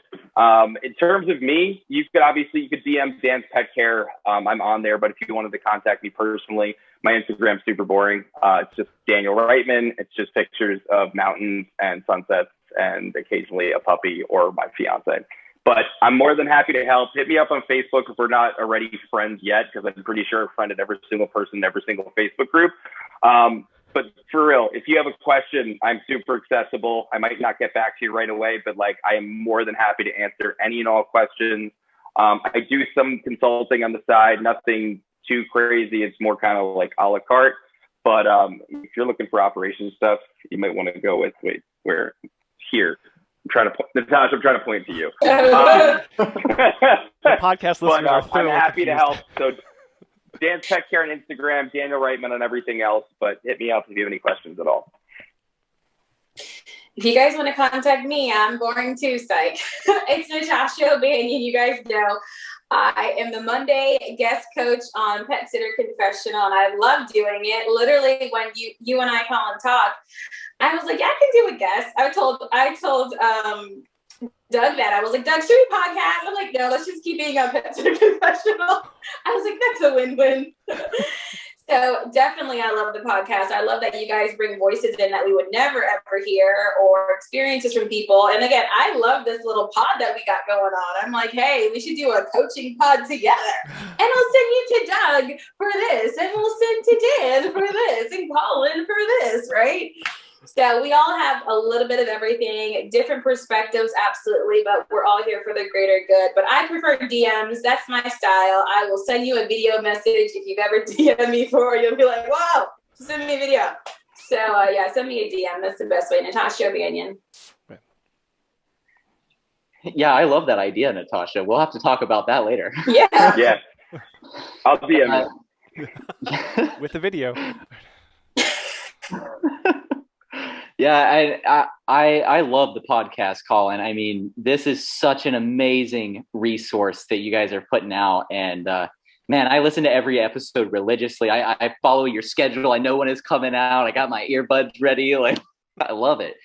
Speaker 3: In terms of me, you could DM Dan's Pet Care. I'm on there, but if you wanted to contact me personally, my Instagram's super boring. It's just Daniel Reitman. It's just pictures of mountains and sunsets and occasionally a puppy or my fiance. But I'm more than happy to help. Hit me up on Facebook if we're not already friends yet, because I'm pretty sure I've friended every single person in every single Facebook group. But for real, if you have a question, I'm super accessible. I might not get back to you right away, but like I am more than happy to answer any and all questions. I do some consulting on the side, nothing too crazy. It's more kind of like a la carte. But if you're looking for operations stuff, you might want to go with where here. Natasha, I'm trying to point to you.
Speaker 1: The podcast listeners are
Speaker 3: I'm happy
Speaker 1: confused.
Speaker 3: to help. So Dan's Pet Care on Instagram, Daniel Reitman on everything else, but hit me up if you have any questions at all.
Speaker 4: If you guys want to contact me, I'm boring too, psych. It's Natasha O'Banion. You guys know I am the Monday guest coach on Pet Sitter Confessional, and I love doing it. Literally, when you and I, Colin, talk, I was like, yeah, I can do a guest. I told Doug that. I was like, Doug, should we podcast? I'm like, no, let's just keep being on Pet Sitter Confessional. I was like, that's a win-win. So definitely, I love the podcast. I love that you guys bring voices in that we would never ever hear or experiences from people. And again, I love this little pod that we got going on. I'm like, hey, we should do a coaching pod together. And I'll send you to Doug for this, and we'll send to Dan for this, and Colin for this, right? So we all have a little bit of everything, different perspectives, absolutely, but we're all here for the greater good. But I prefer DMs. That's my style. I will send you a video message. If you've ever DM'd me before, you'll be like, wow, send me a video. So yeah, send me a DM. That's the best way. Natasha Banyan.
Speaker 2: Yeah, I love that idea, Natasha. We'll have to talk about that later.
Speaker 4: Yeah.
Speaker 3: Yeah. I'll DM you.
Speaker 1: With the video.
Speaker 2: Yeah, I love the podcast, Colin. I mean, this is such an amazing resource that you guys are putting out. And man, I listen to every episode religiously. I follow your schedule. I know when it's coming out. I got my earbuds ready. Like, I love it.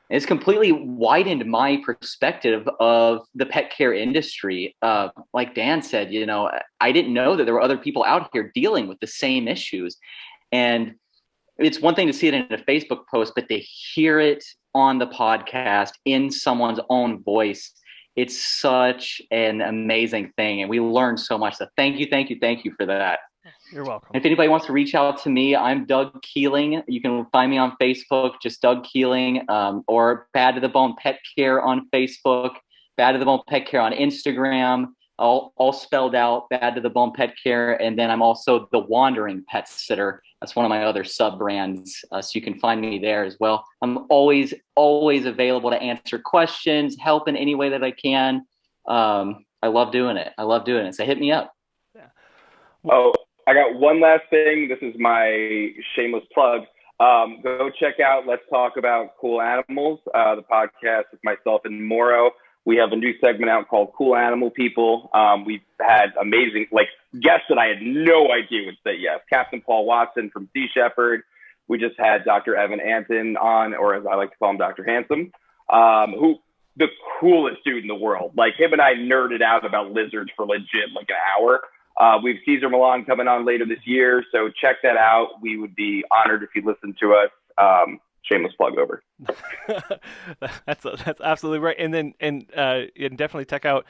Speaker 2: It's completely widened my perspective of the pet care industry. Like Dan said, you know, I didn't know that there were other people out here dealing with the same issues. And it's one thing to see it in a Facebook post, but to hear it on the podcast in someone's own voice, it's such an amazing thing. And we learned so much. So thank you for that.
Speaker 1: You're welcome.
Speaker 2: If anybody wants to reach out to me, I'm Doug Keeling. You can find me on Facebook, just Doug Keeling, or Bad to the Bone Pet Care on Facebook, Bad to the Bone Pet Care on Instagram, all spelled out, Bad to the Bone Pet Care. And then I'm also the Wandering Pet Sitter. That's one of my other sub brands. So you can find me there as well. I'm always available to answer questions, help in any way that I can. I love doing it. So hit me up.
Speaker 1: Yeah.
Speaker 3: Oh, I got one last thing. This is my shameless plug. Go check out Let's Talk About Cool Animals, the podcast with myself and Morrow. We have a new segment out called Cool Animal People. We've had amazing guests that I had no idea would say yes. Captain Paul Watson from Sea Shepherd. We just had Dr. Evan Anton on, or as I like to call him, Dr. Handsome, who the coolest dude in the world. Like, him and I nerded out about lizards for legit like an hour. We've Caesar Milan coming on later this year, so check that out. We would be honored if you listen to us. Shameless plug over.
Speaker 1: That's absolutely right. And then definitely check out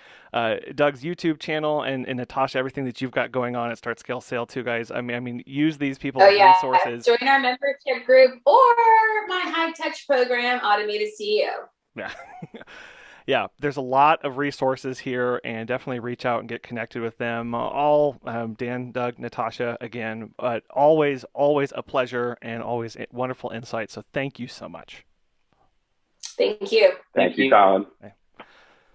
Speaker 1: Doug's YouTube channel and Natasha, everything that you've got going on at Start Scale Sale too, guys. I mean, use these people as resources.
Speaker 4: Join our membership group or my high touch program, Automated CEO.
Speaker 1: Yeah. Yeah, there's a lot of resources here, and definitely reach out and get connected with them. All Dan, Doug, Natasha, again, but always a pleasure and always wonderful insight. So thank you so much.
Speaker 4: Thank you.
Speaker 3: Thank you, Colin.
Speaker 1: Okay.